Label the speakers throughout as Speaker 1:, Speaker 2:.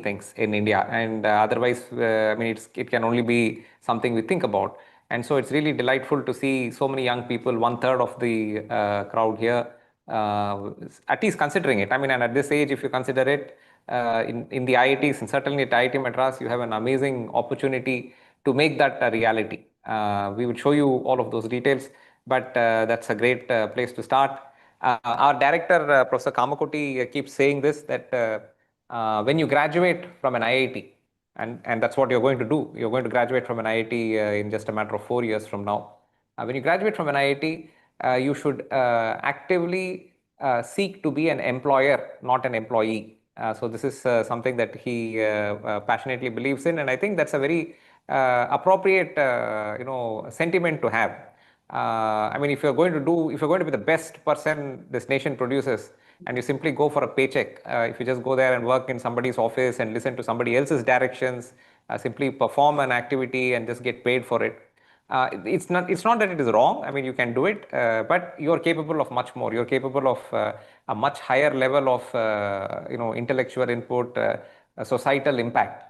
Speaker 1: things in India, and otherwise, I mean, it can only be something we think about. And so it's really delightful to see so many young people, one third of the crowd here, at least considering it. I mean, and at this age, if you consider it, in the IITs and certainly at IIT Madras, you have an amazing opportunity to make that a reality. We would show you all of those details, but that's a great place to start. Our director, Professor Kamakoti, keeps saying this, that when you graduate from an IIT, and that's what you're going to do, you're going to graduate from an IIT in just a matter of 4 years from now. When you graduate from an IIT, you should actively seek to be an employer, not an employee. So this is something that he passionately believes in, and I think that's a very appropriate, sentiment to have. I mean, if you're going to be the best person this nation produces, and you simply go for a paycheck, if you just go there and work in somebody's office and listen to somebody else's directions, simply perform an activity and just get paid for it, it's not that it is wrong. I mean, you can do it, but you're capable of much more. You're capable of a much higher level of intellectual input, societal impact,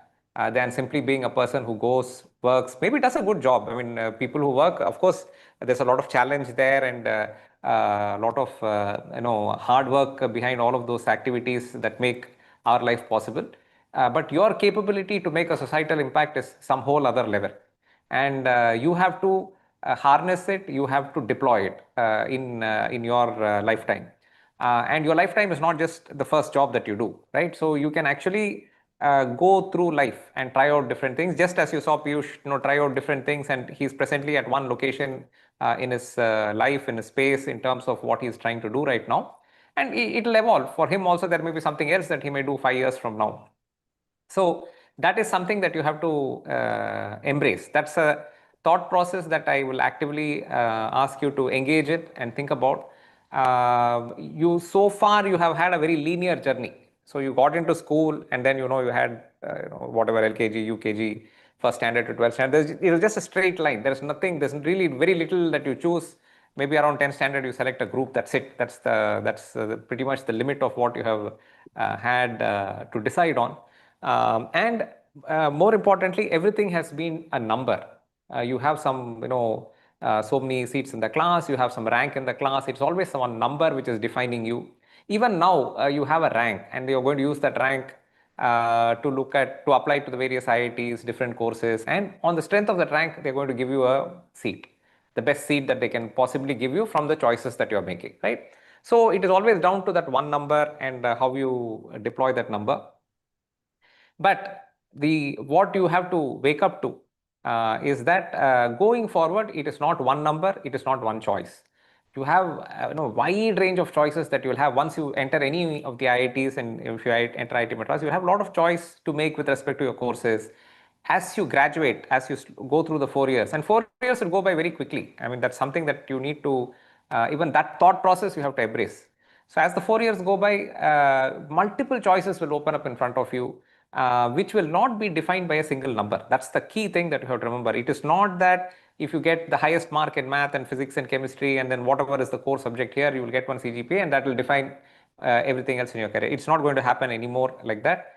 Speaker 1: than simply being a person who goes, works, maybe does a good job. I mean, people who work, of course, there's a lot of challenge there, and a lot of hard work behind all of those activities that make our life possible. But your capability to make a societal impact is some whole other level, and you have to harness it. You have to deploy it in your lifetime. And your lifetime is not just the first job that you do, right? So you can actually go through life and try out different things, just as you saw Piyush, try out different things, and he's presently at one location in his life, in his space, in terms of what he's trying to do right now. And it'll evolve. For him also, there may be something else that he may do 5 years from now. So that is something that you have to embrace. That's a thought process that I will actively ask you to engage in and think about. So far you have had a very linear journey. So you got into school, and then you had whatever LKG, UKG, first standard to 12th standard. It was just a straight line. There's really very little that you choose. Maybe around 10th standard you select a group. That's it. That's pretty much the limit of what you have had to decide on. And more importantly, everything has been a number. You have some, so many seats in the class, you have some rank in the class. It's always some number which is defining you. Even now, you have a rank, and you're going to use that rank to apply to the various IITs, different courses. And on the strength of that rank, they're going to give you a seat, the best seat that they can possibly give you from the choices that you're making, right? So it is always down to that one number and how you deploy that number. But what you have to wake up to is that going forward, it is not one number, it is not one choice. You have wide range of choices that you will have once you enter any of the IITs, and if you enter IIT Madras, you have a lot of choice to make with respect to your courses. As you graduate, as you go through the 4 years, and 4 years will go by very quickly. I mean, that's something that you need to, even that thought process you have to embrace. So as the 4 years go by, multiple choices will open up in front of you, which will not be defined by a single number. That's the key thing that you have to remember. It is not that if you get the highest mark in math and physics and chemistry, and then whatever is the core subject here, you will get one CGPA, and that will define everything else in your career. It's not going to happen anymore like that.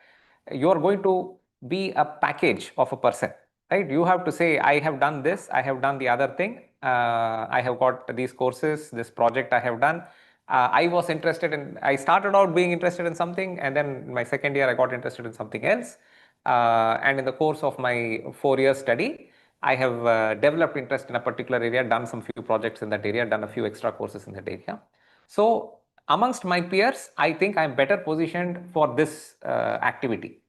Speaker 1: You're going to be a package of a person, right? You have to say, I have done this, I have done the other thing, I have got these courses, this project I have done. I started out being interested in something, and then in my second year I got interested in something else. And in the course of my 4 year study, I have developed interest in a particular area, done some few projects in that area, done a few extra courses in that area. So amongst my peers, I think I'm better positioned for this activity.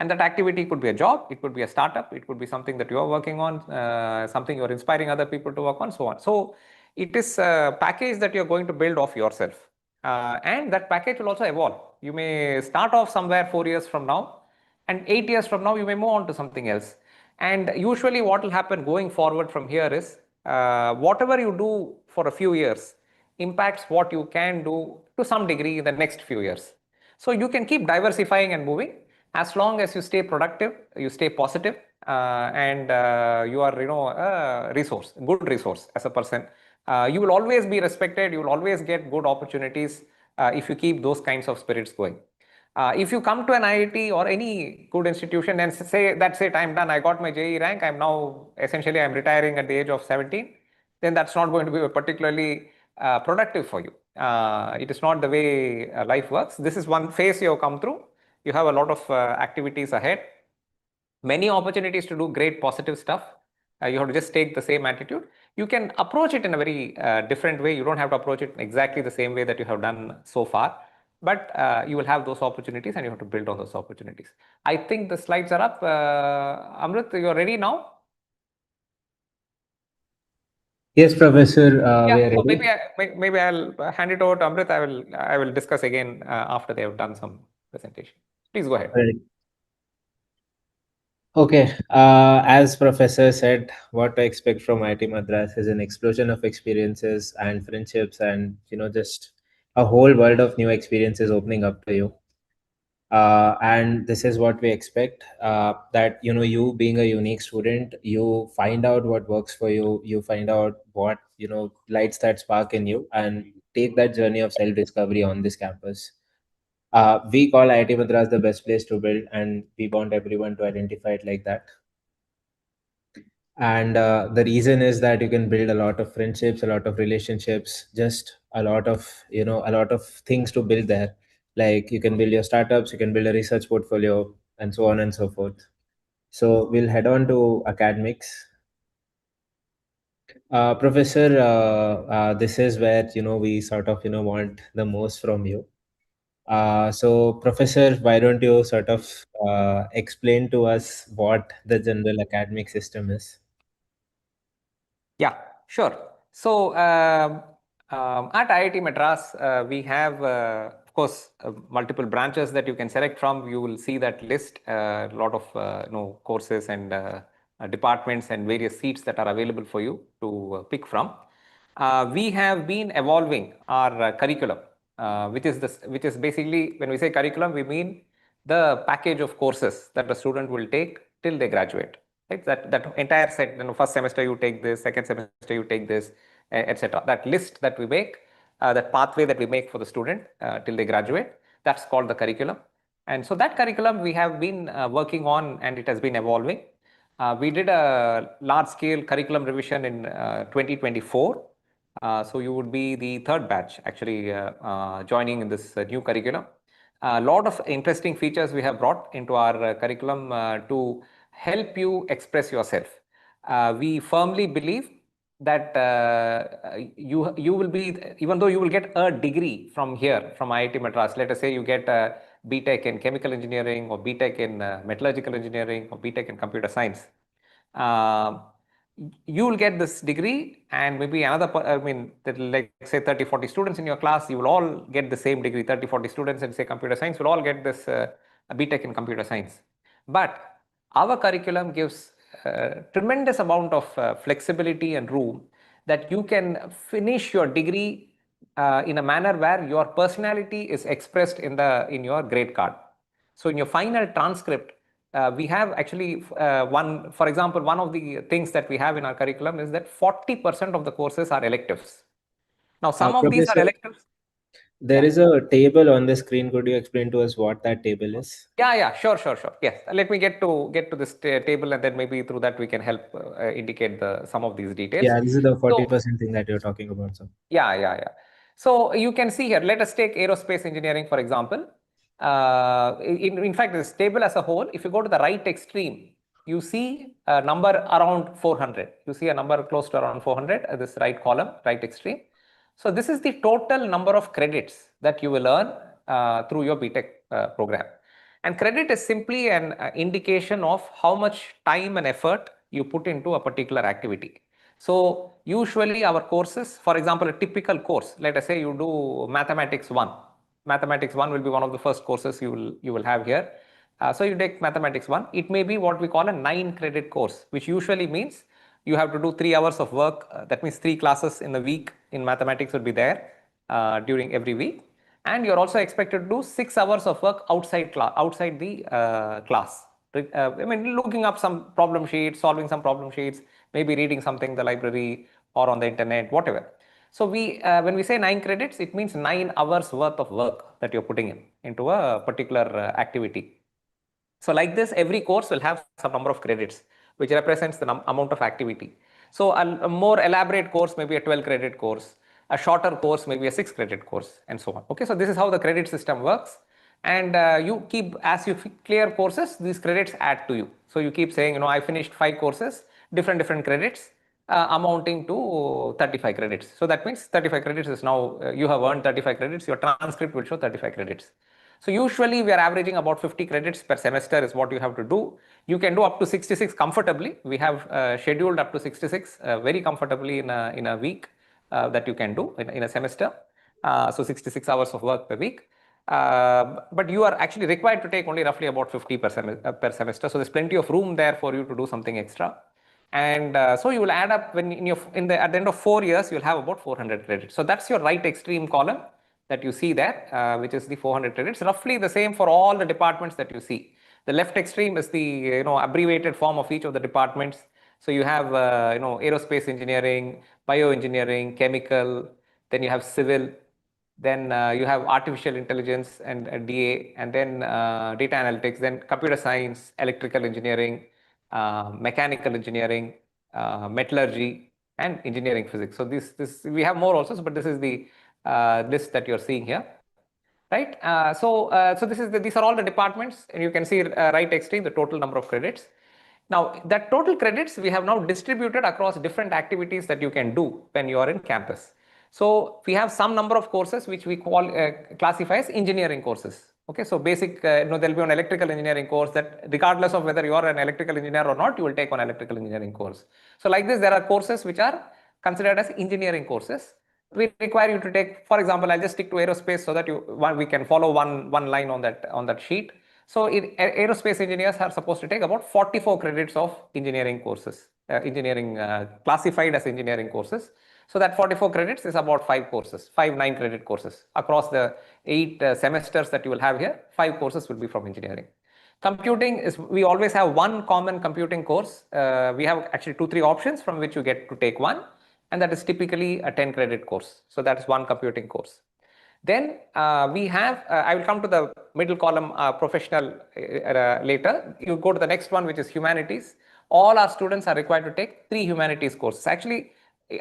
Speaker 1: And that activity could be a job, it could be a startup, it could be something that you are working on, something you're inspiring other people to work on, so on. So it is a package that you're going to build off yourself. And that package will also evolve. You may start off somewhere 4 years from now, and 8 years from now, you may move on to something else. And usually what will happen going forward from here is, whatever you do for a few years impacts what you can do to some degree in the next few years. So you can keep diversifying and moving as long as you stay productive, you stay positive, and you are, a resource, good resource as a person. You will always be respected. You will always get good opportunities if you keep those kinds of spirits going. If you come to an IIT or any good institution and say, that's it, I'm done, I got my JEE rank, I'm now essentially I'm retiring at the age of 17, then that's not going to be particularly productive for you. It is not the way life works. This is one phase you have come through. You have a lot of activities ahead, many opportunities to do great positive stuff. You have to just take the same attitude. You can approach it in a very different way. You don't have to approach it exactly the same way that you have done so far, but you will have those opportunities and you have to build on those opportunities. I think the slides are up. Amrit, you're ready now?
Speaker 2: Yes, Professor, we
Speaker 1: Yeah,
Speaker 2: are
Speaker 1: so
Speaker 2: ready.
Speaker 1: maybe I'll hand it over to Amrit. I will discuss again after they have done some presentation. Please go ahead.
Speaker 2: Right. Okay, as Professor said, what to expect from IIT Madras is an explosion of experiences and friendships, and just a whole world of new experiences opening up to you. And this is what we expect. That you being a unique student, you find out what works for you. You find out what lights that spark in you, and take that journey of self discovery on this campus. We call IIT Madras the best place to build, and we want everyone to identify it like that. And the reason is that you can build a lot of friendships, a lot of relationships, just a lot of things to build there. Like you can build your startups, you can build a research portfolio, and so on and so forth. So we'll head on to academics. Professor, this is where we sort of want the most from you. So, Professor, why don't you sort of explain to us what the general academic system is?
Speaker 1: Yeah, sure. So at IIT Madras, we have, of course, multiple branches that you can select from. You will see that list, a lot of courses and departments and various seats that are available for you to pick from. We have been evolving our curriculum, which is basically, when we say curriculum, we mean the package of courses that a student will take till they graduate. Right? That entire set, first semester you take this, second semester you take this, etc. That list that we make, that pathway that we make for the student till they graduate, that's called the curriculum. And so that curriculum we have been working on, and it has been evolving. We did a large scale curriculum revision in 2024. So you would be the third batch actually joining in this new curriculum. A lot of interesting features we have brought into our curriculum to help you express yourself. We firmly believe that you will be, even though you will get a degree from here, from IIT Madras, let us say you get a BTech in chemical engineering or BTech in metallurgical engineering or BTech in computer science. Uh, you will get this degree, and maybe another, I mean, like say 30, 40 students in your class, you will all get the same degree. 30, 40 students in say computer science will all get this BTech in computer science. But our curriculum gives tremendous amount of flexibility and room that you can finish your degree in a manner where your personality is expressed in your grade card. So in your final transcript, we have actually for example, one of the things that we have in our curriculum is that 40% of the courses are electives. Now, some of these are
Speaker 2: Professor,
Speaker 1: electives.
Speaker 2: there
Speaker 1: Yeah.
Speaker 2: is a table on the screen. Could you explain to us what that table is?
Speaker 1: Yeah, sure. Yes, let me get to this table, and then maybe through that we can help indicate the some of these details.
Speaker 2: Yeah, this is the
Speaker 1: So
Speaker 2: 40% thing that you're talking about. So,
Speaker 1: yeah. So you can see here, let us take aerospace engineering, for example. In fact, this table as a whole, if you go to the right extreme, you see a number around 400. You see a number close to around 400, this right column, right extreme. So this is the total number of credits that you will earn through your BTech program. And credit is simply an indication of how much time and effort you put into a particular activity. So usually our courses, for example, a typical course, let us say you do mathematics 1. Mathematics 1 will be one of the first courses you will have here. So you take mathematics 1. It may be what we call a 9 credit course, which usually means you have to do 3 hours of work. That means 3 classes in a week in mathematics will be there during every week. And you're also expected to do 6 hours of work outside the class. I mean, looking up some problem sheets, solving some problem sheets, maybe reading something in the library or on the internet, whatever. So when we say 9 credits, it means 9 hours worth of work that you're putting into a particular activity. So like this, every course will have some number of credits, which represents the amount of activity. So a more elaborate course may be a 12 credit course, a shorter course may be a 6 credit course, and so on. Okay, so this is how the credit system works. And you keep, as you clear courses, these credits add to you. So you keep saying, I finished 5 courses, different credits, amounting to 35 credits. So that means 35 credits is now, you have earned 35 credits, your transcript will show 35 credits. So usually we are averaging about 50 credits per semester is what you have to do. You can do up to 66 comfortably. We have scheduled up to 66 very comfortably in a week that you can do in a semester. So 66 hours of work per week. But you are actually required to take only roughly about 50 per semester. So there's plenty of room there for you to do something extra. And so you will add up when at the end of 4 years, you'll have about 400 credits. So that's your right extreme column that you see there, which is the 400 credits, roughly the same for all the departments that you see. The left extreme is the abbreviated form of each of the departments. So you have aerospace engineering, bioengineering, chemical, then you have civil, then you have artificial intelligence and DA, and then data analytics, then computer science, electrical engineering, mechanical engineering, metallurgy, and engineering physics. So this we have more also, but this is the list that you're seeing here, right? So these are all the departments, and you can see right extreme the total number of credits. Now that total credits we have now distributed across different activities that you can do when you are in campus. So we have some number of courses which we classify as engineering courses. Okay, so basic, there'll be an electrical engineering course that regardless of whether you are an electrical engineer or not, you will take one electrical engineering course. So like this, there are courses which are considered as engineering courses. We require you to take, for example, I'll just stick to aerospace so that we can follow one line on that sheet. So aerospace engineers are supposed to take about 44 credits of engineering courses, classified as engineering courses. So that 44 credits is about 5 courses, 5 9-credit courses. Across the 8 semesters that you will have here, 5 courses will be from engineering. Computing is, we always have one common computing course. We have actually 2-3 options from which you get to take one, and that is typically a 10-credit course. So that's one computing course. Then we have, I will come to the middle column, professional later. You go to the next one, which is humanities. All our students are required to take 3 humanities courses. Actually,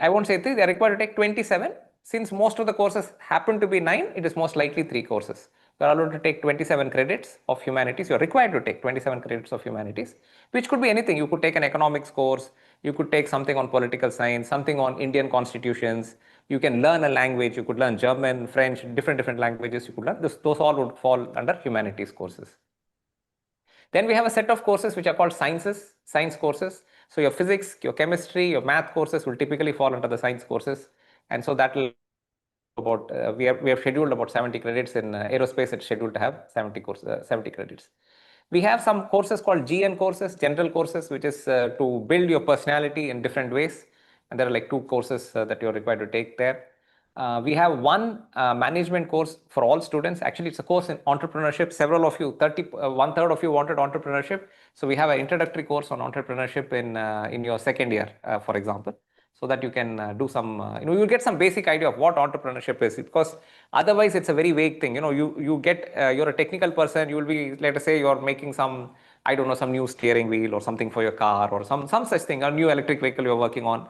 Speaker 1: I won't say 3, they are required to take 27. Since most of the courses happen to be 9, it is most likely 3 courses. You are allowed to take 27 credits of humanities. You are required to take 27 credits of humanities, which could be anything. You could take an economics course. You could take something on political science, something on Indian constitutions. You can learn a language. You could learn German, French, different languages. You could learn those all would fall under humanities courses. Then we have a set of courses which are called science courses. So your physics, your chemistry, your math courses will typically fall under the science courses. And so that will about, we have scheduled about 70 credits in aerospace. It's scheduled to have 70 credits. We have some courses called GN courses, general courses, which is to build your personality in different ways. And there are like 2 courses that you're required to take there. We have one management course for all students. Actually, it's a course in entrepreneurship. Several of you, 1/3 of you wanted entrepreneurship. So we have an introductory course on entrepreneurship in your second year, for example, so that you can do some, you'll get some basic idea of what entrepreneurship is, because otherwise it's a very vague thing. You get, you're a technical person, you will be, let us say you're making some, I don't know, some new steering wheel or something for your car or some such thing, a new electric vehicle you're working on.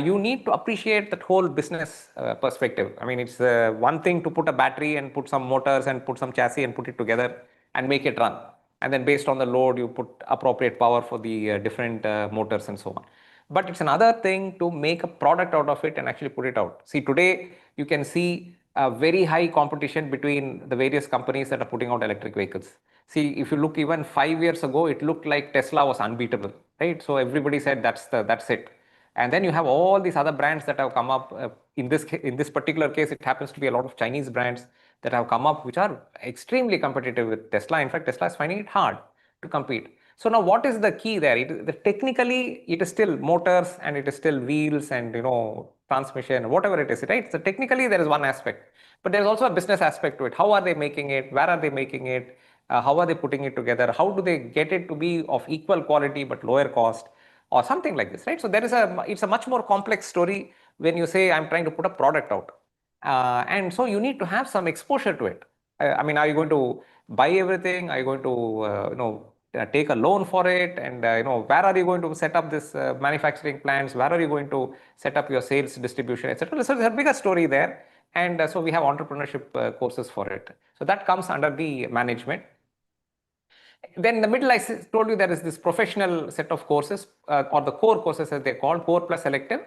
Speaker 1: You need to appreciate that whole business perspective. I mean, it's one thing to put a battery and put some motors and put some chassis and put it together and make it run. And then based on the load, you put appropriate power for the different motors and so on. But it's another thing to make a product out of it and actually put it out. See, today you can see a very high competition between the various companies that are putting out electric vehicles. See, if you look even 5 years ago, it looked like Tesla was unbeatable, right? So everybody said that's it. And then you have all these other brands that have come up. In this particular case, it happens to be a lot of Chinese brands that have come up, which are extremely competitive with Tesla. In fact, Tesla is finding it hard to compete. So now what is the key there? Technically, it is still motors and it is still wheels and transmission, whatever it is, right? So technically, there is one aspect, but there's also a business aspect to it. How are they making it? Where are they making it? How are they putting it together? How do they get it to be of equal quality but lower cost? Or something like this, right? So it's a much more complex story when you say, I'm trying to put a product out. And so you need to have some exposure to it. I mean, are you going to buy everything? Are you going to, take a loan for it? And, where are you going to set up this manufacturing plants? Where are you going to set up your sales distribution, etc.? So there's a bigger story there. And so we have entrepreneurship courses for it. So that comes under the management. Then in the middle, I told you there is this professional set of courses, or the core courses as they're called, core plus elective.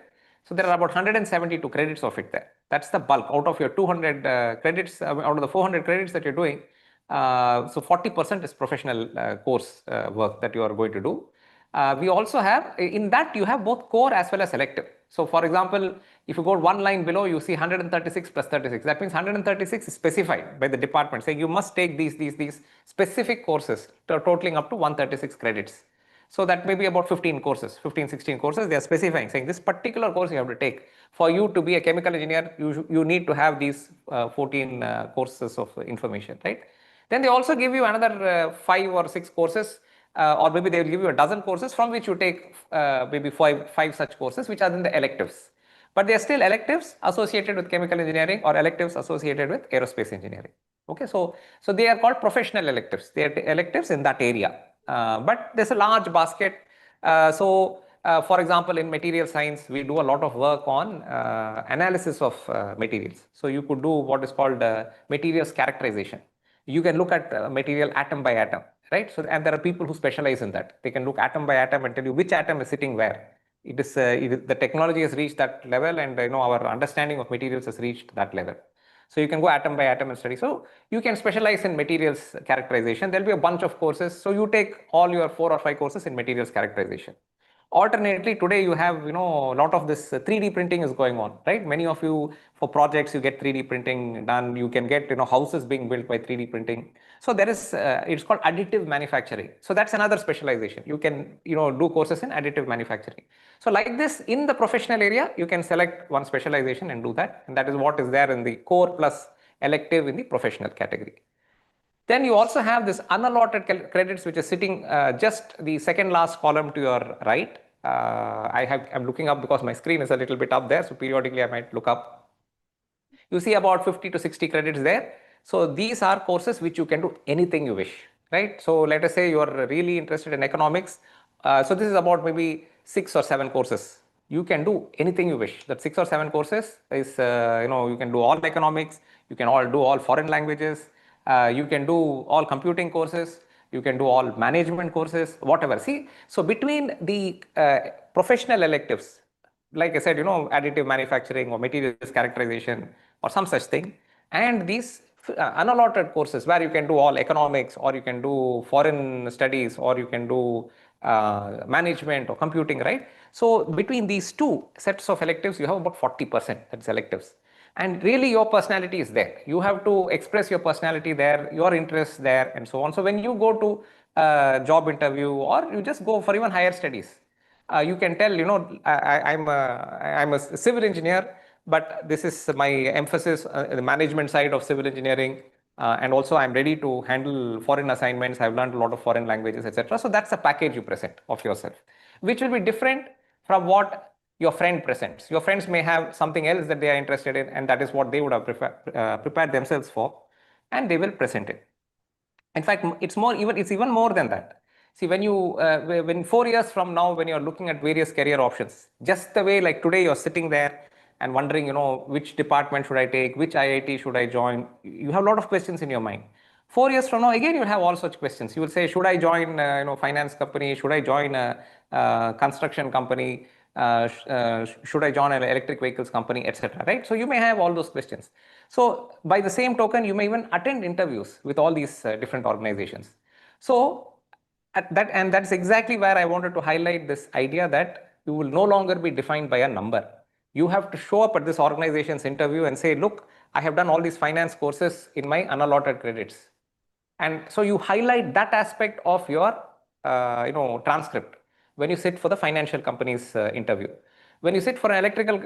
Speaker 1: So there are about 172 credits of it there. That's the bulk out of your 200 credits, out of the 400 credits that you're doing. So 40% is professional course work that you are going to do. We also have, in that you have both core as well as elective. So for example, if you go one line below, you see 136 plus 36. That means 136 is specified by the department, saying you must take these specific courses totaling up to 136 credits. So that may be about 15 courses, 15, 16 courses. They are specifying, saying this particular course you have to take. For you to be a chemical engineer, you need to have these 14 courses of information, right? Then they also give you another 5 or 6 courses, or maybe they will give you a dozen courses from which you take maybe five such courses, which are in the electives. But they are still electives associated with chemical engineering or electives associated with aerospace engineering. Okay, so they are called professional electives. They are electives in that area. But there's a large basket. For example, in material science, we do a lot of work on analysis of materials. So you could do what is called materials characterization. You can look at material atom by atom, right? So, and there are people who specialize in that. They can look atom by atom and tell you which atom is sitting where. The technology has reached that level, and our understanding of materials has reached that level. So you can go atom by atom and study. So you can specialize in materials characterization. There'll be a bunch of courses. So you take all your 4 or 5 courses in materials characterization. Alternately, today you have, a lot of this 3D printing is going on, right? Many of you, for projects, you get 3D printing done. You can get, houses being built by 3D printing. So there is, it's called additive manufacturing. So that's another specialization. You can, do courses in additive manufacturing. So like this, in the professional area, you can select one specialization and do that. And that is what is there in the core plus elective in the professional category. Then you also have this unallotted credits, which is sitting just the second last column to your right. I'm looking up because my screen is a little bit up there. So periodically I might look up. You see about 50 to 60 credits there. So these are courses which you can do anything you wish, right? So let us say you're really interested in economics. So this is about maybe 6 or 7 courses. You can do anything you wish. That 6 or 7 courses is, you can do all economics. You can do all foreign languages. You can do all computing courses. You can do all management courses, whatever. See, so between the professional electives, like I said, additive manufacturing or materials characterization or some such thing, and these unallotted courses where you can do all economics, or you can do foreign studies, or you can do management or computing, right? So between these two sets of electives, you have about 40%, that's electives. And really your personality is there. You have to express your personality there, your interests there, and so on. So when you go to a job interview, or you just go for even higher studies, you can tell, I'm a civil engineer, but this is my emphasis, the management side of civil engineering. And also I'm ready to handle foreign assignments. I've learned a lot of foreign languages, etc. So that's a package you present of yourself, which will be different from what your friend presents. Your friends may have something else that they are interested in, and that is what they would have prepared themselves for, and they will present it. In fact, it's even more than that. See, when 4 years from now, when you're looking at various career options, just the way like today you're sitting there and wondering, which department should I take, which IIT should I join? You have a lot of questions in your mind. 4 years from now, again, you'll have all such questions. You will say, should I join, finance company? Should I join a construction company? Should I join an electric vehicles company, etc. Right? So you may have all those questions. So by the same token, you may even attend interviews with all these different organizations. So that's exactly where I wanted to highlight this idea that you will no longer be defined by a number. You have to show up at this organization's interview and say, look, I have done all these finance courses in my unallotted credits. And so you highlight that aspect of your transcript when you sit for the financial company's interview. When you sit for an electrical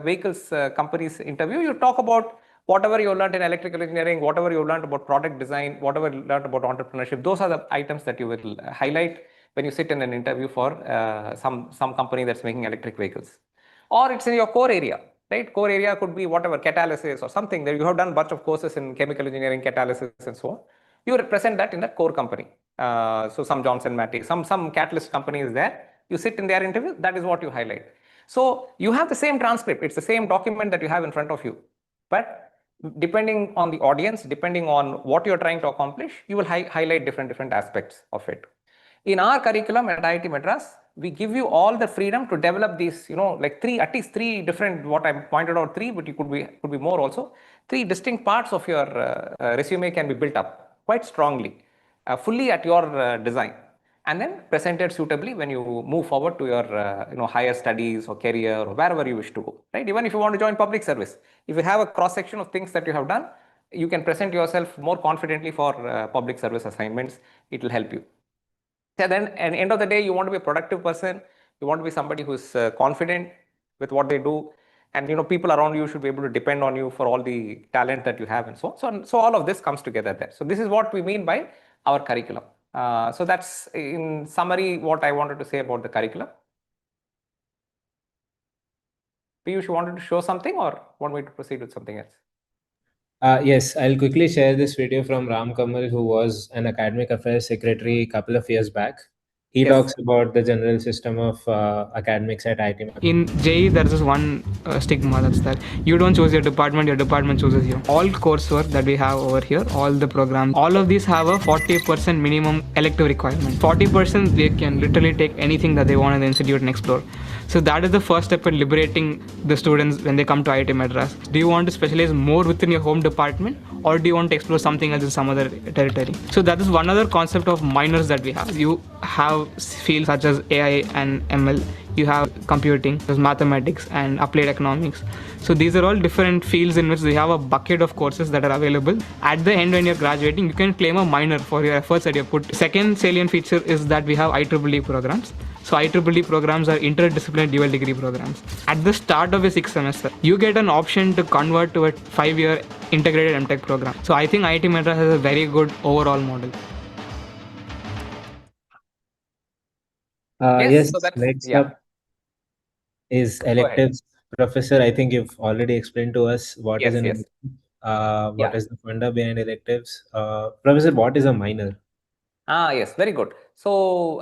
Speaker 1: vehicles company's interview, you talk about whatever you learned in electrical engineering, whatever you learned about product design, whatever you learned about entrepreneurship. Those are the items that you will highlight when you sit in an interview for some company that's making electric vehicles. or it's in your core area, right? Core area could be whatever, catalysis or something that you have done a bunch of courses in chemical engineering, catalysis and so on. You represent that in that core company. So some Johnson Matthey, some catalyst company is there. You sit in their interview, that is what you highlight. So you have the same transcript, it's the same document that you have in front of you. But depending on the audience, depending on what you're trying to accomplish, you will highlight different aspects of it. In our curriculum at IIT Madras, we give you all the freedom to develop these, like at least three different, what I pointed out three, but you could be more also. Three distinct parts of your resume can be built up quite strongly, fully at your design, and then presented suitably when you move forward to your higher studies or career or wherever you wish to go, right? Even if you want to join public service, if you have a cross section of things that you have done, you can present yourself more confidently for public service assignments. It will help you. Yeah, then at the end of the day, you want to be a productive person. You want to be somebody who's confident with what they do, and people around you should be able to depend on you for all the talent that you have, and so on. So all of this comes together there. So this is what we mean by our curriculum. So that's in summary what I wanted to say about the curriculum. Piyush, you wanted to show something or want me to proceed with something else?
Speaker 2: Yes, I'll quickly share this video from Ram Kamal, who was an academic affairs secretary a couple of years back. He
Speaker 1: Yes.
Speaker 2: talks about the general system of academics at IIT.
Speaker 3: In JEE, there is this one stigma, that's that you don't choose your department chooses you. All coursework that we have over here, all the programs, all of these have a 40% minimum elective requirement. 40% they can literally take anything that they want in the institute and explore. So that is the first step in liberating the students when they come to IIT Madras. Do you want to specialize more within your home department, or do you want to explore something else in some other territory? So that is one other concept of minors that we have. You have fields such as AI and ML. You have computing, there's mathematics and applied economics. So these are all different fields in which we have a bucket of courses that are available. At the end, when you're graduating, you can claim a minor for your efforts that you put. Second salient feature is that we have IEEE programs. So IEEE programs are interdisciplinary dual degree programs. At the start of your 6th semester, you get an option to convert to a 5-year integrated MTech program. So I think IIT Madras has a very good overall model.
Speaker 2: Yes,
Speaker 1: so that's,
Speaker 2: next
Speaker 1: yeah.
Speaker 2: up is electives. Professor, I think you've already explained to us what is an elective, what
Speaker 1: Yeah.
Speaker 2: is the funda behind electives. Professor, what is a minor?
Speaker 1: Yes, very good. So,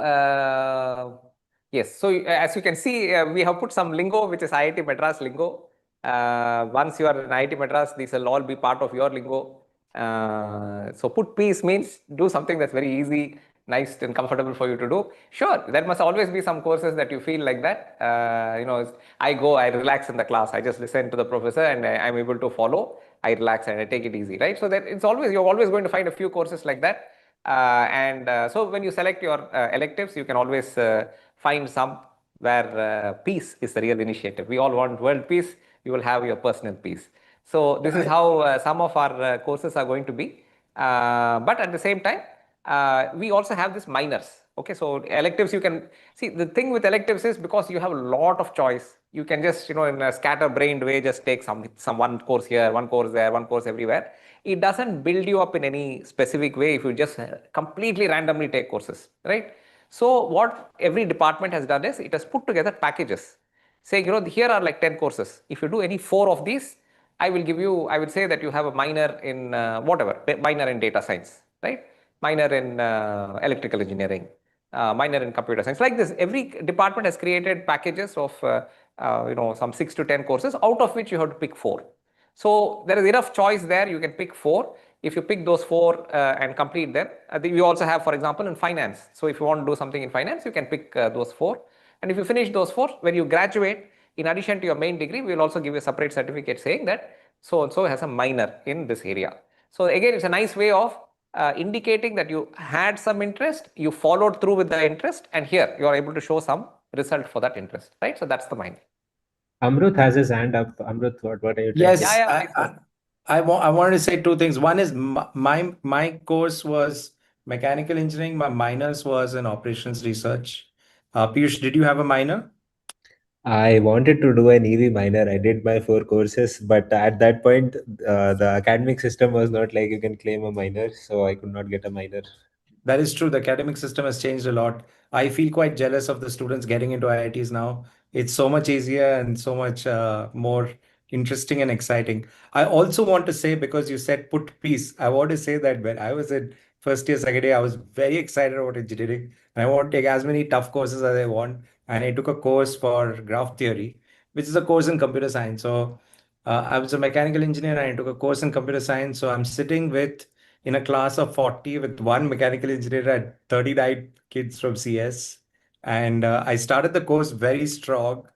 Speaker 1: yes, so as you can see, we have put some lingo, which is IIT Madras lingo. Once you are in IIT Madras, these will all be part of your lingo. So put peace means do something that's very easy, nice and comfortable for you to do. Sure, there must always be some courses that you feel like that. I relax in the class. I just listen to the professor and I'm able to follow. I relax and I take it easy, right? So that you're always going to find a few courses like that. So when you select your electives, you can always find some where peace is the real initiative. We all want world peace. You will have your personal peace. So this is how some of our courses are going to be. But at the same time, we also have this minors. Okay, so electives, you can see the thing with electives is because you have a lot of choice. You can just, in a scatterbrained way, just take some one course here, one course there, one course everywhere. It doesn't build you up in any specific way if you just completely randomly take courses, right? So what every department has done is it has put together packages saying, here are like 10 courses. If you do any 4 of these, I would say that you have a minor in minor in data science, right? Minor in electrical engineering, minor in computer science. Like this, every department has created packages of, some 6 to 10 courses, out of which you have to pick 4. So there is enough choice there. You can pick 4. If you pick those 4 and complete them, we also have, for example, in finance. So if you want to do something in finance, you can pick those 4. And if you finish those 4, when you graduate, in addition to your main degree, we will also give you a separate certificate saying that so-and-so has a minor in this area. So again, it's a nice way of indicating that you had some interest, you followed through with the interest, and here you are able to show some result for that interest, right? So that's the minor.
Speaker 2: Amrut has his hand up. Amrut, what are you trying
Speaker 4: Yes,
Speaker 2: to
Speaker 1: Yeah,
Speaker 4: I wanted to say 2 things. One is my course was mechanical engineering. My minors was in operations research. Piyush, did you have a minor?
Speaker 2: I wanted to do an EV minor. I did my 4 courses, but at that point, the academic system was not like you can claim a minor, so I could not get a minor.
Speaker 4: That is true. The academic system has changed a lot. I feel quite jealous of the students getting into IITs now. It's so much easier and so much more interesting and exciting. I also want to say, because you said put peace, I want to say that when I was in first year, second year, I was very excited about engineering. And I want to take as many tough courses as I want. And I took a course for graph theory, which is a course in computer science. So I was a mechanical engineer and I took a course in computer science. So I'm sitting with in a class of 40 with one mechanical engineer and 39 kids from CS. And I started the course very strong.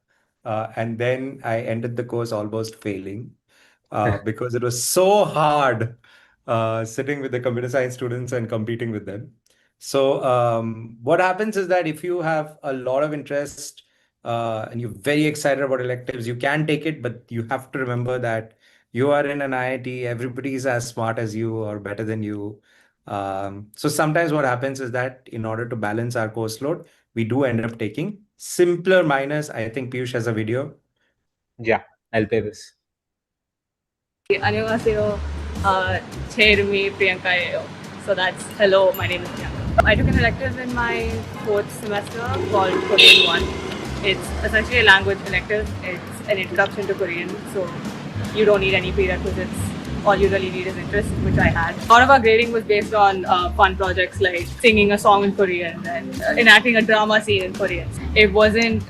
Speaker 4: And then I ended the course almost failing because it was so hard sitting with the computer science students and competing with them. So what happens is that if you have a lot of interest and you're very excited about electives, you can take it, but you have to remember that you are in an IIT, everybody is as smart as you or better than you. So sometimes what happens is that in order to balance our course load, we do end up taking simpler minors. I think Piyush has a video.
Speaker 2: Yeah, I'll play this.
Speaker 5: 안녕하세요. 제이름이 프리యాం카예요. So that's hello, my name is Priyanka. I took an elective in my fourth semester called Korean 1. It's essentially a language elective. It's an introduction to Korean, so you don't need any prerequisites. All you really need is interest, which I had. A lot of our grading was based on fun projects like singing a song in Korean and enacting a drama scene in Korean. It wasn't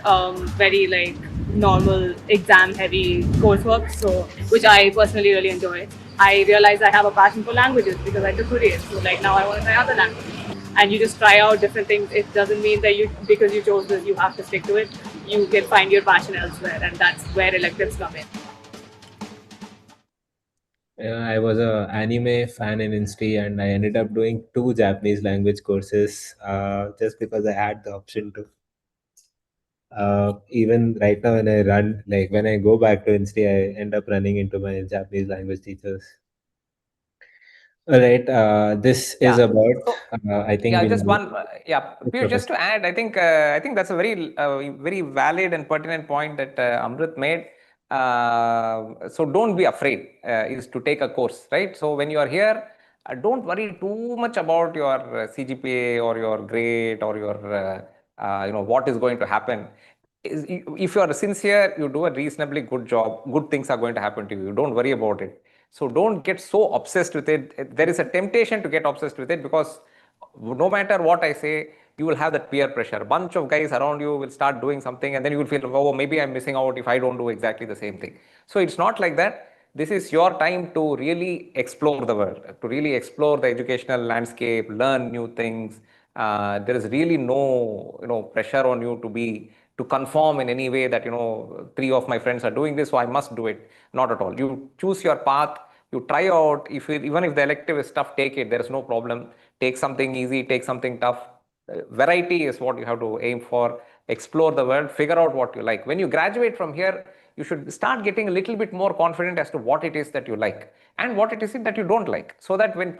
Speaker 5: very like normal exam heavy coursework, so which I personally really enjoy. I realized I have a passion for languages because I took Korean, so like now I want to try other languages. And you just try out different things. It doesn't mean that because you chose this you have to stick to it. You can find your passion elsewhere, and that's where electives come in.
Speaker 2: I was a anime fan in Insti, and I ended up doing 2 Japanese language courses just because I had the option to. Even right now, when I go back to Insti, I end up running into my Japanese language teachers. All right, this is
Speaker 1: Yeah.
Speaker 2: about.
Speaker 1: So,
Speaker 2: I think
Speaker 1: yeah,
Speaker 2: we'll
Speaker 1: just
Speaker 2: move.
Speaker 1: one. Yeah, Piyush, just to add, I think that's a very valid and pertinent point that Amrit made. So don't be afraid is to take a course, right? So when you are here, don't worry too much about your CGPA or your grade or your what is going to happen. If you are sincere, you do a reasonably good job. Good things are going to happen to you. Don't worry about it. So don't get so obsessed with it. There is a temptation to get obsessed with it because no matter what I say, you will have that peer pressure. A bunch of guys around you will start doing something and then you will feel, oh, maybe I'm missing out if I don't do exactly the same thing. So it's not like that. This is your time to really explore the world, to really explore the educational landscape, learn new things. There is really no pressure on you to conform in any way that 3 of my friends are doing this, so I must do it. Not at all. You choose your path. You try out. Even if the elective is tough, take it. There is no problem. Take something easy. Take something tough. Variety is what you have to aim for. Explore the world. Figure out what you like. When you graduate from here, you should start getting a little bit more confident as to what it is that you like and what it is that you don't like, so that when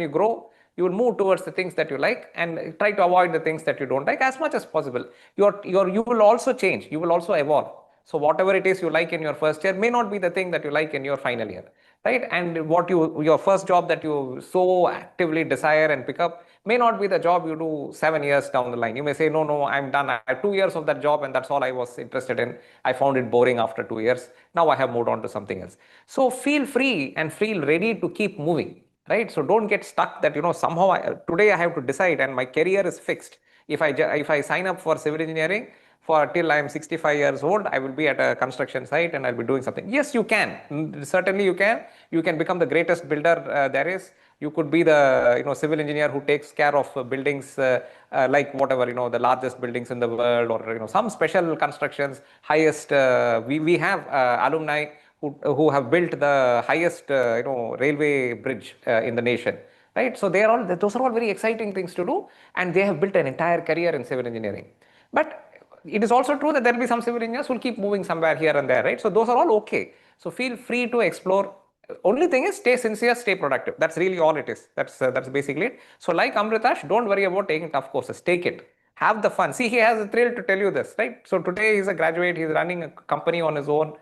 Speaker 1: you grow, you will move towards the things that you like and try to avoid the things that you don't like as much as possible. You will also change. You will also evolve. So whatever it is you like in your first year may not be the thing that you like in your final year, right? And your first job that you so actively desire and pick up may not be the job you do 7 years down the line. You may say, no, I'm done. I had 2 years of that job and that's all I was interested in. I found it boring after 2 years. Now I have moved on to something else. So feel free and feel ready to keep moving, right? So don't get stuck that, somehow today I have to decide and my career is fixed. If I sign up for civil engineering for till I am 65 years old, I will be at a construction site and I'll be doing something. Yes, you can. Certainly you can. You can become the greatest builder there is. You could be the civil engineer who takes care of buildings like whatever the largest buildings in the world, or some special constructions. Highest we have alumni who have built the highest railway bridge in the nation, right? So those are all very exciting things to do, and they have built an entire career in civil engineering. But it is also true that there will be some civil engineers who will keep moving somewhere here and there, right? So those are all okay. So feel free to explore. Only thing is stay sincere, stay productive. That's really all it is. That's basically it. So like Amritash, don't worry about taking tough courses. Take it. Have the fun. See, he has a thrill to tell you this, right? So today he's a graduate. He's running a company on his own.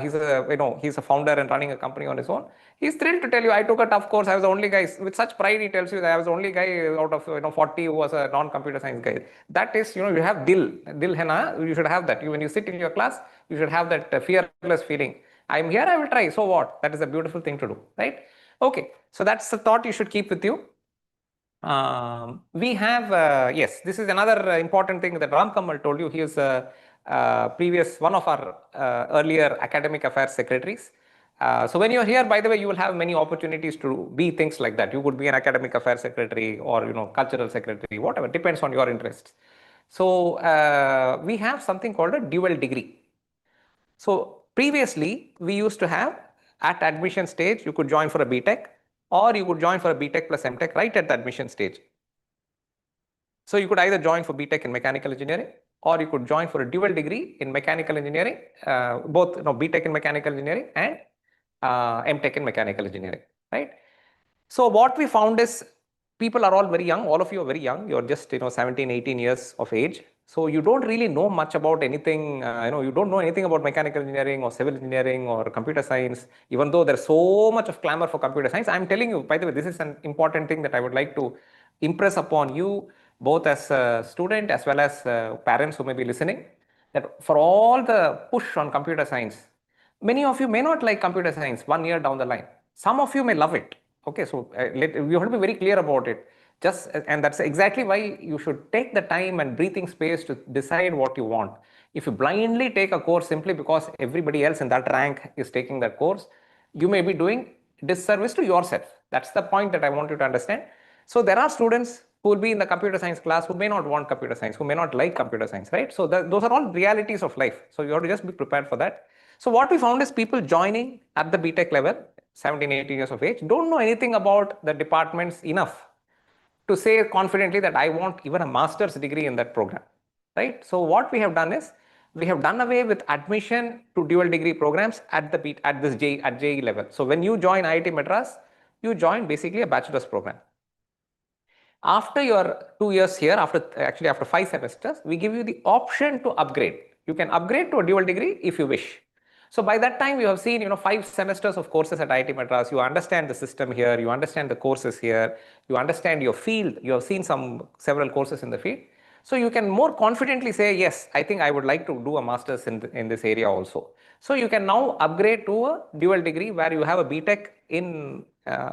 Speaker 1: he's a founder and running a company on his own. He's thrilled to tell you, I took a tough course. I was the only guy. With such pride, he tells you that I was the only guy out of 40 who was a non-computer science guy. That is, you have dil hai na, you should have that. When you sit in your class, you should have that fearless feeling. I'm here, I will try. So what? That is a beautiful thing to do, right? Okay, so that's the thought you should keep with you. We have, yes, this is another important thing that Ram Kamal told you. He is one of our earlier academic affairs secretaries. So when you're here, by the way, you will have many opportunities to be things like that. You could be an academic affairs secretary or cultural secretary, whatever, depends on your interests. So we have something called a dual degree. So previously we used to have at admission stage, you could join for a BTech or you could join for a BTech plus MTech right at the admission stage. So you could either join for BTech in mechanical engineering or you could join for a dual degree in mechanical engineering, both BTech in mechanical engineering and MTech in mechanical engineering, right? So what we found is people are all very young. All of you are very young. You're just 17, 18 years of age. So you don't really know much about anything. You don't know anything about mechanical engineering or civil engineering or computer science. Even though there's so much of clamor for computer science, I'm telling you. By the way, this is an important thing that I would like to impress upon you, both as a student as well as parents who may be listening. That for all the push on computer science, many of you may not like computer science 1 year down the line. Some of you may love it. Okay, so you have to be very clear about it. And that's exactly why you should take the time and breathing space to decide what you want. If you blindly take a course simply because everybody else in that rank is taking that course, you may be doing disservice to yourself. That's the point that I want you to understand. So there are students who will be in the computer science class who may not want computer science, who may not like computer science, right? So those are all realities of life. So you have to just be prepared for that. So what we found is people joining at the BTech level, 17, 18 years of age, don't know anything about the departments enough to say confidently that I want even a master's degree in that program, right? So what we have done is we have done away with admission to dual degree programs at JEE level. So when you join IIT Madras, you join basically a bachelor's program. After your 2 years here, after 5 semesters, we give you the option to upgrade. You can upgrade to a dual degree if you wish. So by that time, you have seen 5 semesters of courses at IIT Madras. You understand the system here. You understand the courses here. You understand your field. You have seen several courses in the field. So you can more confidently say, yes, I think I would like to do a master's in this area also. So you can now upgrade to a dual degree where you have a BTech in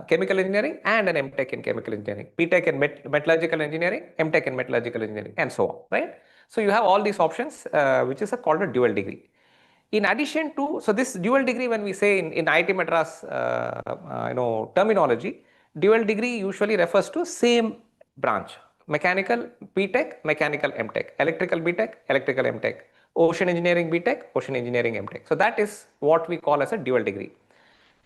Speaker 1: chemical engineering and an MTech in chemical engineering, BTech in metallurgical engineering, MTech in metallurgical engineering, and so on, right? So you have all these options, which is called a dual degree. In addition to, so this dual degree, when we say in IIT Madras, terminology, dual degree usually refers to same branch: mechanical BTech, mechanical MTech, electrical BTech, electrical MTech, ocean engineering BTech, ocean engineering MTech. So that is what we call as a dual degree.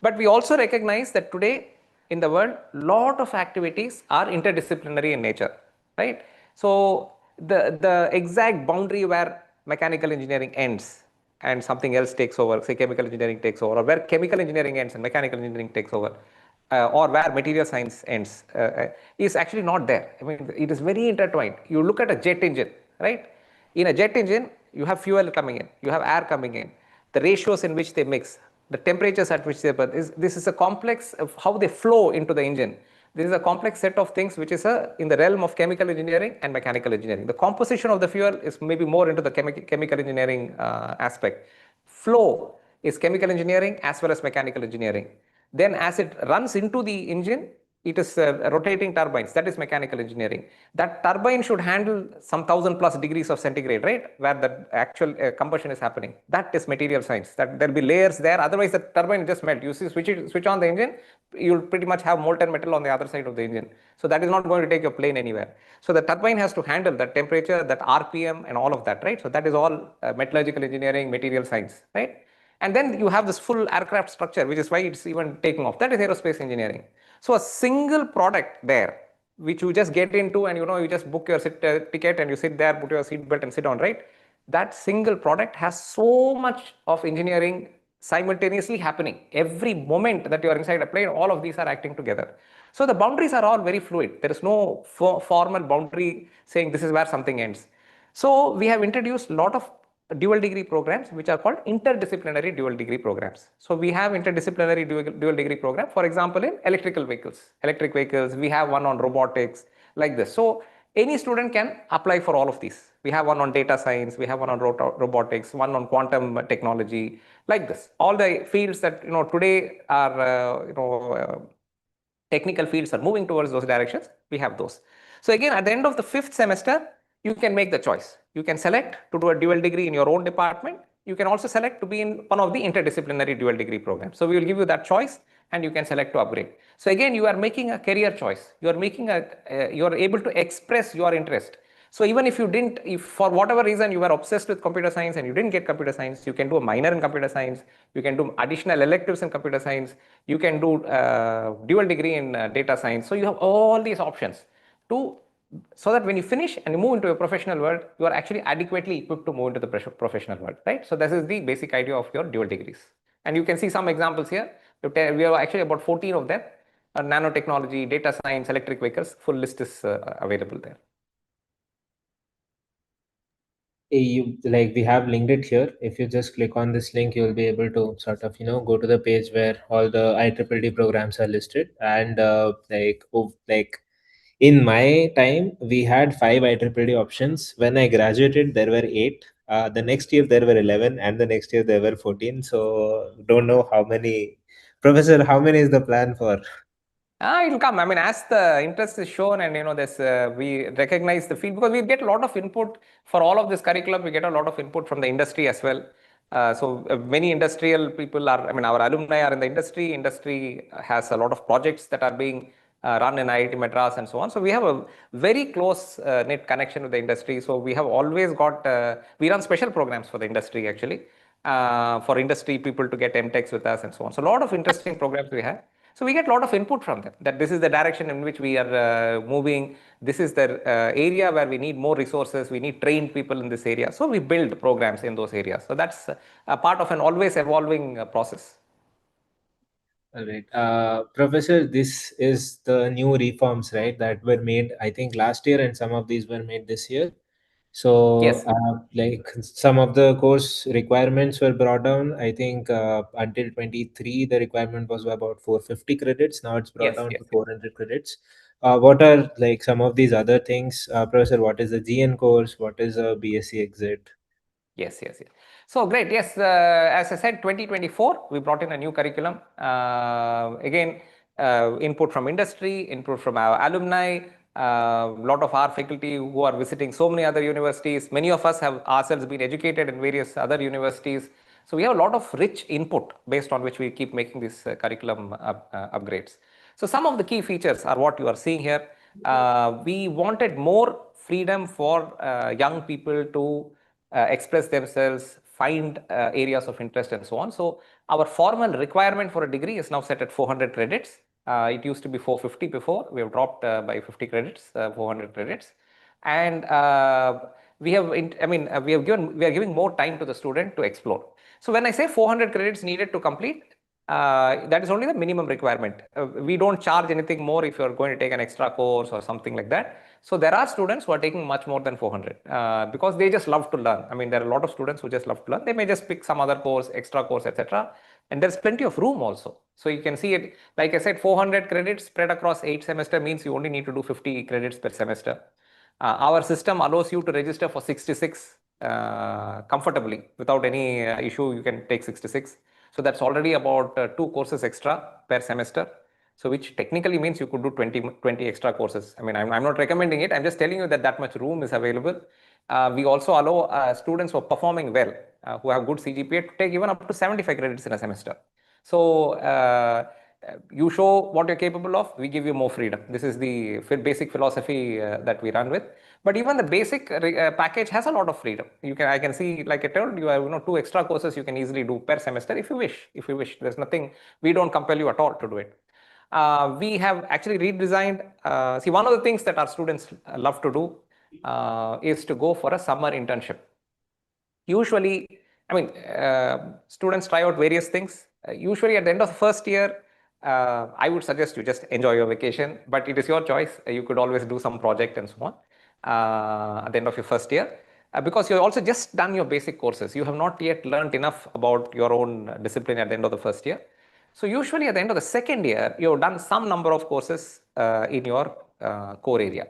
Speaker 1: But we also recognize that today in the world, lot of activities are interdisciplinary in nature, right? So the exact boundary where mechanical engineering ends and something else takes over, say chemical engineering takes over, or where chemical engineering ends and mechanical engineering takes over, or where material science ends, is actually not there. I mean, it is very intertwined. You look at a jet engine, right? In a jet engine, you have fuel coming in, you have air coming in, the ratios in which they mix, the temperatures at which they burn. This is a complex of how they flow into the engine. This is a complex set of things which is in the realm of chemical engineering and mechanical engineering. The composition of the fuel is maybe more into the chemical engineering aspect. Flow is chemical engineering as well as mechanical engineering. Then as it runs into the engine, it is rotating turbines. That is mechanical engineering. That turbine should handle some 1,000+ degrees of centigrade, right? Where the actual combustion is happening. That is material science. That there'll be layers there. Otherwise, the turbine will just melt. You see, switch on the engine, you'll pretty much have molten metal on the other side of the engine. So that is not going to take your plane anywhere. So the turbine has to handle that temperature, that RPM, and all of that, right? So that is all metallurgical engineering, material science, right? And then you have this full aircraft structure, which is why it's even taking off. That is aerospace engineering. So a single product there, which you just get into and you just book your ticket and you sit there, put your seat belt and sit on, right? That single product has so much of engineering simultaneously happening. Every moment that you are inside a plane, all of these are acting together. So the boundaries are all very fluid. There is no formal boundary saying this is where something ends. So we have introduced a lot of dual degree programs which are called interdisciplinary dual degree programs. So we have interdisciplinary dual degree program, for example, in electric vehicles, we have one on robotics, like this. So any student can apply for all of these. We have one on data science, we have one on robotics, one on quantum technology, like this. All the fields that today are technical fields are moving towards those directions, we have those. So again, at the end of the 5th semester, you can make the choice. You can select to do a dual degree in your own department. You can also select to be in one of the interdisciplinary dual degree programs. So we will give you that choice and you can select to upgrade. So again, you are making a career choice. You are able to express your interest. So even if you didn't, if for whatever reason you were obsessed with computer science and you didn't get computer science, you can do a minor in computer science, you can do additional electives in computer science, you can do dual degree in data science. So you have all these options to, so that when you finish and you move into a professional world, you are actually adequately equipped to move into the professional world, right? So this is the basic idea of your dual degrees. And you can see some examples here. We have actually about 14 of them. Nanotechnology, data science, electric vehicles, full list is available there.
Speaker 2: We have linked it here. If you just click on this link, you'll be able to sort of go to the page where all the IEEE programs are listed. And in my time, we had 5 IEEE options. When I graduated, there were 8. The next year there were 11, and the next year there were 14. So don't know how many. Professor, how many is the plan for?
Speaker 1: It will come. I mean, as the interest is shown, and this we recognize the field, because we get a lot of input for all of this curriculum. We get a lot of input from the industry as well. Many industrial people are. I mean, our alumni are in the industry. Industry has a lot of projects that are being run in IIT Madras and so on. So we have a very close knit connection with the industry. So we have always got. We run special programs for the industry actually, for industry people to get MTechs with us and so on. So a lot of interesting programs we have. So we get a lot of input from them, that this is the direction in which we are moving. This is the area where we need more resources. We need trained people in this area. So we build programs in those areas. So that's a part of an always evolving process.
Speaker 2: All right. Professor, this is the new reforms, right, that were made, I think, last year, and some of these were made this year. So,
Speaker 1: Yes.
Speaker 2: some of the course requirements were brought down. I think until 23, the requirement was about 450 credits. Now it's brought
Speaker 1: Yes.
Speaker 2: down
Speaker 1: Yes.
Speaker 2: to 400 credits. What are some of these other things? Professor, what is the GN course? What is a BSc exit?
Speaker 1: Yes. So great. Yes, as I said, 2024, we brought in a new curriculum. Again, input from industry, input from our alumni, a lot of our faculty who are visiting so many other universities. Many of us have ourselves been educated in various other universities. So we have a lot of rich input based on which we keep making these curriculum upgrades. So some of the key features are what you are seeing here. We wanted more freedom for young people to express themselves, find areas of interest and so on. So our formal requirement for a degree is now set at 400 credits. It used to be 450 before. We have dropped by 50 credits, 400 credits. And we are giving more time to the student to explore. So when I say 400 credits needed to complete, that is only the minimum requirement. We don't charge anything more if you're going to take an extra course or something like that. So there are students who are taking much more than 400 because they just love to learn. I mean, there are a lot of students who just love to learn. They may just pick some other course, extra course, etc. And there's plenty of room also. So you can see it, like I said, 400 credits spread across 8 semesters means you only need to do 50 credits per semester. Our system allows you to register for 66 comfortably. Without any issue, you can take 66. So that's already about 2 courses extra per semester. So which technically means you could do 20 extra courses. I mean, I'm not recommending it. I'm just telling you that much room is available. We also allow students who are performing well, who have good CGPA, to take even up to 75 credits in a semester. So you show what you're capable of, we give you more freedom. This is the basic philosophy that we run with. But even the basic package has a lot of freedom. I can see, like I told you, have 2 extra courses you can easily do per semester if you wish. There's nothing, we don't compel you at all to do it. We have actually redesigned. See, one of the things that our students love to do is to go for a summer internship. Usually, I mean, students try out various things. Usually at the end of the first year, I would suggest you just enjoy your vacation, but it is your choice. You could always do some project and so on at the end of your first year. because you've also just done your basic courses. You have not yet learned enough about your own discipline at the end of the first year. So usually at the end of the second year, you've done some number of courses in your core area.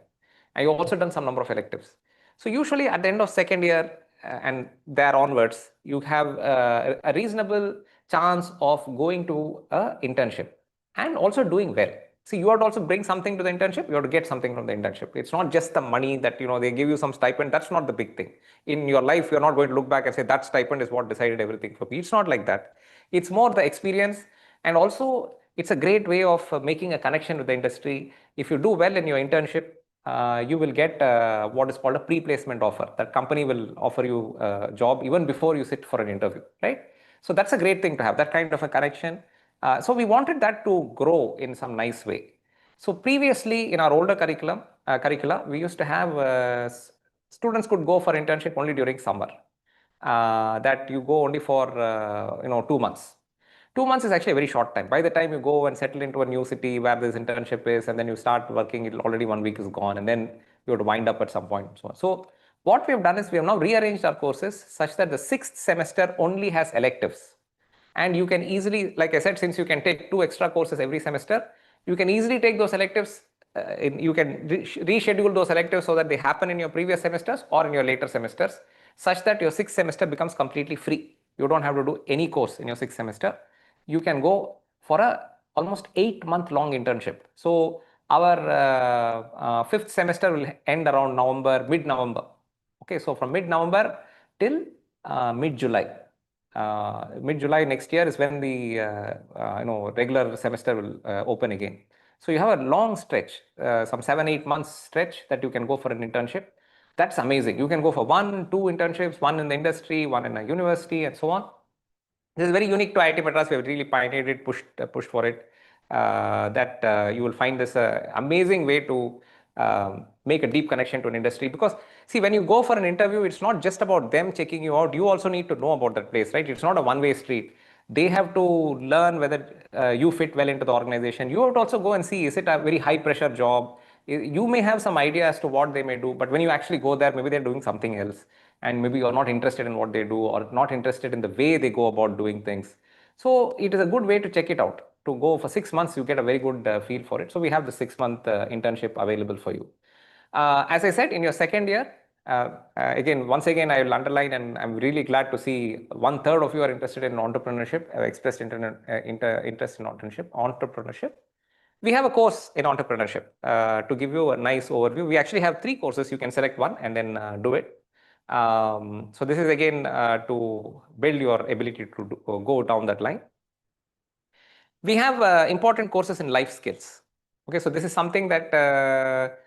Speaker 1: And you've also done some number of electives. So usually at the end of second year and there onwards, you have a reasonable chance of going to an internship and also doing well. See, you have to also bring something to the internship. You have to get something from the internship. It's not just the money that, they give you some stipend. That's not the big thing. In your life, you're not going to look back and say that stipend is what decided everything for me. It's not like that. It's more the experience. And also, it's a great way of making a connection with the industry. If you do well in your internship, you will get what is called a pre-placement offer. That company will offer you a job even before you sit for an interview, right? So that's a great thing to have, that kind of a connection. So we wanted that to grow in some nice way. So previously in our older curricula, we used to have students could go for internship only during summer. That you go only for 2 months. 2 months is actually a very short time. By the time you go and settle into a new city where this internship is, and then you start working, already 1 week is gone, and then you have to wind up at some point. So what we have done is we have now rearranged our courses such that the 6th semester only has electives. And you can easily, like I said, since you can take 2 extra courses every semester, you can easily take those electives. You can reschedule those electives so that they happen in your previous semesters or in your later semesters, such that your 6th semester becomes completely free. You don't have to do any course in your 6th semester. You can go for a almost 8-month long internship. So our 5th semester will end around mid-November. Okay, so from mid-November till mid-July. Mid-July next year is when the regular semester will open again. So you have a long stretch, some 7-8 months stretch that you can go for an internship. That's amazing. You can go for 1-2 internships, one in the industry, one in a university, and so on. This is very unique to IIT Madras. We have really pioneered it, pushed for it. You will find this amazing way to make a deep connection to an industry. Because see, when you go for an interview, it's not just about them checking you out. You also need to know about that place, right? It's not a one-way street. They have to learn whether you fit well into the organization. You have to also go and see, is it a very high-pressure job? You may have some idea as to what they may do, but when you actually go there, maybe they're doing something else. And maybe you're not interested in what they do or not interested in the way they go about doing things. So it is a good way to check it out. To go for 6 months, you get a very good feel for it. So we have the 6-month internship available for you. As I said, in your second year, once again, I will underline, and I'm really glad to see 1/3 of you are interested in entrepreneurship, have expressed interest in entrepreneurship. We have a course in entrepreneurship to give you a nice overview. We actually have 3 courses. You can select one and then do it. So this is again to build your ability to go down that line. We have important courses in life skills. Okay, so this is something that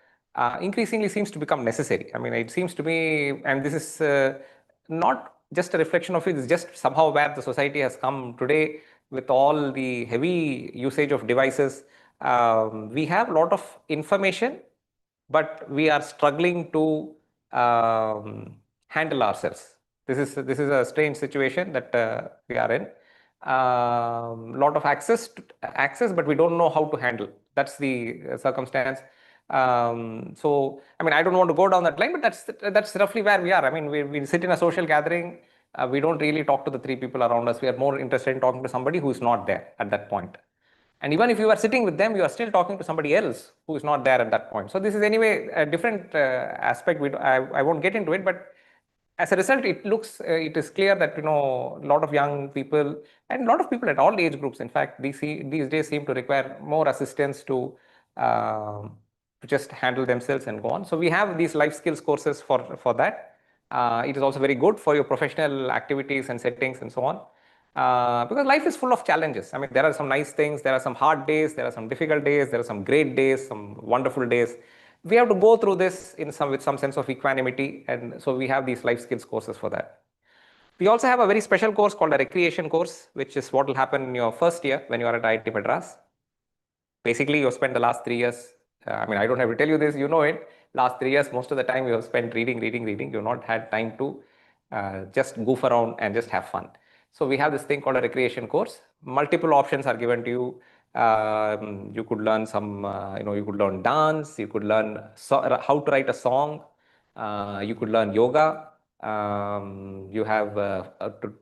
Speaker 1: increasingly seems to become necessary. I mean, it seems to me, and this is not just a reflection of it, it's just somehow where the society has come today with all the heavy usage of devices. We have a lot of information, but we are struggling to handle ourselves. This is a strange situation that we are in. Lot of access, but we don't know how to handle. That's the circumstance. So, I mean, I don't want to go down that line, but that's roughly where we are. I mean, we sit in a social gathering. We don't really talk to the 3 people around us. We are more interested in talking to somebody who is not there at that point. And even if you are sitting with them, you are still talking to somebody else who is not there at that point. So this is anyway a different aspect. I won't get into it, but as a result, it is clear that a lot of young people and a lot of people at all age groups, in fact, these days seem to require more assistance to just handle themselves and go on. So we have these life skills courses for that. It is also very good for your professional activities and settings and so on. Because life is full of challenges. I mean, there are some nice things, there are some hard days, there are some difficult days, there are some great days, some wonderful days. We have to go through this with some sense of equanimity, and so we have these life skills courses for that. We also have a very special course called a recreation course, which is what will happen in your first year when you are at IIT Madras. Basically, you spend the last 3 years, I mean, I don't have to tell you this, you know it. Last 3 years, most of the time you have spent reading. You've not had time to just goof around and just have fun. So we have this thing called a recreation course. Multiple options are given to you. You could learn you could learn dance, you could learn how to write a song, you could learn yoga, You have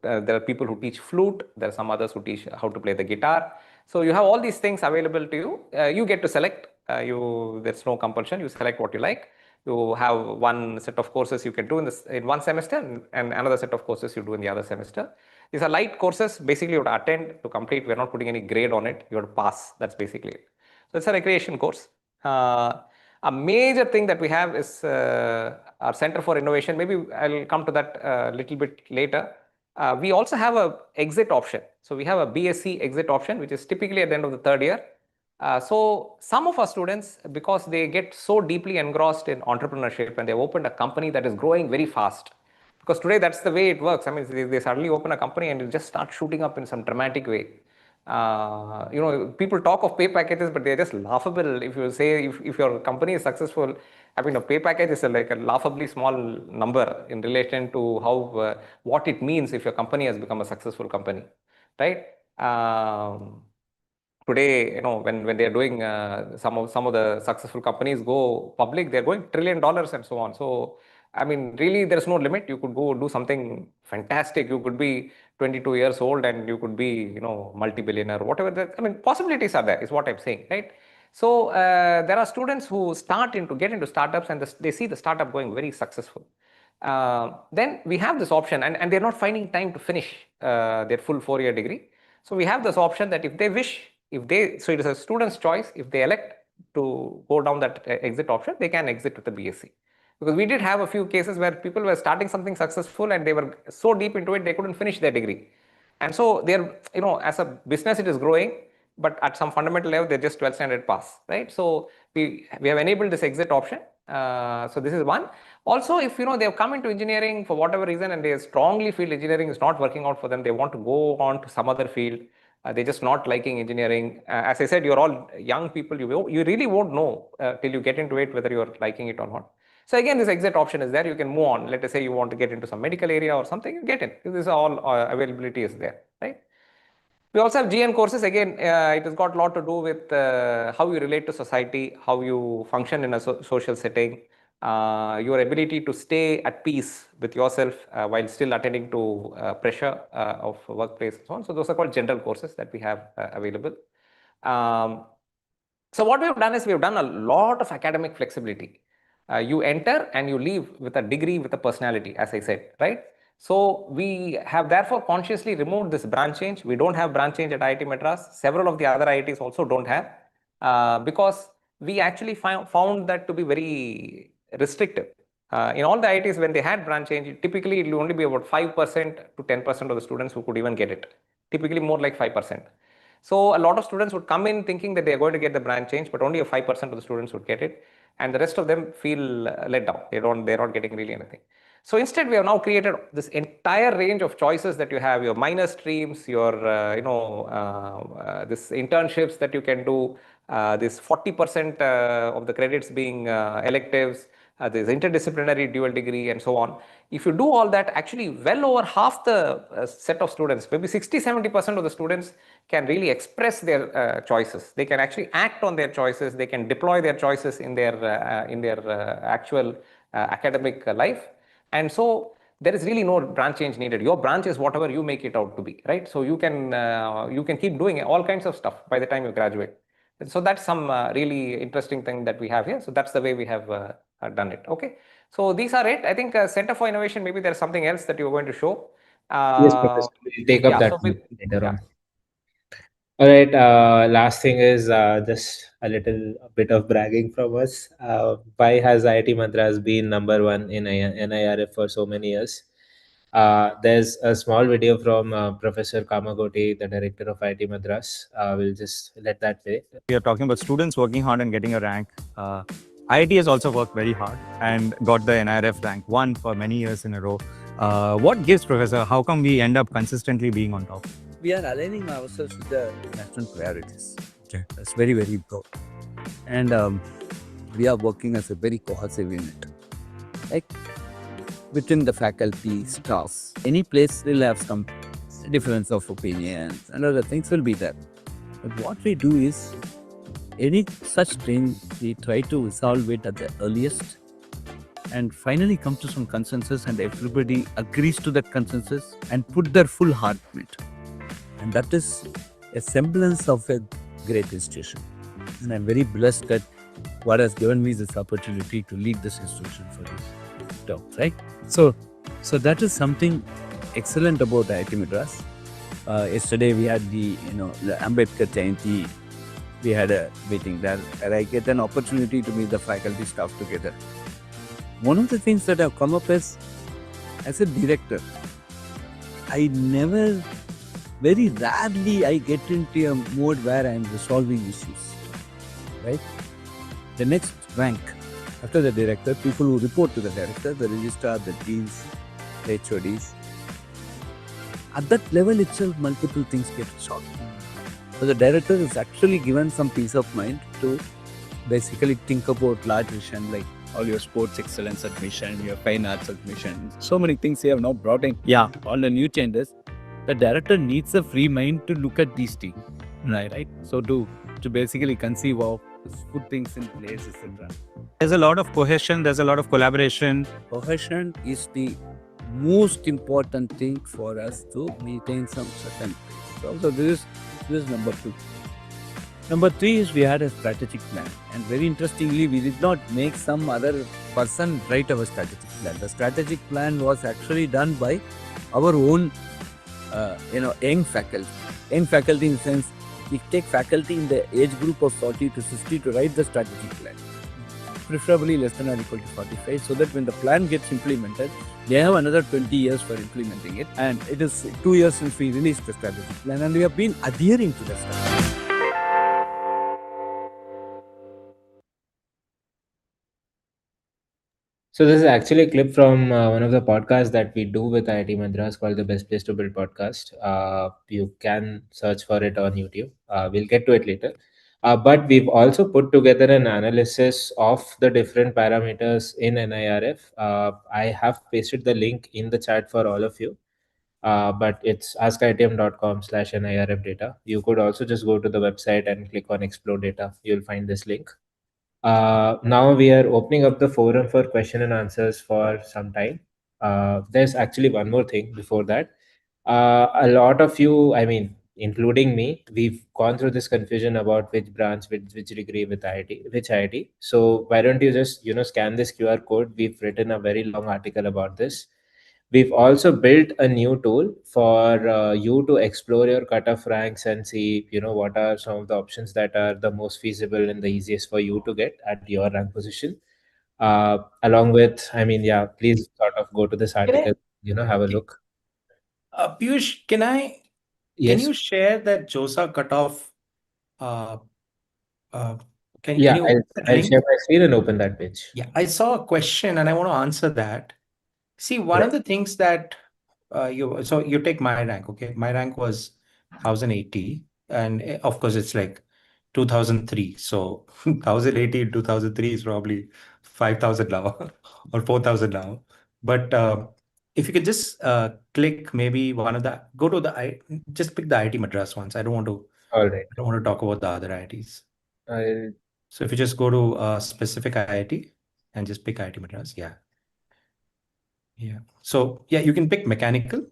Speaker 1: there are people who teach flute. There are some others who teach how to play the guitar. So you have all these things available to you. You get to select. There's no compulsion. You select what you like. You have one set of courses you can do in one semester, and another set of courses you do in the other semester. These are light courses. Basically, you have to attend to complete. We're not putting any grade on it. You have to pass. That's basically it. So it's a recreation course. A major thing that we have is our Center for Innovation. Maybe I'll come to that a little bit later. We also have a exit option. So we have a BSc exit option, which is typically at the end of the third year. So some of our students, because they get so deeply engrossed in entrepreneurship and they've opened a company that is growing very fast, because today that's the way it works. I mean, they suddenly open a company and it just start shooting up in some dramatic way. People talk of pay packages, but they're just laughable. If you say if your company is successful, I mean, a pay package is like a laughably small number in relation to how what it means if your company has become a successful company, right? Today, when they're doing some of the successful companies go public, they're going $1 trillion and so on. So, I mean, really, there's no limit. You could go do something fantastic. You could be 22 years old and you could be, multi-billionaire, whatever. I mean, possibilities are there, is what I'm saying, right? So, there are students who get into startups and they see the startup going very successful. Then we have this option, and they're not finding time to finish their full 4-year degree. So we have this option that if they wish, so it is a student's choice. If they elect to go down that exit option, they can exit with the BSc. Because we did have a few cases where people were starting something successful and they were so deep into it, they couldn't finish their degree. And so they're, as a business, it is growing, but at some fundamental level, they're just 12th standard pass, right? So we have enabled this exit option. So this is one. Also, if they've come into engineering for whatever reason and they strongly feel engineering is not working out for them, they want to go on to some other field. They're just not liking engineering. As I said, you're all young people. You really won't know till you get into it whether you're liking it or not. So again, this exit option is there. You can move on. Let us say you want to get into some medical area or something, you get in. This is all availability is there, right? We also have GN courses. Again, it has got a lot to do with how you relate to society, how you function in a social setting, your ability to stay at peace with yourself while still attending to pressure of workplace and so on. So those are called general courses that we have available. So what we have done is we have done a lot of academic flexibility. You enter and you leave with a degree with a personality, as I said, right? So we have therefore consciously removed this branch change. We don't have branch change at IIT Madras. Several of the other IITs also don't have because we actually found that to be very restrictive. In all the IITs, when they had branch change, typically it will only be about 5% to 10% of the students who could even get it. Typically more like 5%. So a lot of students would come in thinking that they are going to get the branch change, but only a 5% of the students would get it. And the rest of them feel let down. They're not getting really anything. So instead, we have now created this entire range of choices that you have, your minor streams, your, this internships that you can do, this 40% of the credits being electives, there's interdisciplinary dual degree and so on. If you do all that, actually well over half the set of students, maybe 60-70% of the students can really express their choices. They can actually act on their choices. They can deploy their choices in their actual academic life. And so there is really no branch change needed. Your branch is whatever you make it out to be, right? So you can keep doing all kinds of stuff by the time you graduate. So that's some really interesting thing that we have here. So that's the way we have done it. Okay. So these are it. I think Center for Innovation, maybe there's something else that you're going to show.
Speaker 2: Yes, Professor. We'll take up that later on.
Speaker 1: Yeah.
Speaker 2: All right. Last thing is just a little bit of bragging from us. Why has IIT Madras been number one in NIRF for so many years? There's a small video from Professor Kamagoti, the director of IIT Madras. We'll just let that play.
Speaker 6: We are talking about students working hard and getting a rank. IIT has also worked very hard and got the NIRF rank 1 for many years in a row. What gives, Professor? How come we end up consistently being on top?
Speaker 7: We are aligning ourselves with the national priorities. Okay. That's very, very important. And we are working as a very cohesive unit. Like within the faculty, staff, any place will have some difference of opinions and other things will be there. But what we do is, any such thing, we try to resolve it at the earliest and finally come to some consensus, and everybody agrees to that consensus and put their full heart in it. And that is a semblance of a great institution. And I'm very blessed that what has given me this opportunity to lead this institution for this term, right? So that is something excellent about IIT Madras. Yesterday we had the Ambedkar Jayanti. We had a meeting there, and I get an opportunity to meet the faculty staff together. One of the things that have come up is, as a director, very rarely I get into a mode where I am resolving issues, right? The next rank after the director, people who report to the director, the registrar, the deans, the HODs, at that level itself, multiple things get resolved. So the director is actually given some peace of mind to basically think about large vision, like all your sports excellence admission, your fine arts admission, so many things they have now brought in. Yeah, all the new changes. The director needs a free mind to look at these things, right? So to basically conceive of, put things in place, etc.
Speaker 6: There's a lot of cohesion, there's a lot of collaboration.
Speaker 7: Cohesion is the most important thing for us to maintain some certain pace. So this is number 2. Number 3 is we had a strategic plan, and very interestingly, we did not make some other person write our strategic plan. The strategic plan was actually done by our own, young faculty. Young faculty in the sense, we take faculty in the age group of 40 to 60 to write the strategic plan, preferably less than or equal to 45, so that when the plan gets implemented, they have another 20 years for implementing it. And it is 2 years since we released the strategic plan, and we have been adhering to the strategy.
Speaker 2: So this is actually a clip from one of the podcasts that we do with IIT Madras called the Best Place to Build podcast. You can search for it on YouTube. We'll get to it later. But we've also put together an analysis of the different parameters in NIRF. I have pasted the link in the chat for all of you. But it's askitm.com/NIRF data. You could also just go to the website and click on Explore Data. You'll find this link. Now we are opening up the forum for question and answers for some time. There's actually one more thing before that. A lot of you, I mean, including me, we've gone through this confusion about which branch, which degree with IIT, which IIT. So why don't you just scan this QR code? We've written a very long article about this. We've also built a new tool for you to explore your cutoff ranks and see, what are some of the options that are the most feasible and the easiest for you to get at your rank position. Along with, I mean, yeah, please sort of go to this article, have a look.
Speaker 4: Piyush, can
Speaker 2: Yes.
Speaker 4: you share that JOSA cutoff? Uh, can
Speaker 2: Yeah,
Speaker 4: you
Speaker 2: I'll
Speaker 4: link?
Speaker 2: share my screen and open that page.
Speaker 4: Yeah, I saw a question and I want to answer that. See, one of the things that you take my rank, okay? My rank was 1080, and of course it's like 2003. So 1080 in 2003 is probably 5,000 now or 4,000 now. But if you could just click maybe just pick the IIT Madras ones.
Speaker 2: All right.
Speaker 4: I don't want to talk about the other IITs.
Speaker 2: I'll
Speaker 4: So if you just go to a specific IIT and just pick IIT Madras, yeah. So yeah, you can pick mechanical.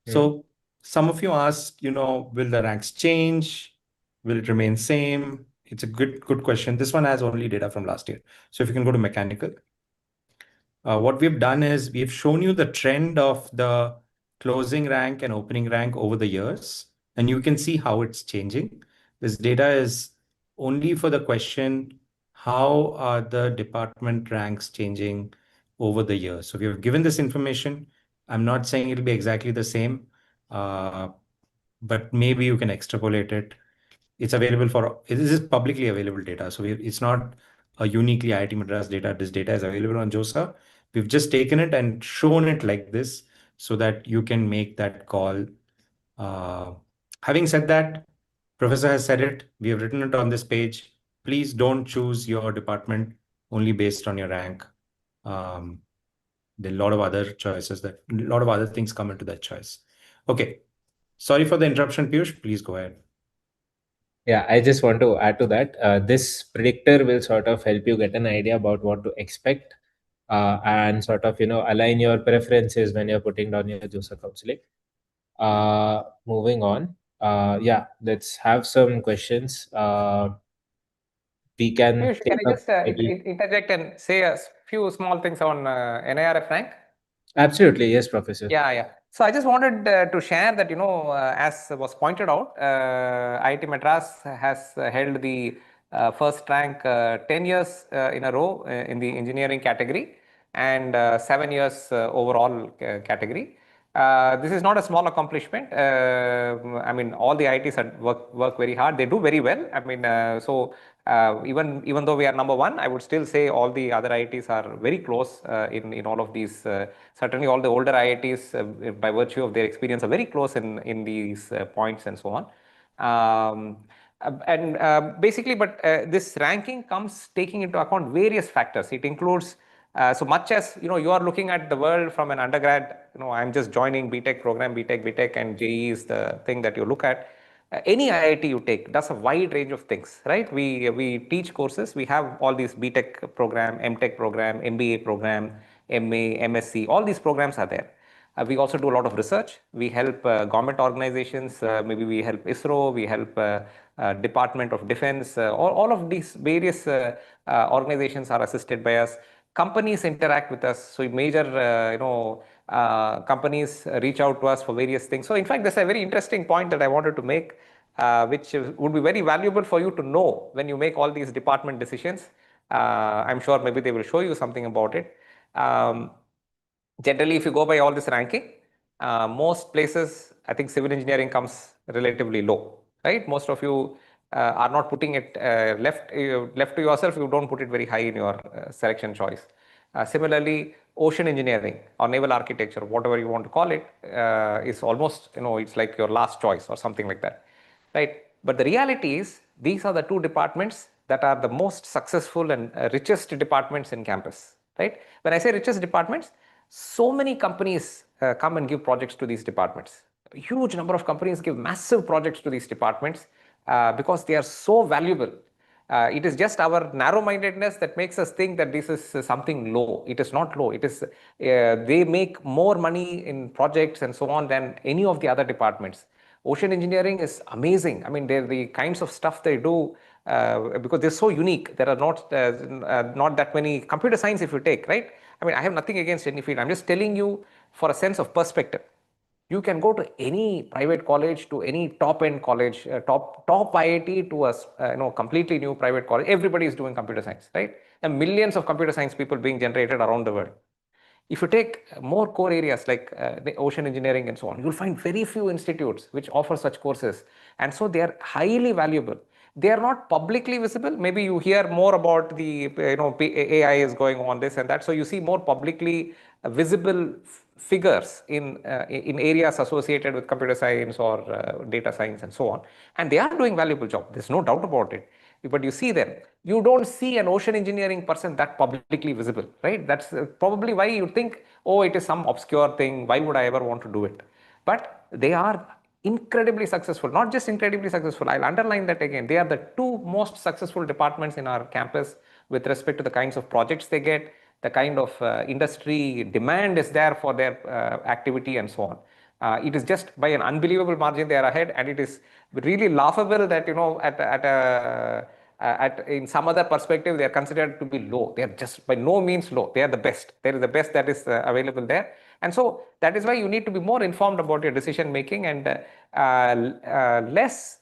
Speaker 4: So some of you ask, will the ranks change? Will it remain same? It's a good question. This one has only data from last year. So if you can go to mechanical, what we've done is we've shown you the trend of the closing rank and opening rank over the years, and you can see how it's changing. This data is only for the question, how are the department ranks changing over the years? So we have given this information. I'm not saying it'll be exactly the same, but maybe you can extrapolate it. It's available this is publicly available data. So it's not a uniquely IIT Madras data. This data is available on JOSA. We've just taken it and shown it like this so that you can make that call. Having said that, Professor has said it. We have written it on this page. Please don't choose your department only based on your rank. There are a lot of other choices a lot of other things come into that choice. Okay. Sorry for the interruption, Piyush. Please go ahead.
Speaker 2: Yeah, I just want to add to that. This predictor will sort of help you get an idea about what to expect and sort of align your preferences when you're putting down your JOSA counseling. Moving on. Yeah, let's have some questions. We can
Speaker 1: Piyush, can
Speaker 2: take
Speaker 1: I
Speaker 2: up
Speaker 1: just
Speaker 2: maybe.
Speaker 1: interject and say a few small things on NIRF rank?
Speaker 2: Absolutely, yes, Professor.
Speaker 1: Yeah, yeah. So I just wanted to share that, as was pointed out, IIT Madras has held the first rank 10 years in a row in the engineering category and 7 years overall category. This is not a small accomplishment. I mean, all the IITs work very hard. They do very well. I mean, even though we are number one, I would still say all the other IITs are very close in all of these. Certainly, all the older IITs, by virtue of their experience, are very close in these points and so on. And basically, but this ranking comes taking into account various factors. It includes so much as you are looking at the world from an undergrad. I'm just joining BTech program, BTech, and JEE is the thing that you look at. Any IIT you take does a wide range of things, right? We teach courses. We have all these BTech program, MTech program, MBA program, MA, MSc. All these programs are there. We also do a lot of research. We help government organizations. Maybe we help ISRO. We help Department of Defense. All of these various organizations are assisted by us. Companies interact with us. So major, companies reach out to us for various things. So in fact, there's a very interesting point that I wanted to make, which would be very valuable for you to know when you make all these department decisions. I'm sure maybe they will show you something about it. Generally, if you go by all this ranking, most places, I think civil engineering comes relatively low, right? Most of you are not putting it left to yourself. You don't put it very high in your selection choice. Similarly, ocean engineering or naval architecture, whatever you want to call it, is almost, it's like your last choice or something like that, right? But the reality is, these are the two departments that are the most successful and richest departments in campus, right? When I say richest departments, so many companies come and give projects to these departments. A huge number of companies give massive projects to these departments because they are so valuable. It is just our narrow-mindedness that makes us think that this is something low. It is not low. It is they make more money in projects and so on than any of the other departments. Ocean engineering is amazing. I mean, the kinds of stuff they do because they're so unique. There are not that many. Computer science, if you take, right? I mean, I have nothing against any field. I'm just telling you for a sense of perspective. You can go to any private college, to any top-end college, top IIT, to a completely new private college. Everybody is doing computer science, right? And millions of computer science people being generated around the world. If you take more core areas like the ocean engineering and so on, you'll find very few institutes which offer such courses. And so they are highly valuable. They are not publicly visible. Maybe you hear more about the, AI is going on, this and that. So you see more publicly visible figures in areas associated with computer science or data science and so on. And they are doing valuable job. There's no doubt about it. But you see them. You don't see an ocean engineering person that publicly visible, right? That's probably why you think, oh, it is some obscure thing. Why would I ever want to do it? But they are incredibly successful, not just incredibly successful. I'll underline that again. They are the two most successful departments in our campus with respect to the kinds of projects they get, the kind of industry demand is there for their activity and so on. It is just by an unbelievable margin they are ahead, and it is really laughable that in some other perspective they are considered to be low. They are just by no means low. They are the best. They are the best that is available there, and so that is why you need to be more informed about your decision making and less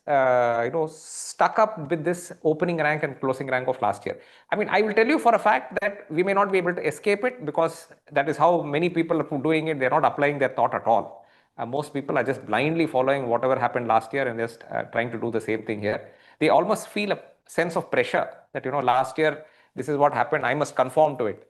Speaker 1: stuck up with this opening rank and closing rank of last year. I mean, I will tell you for a fact that we may not be able to escape it because that is how many people are doing it. They are not applying their thought at all. Most people are just blindly following whatever happened last year and just trying to do the same thing here. They almost feel a sense of pressure that, last year, this is what happened, I must conform to it.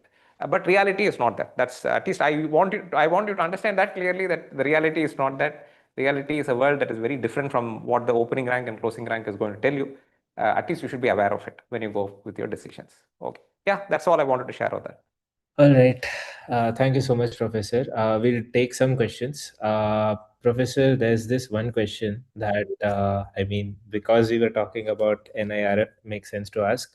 Speaker 1: But reality is not that. That's at least I want you to understand that clearly, that the reality is not that. Reality is a world that is very different from what the opening rank and closing rank is going to tell you. At least you should be aware of it when you go with your decisions. Okay. Yeah, that's all I wanted to share on that.
Speaker 2: All right. Thank you so much, Professor. We'll take some questions. Professor, there's this one question that, because we were talking about NIRF, makes sense to ask.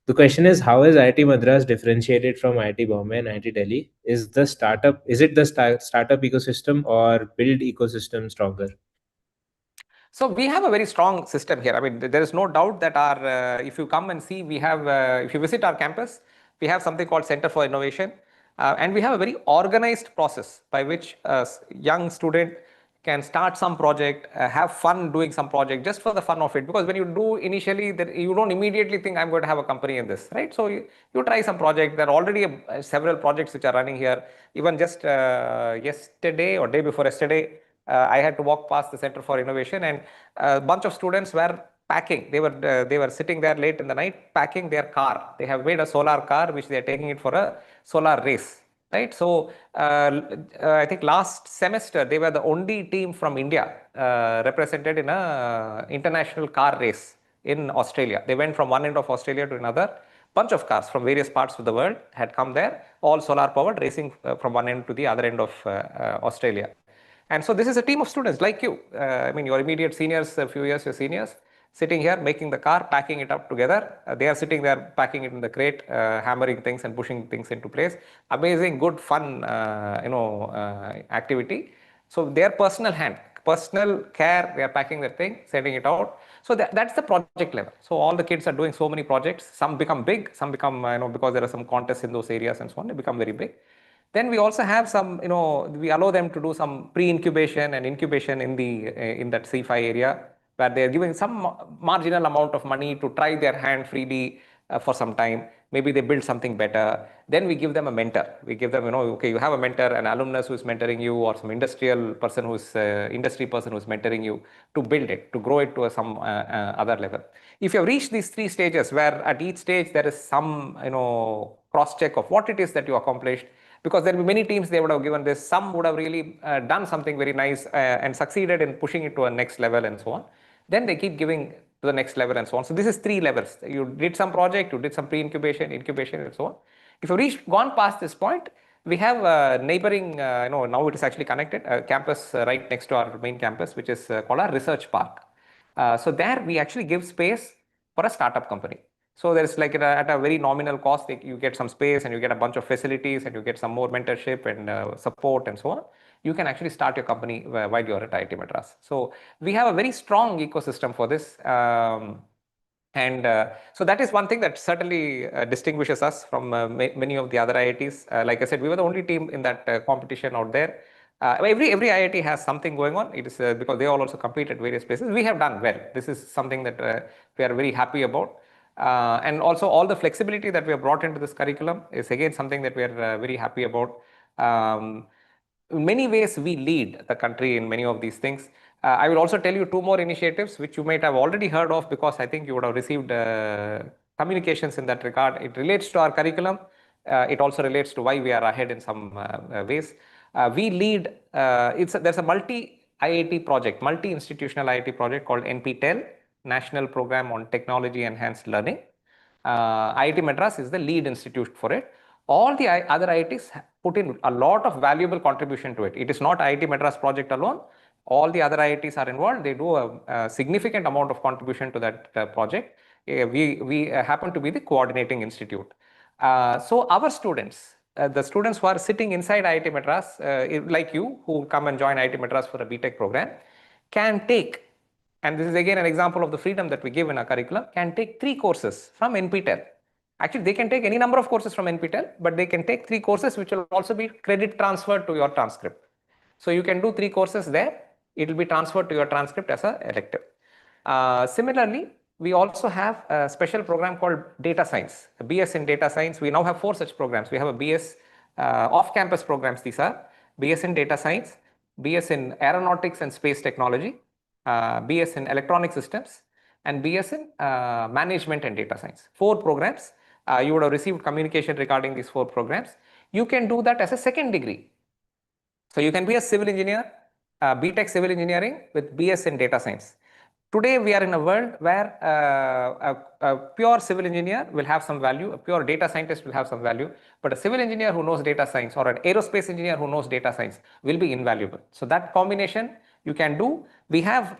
Speaker 2: The question is, how is IIT Madras differentiated from IIT Bombay and IIT Delhi? Is it the startup ecosystem or build ecosystem stronger?
Speaker 1: So we have a very strong system here. I mean, there is no doubt that if you come and see, we have, if you visit our campus, we have something called Center for Innovation. And we have a very organized process by which a young student can start some project, have fun doing some project just for the fun of it. Because when you do initially, you don't immediately think I'm going to have a company in this, right? So you try some project. There are already several projects which are running here. Even just yesterday or day before yesterday, I had to walk past the Center for Innovation, and a bunch of students were packing. They were sitting there late in the night packing their car. They have made a solar car which they are taking it for a solar race, right? So I think last semester they were the only team from India represented in a international car race in Australia. They went from one end of Australia to another. Bunch of cars from various parts of the world had come there, all solar powered, racing from one end to the other end of Australia. And so this is a team of students like you. I mean, your immediate seniors, a few years your seniors, sitting here making the car, packing it up together. They are sitting there packing it in the crate, hammering things and pushing things into place. Amazing, good, fun, activity. So their personal hand, personal care, they are packing their thing, sending it out. So that's the project level. So all the kids are doing so many projects. Some become big, some become, because there are some contests in those areas and so on, they become very big. Then we also have some, we allow them to do some pre-incubation and incubation in that C5 area, where they're giving some marginal amount of money to try their hand freely for some time. Maybe they build something better. Then we give them a mentor. We give them, okay, you have a mentor, an alumnus who is mentoring you, or some industrial person industry person who's mentoring you to build it, to grow it to some other level. If you have reached these three stages, where at each stage there is some, cross-check of what it is that you accomplished, because there will be many teams they would have given this. Some would have really done something very nice and succeeded in pushing it to a next level and so on. Then they keep giving to the next level and so on. So this is three levels. You did some project, you did some pre-incubation, incubation, and so on. If you gone past this point, we have a neighboring, now it is actually connected, a campus right next to our main campus, which is called our research park. So there we actually give space for a startup company. So there's like at a very nominal cost, you get some space and you get a bunch of facilities and you get some more mentorship and support and so on. You can actually start your company while you're at IIT Madras. So we have a very strong ecosystem for this. So that is one thing that certainly distinguishes us from many of the other IITs. Like I said, we were the only team in that competition out there. Every IIT has something going on. It is because they all also compete at various places. We have done well. This is something that we are very happy about. And also all the flexibility that we have brought into this curriculum is again something that we are very happy about. In many ways, we lead the country in many of these things. I will also tell you two more initiatives which you might have already heard of, because I think you would have received communications in that regard. It relates to our curriculum. It also relates to why we are ahead in some ways. We lead, there's a multi-IIT project, multi-institutional IIT project called NPTEL, National Program on Technology Enhanced Learning. IIT Madras is the lead institute for it. All the other IITs put in a lot of valuable contribution to it. It is not IIT Madras project alone. All the other IITs are involved. They do a significant amount of contribution to that project. We happen to be the coordinating institute. So our students, the students who are sitting inside IIT Madras, like you, who come and join IIT Madras for a BTech program, can take, and this is again an example of the freedom that we give in our curriculum, can take 3 courses from NPTEL. Actually, they can take any number of courses from NPTEL, but they can take 3 courses which will also be credit transferred to your transcript. So you can do 3 courses there. It will be transferred to your transcript as an elective. Similarly, we also have a special program called Data Science, a BS in Data Science. We now have 4 such programs. We have a BS off-campus programs. These are BS in Data Science, BS in Aeronautics and Space Technology, BS in Electronic Systems, and BS in Management and Data Science. 4 programs. You would have received communication regarding these 4 programs. You can do that as a second degree. So you can be a civil engineer, BTech civil engineering with BS in data science. Today we are in a world where a pure civil engineer will have some value, a pure data scientist will have some value, but a civil engineer who knows data science or an aerospace engineer who knows data science will be invaluable. So that combination you can do. We have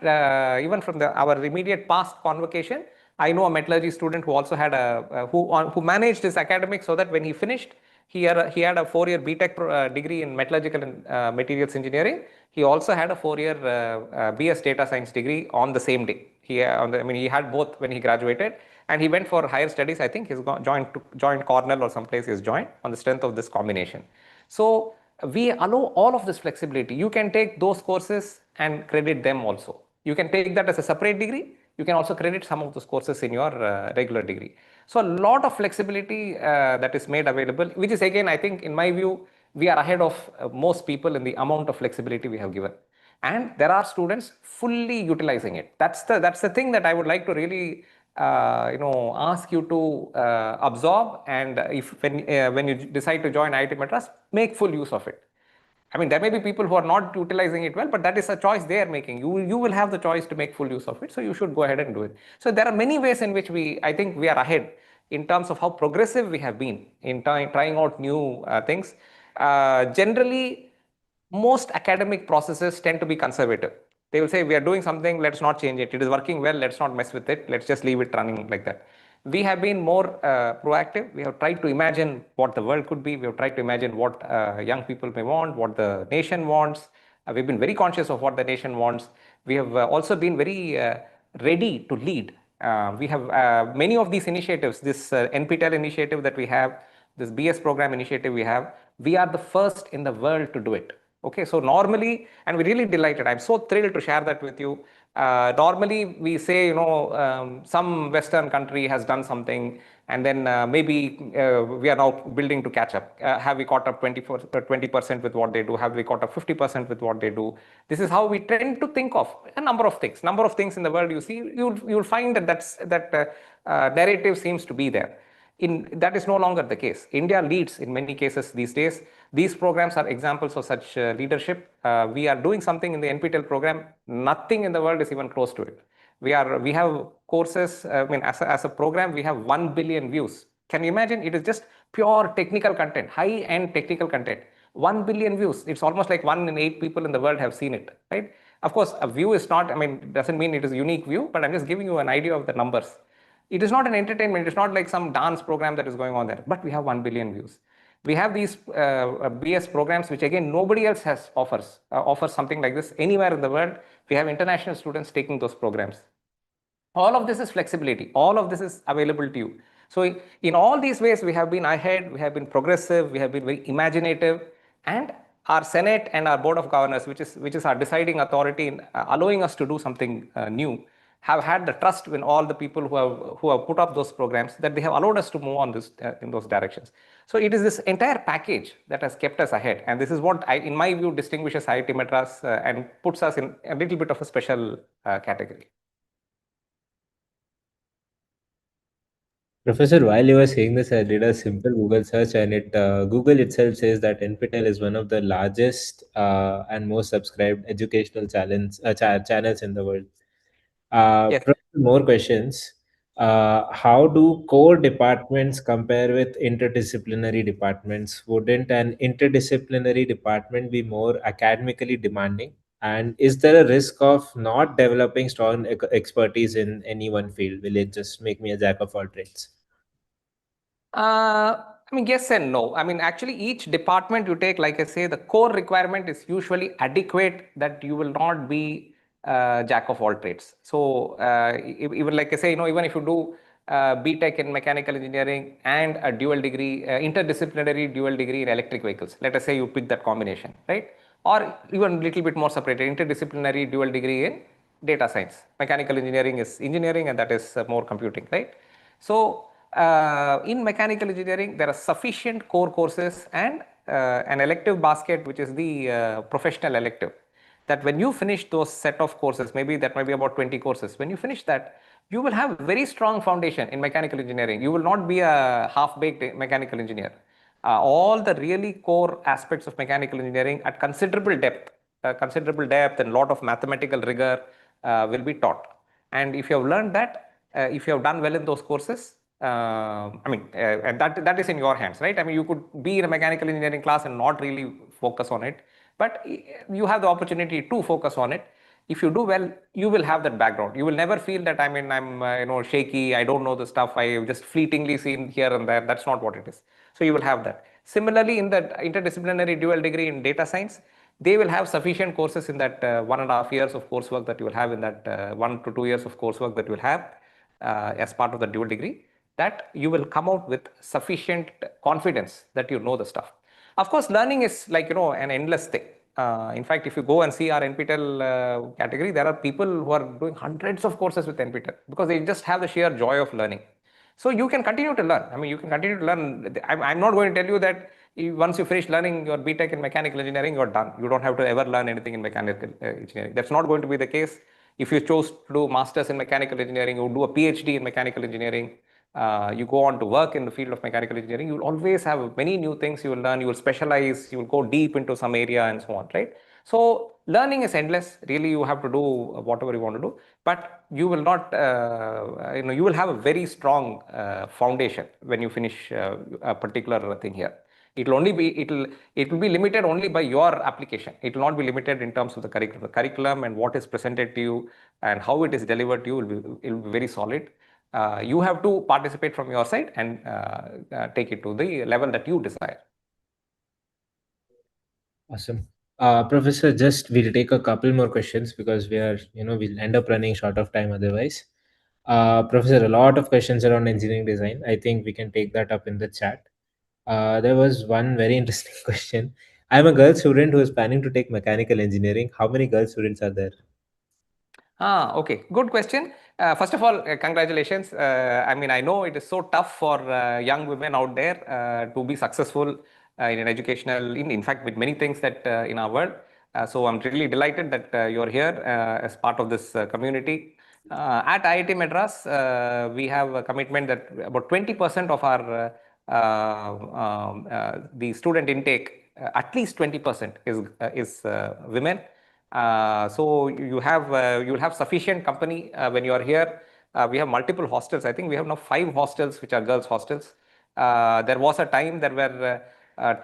Speaker 1: even from our immediate past convocation, I know a metallurgy student who also had who managed his academics so that when he finished, he had a 4-year BTech degree in metallurgical and materials engineering. He also had a 4-year BS data science degree on the same day. He had both when he graduated, and he went for higher studies. I think he's joined Cornell or someplace. He's joined on the strength of this combination. So we allow all of this flexibility. You can take those courses and credit them also. You can take that as a separate degree. You can also credit some of those courses in your regular degree. So a lot of flexibility that is made available, which is again, I think in my view, we are ahead of most people in the amount of flexibility we have given. And there are students fully utilizing it. That's the thing that I would like to really ask you to absorb. And if when you decide to join IIT Madras, make full use of it. I mean, there may be people who are not utilizing it well, but that is a choice they are making. You will have the choice to make full use of it. So you should go ahead and do it. So there are many ways in which I think we are ahead in terms of how progressive we have been in trying out new things. Generally, most academic processes tend to be conservative. They will say, we are doing something, let's not change it. It is working well, let's not mess with it. Let's just leave it running like that. We have been more proactive. We have tried to imagine what the world could be. We have tried to imagine what young people may want, what the nation wants. We've been very conscious of what the nation wants. We have also been very ready to lead. We have many of these initiatives, this NPTEL initiative that we have, this BS program initiative we are the first in the world to do it. Okay, so normally, and we're really delighted. I'm so thrilled to share that with you. Normally, we say, some Western country has done something, and then maybe we are now building to catch up. Have we caught up 20% with what they do? Have we caught up 50% with what they do? This is how we tend to think of a number of things. Number of things in the world you see, you'll find that narrative seems to be there. That is no longer the case. India leads in many cases these days. These programs are examples of such leadership. We are doing something in the NPTEL program. Nothing in the world is even close to it. We have courses. As a program, we have 1 billion views. Can you imagine? It is just pure technical content, high-end technical content. 1 billion views. It's almost like 1 in 8 people in the world have seen it, right? Of course, a view is not. Doesn't mean it is a unique view, but I'm just giving you an idea of the numbers. It is not an entertainment. It's not like some dance program that is going on there, but we have 1 billion views. We have these BS programs, which again, nobody else offers something like this anywhere in the world. We have international students taking those programs. All of this is flexibility. All of this is available to you. So in all these ways, we have been ahead, we have been progressive, we have been very imaginative, and our Senate and our Board of Governors, which is our deciding authority in allowing us to do something new, have had the trust in all the people who have put up those programs, that they have allowed us to move on this in those directions. So it is this entire package that has kept us ahead, and this is what in my view distinguishes IIT Madras and puts us in a little bit of a special category.
Speaker 2: Professor, while you were saying this, I did a simple Google search, and Google itself says that NPTEL is one of the largest and most subscribed educational channels in the world.
Speaker 1: Yes.
Speaker 2: More questions. How do core departments compare with interdisciplinary departments? Wouldn't an interdisciplinary department be more academically demanding? And is there a risk of not developing strong expertise in any one field? Will it just make me a jack of all trades?
Speaker 1: Yes and no. Actually, each department you take, like I say, the core requirement is usually adequate that you will not be jack of all trades. So even like I say, even if you do BTech in mechanical engineering and a dual degree, interdisciplinary dual degree in electric vehicles, let us say you pick that combination, right? Or even a little bit more separated, interdisciplinary dual degree in data science. Mechanical engineering is engineering, and that is more computing, right? So in mechanical engineering, there are sufficient core courses and an elective basket, which is the professional elective, that when you finish those set of courses, maybe that might be about 20 courses, when you finish that, you will have a very strong foundation in mechanical engineering. You will not be a half-baked mechanical engineer. All the really core aspects of mechanical engineering at considerable depth and lot of mathematical rigor will be taught. And if you have learned that, if you have done well in those courses, and that is in your hands, right? You could be in a mechanical engineering class and not really focus on it, but you have the opportunity to focus on it. If you do well, you will have that background. You will never feel that I'm shaky. I don't know the stuff. I just fleetingly seen here and there. That's not what it is. So you will have that. Similarly, in that interdisciplinary dual degree in data science, they will have sufficient courses in that 1.5 years of coursework that you will have in that 1 to 2 years of coursework that you will have as part of the dual degree, that you will come out with sufficient confidence that you know the stuff. Of course, learning is like, an endless thing. In fact, if you go and see our NPTEL category, there are people who are doing hundreds of courses with NPTEL because they just have the sheer joy of learning. So you can continue to learn. You can continue to learn. I'm not going to tell you that once you finish learning your BTech in mechanical engineering, you're done. You don't have to ever learn anything in mechanical engineering. That's not going to be the case. If you chose to do masters in mechanical engineering, you do a PhD in mechanical engineering, you go on to work in the field of mechanical engineering, you'll always have many new things you will learn, you will specialize, you will go deep into some area and so on, right? So learning is endless. Really, you have to do whatever you want to do, but you will not, you will have a very strong foundation when you finish a particular thing here. It will be limited only by your application. It will not be limited in terms of the curriculum. The curriculum and what is presented to you and how it is delivered to you will be very solid. You have to participate from your side and take it to the level that you desire.
Speaker 2: Awesome. Professor, just we'll take a couple more questions because we'll end up running short of time otherwise. Professor, a lot of questions around engineering design. I think we can take that up in the chat. There was one very interesting question. I'm a girl student who is planning to take mechanical engineering. How many girl students are there?
Speaker 1: Okay, good question. First of all, congratulations. I know it is so tough for young women out there to be successful in an educational, in fact, with many things that in our world. So I'm really delighted that you're here as part of this community. At IIT Madras, we have a commitment that about 20% of our the student intake, at least 20% is women. So you'll have sufficient company when you are here. We have multiple hostels. I think we have now 5 hostels which are girls hostels. There was a time there were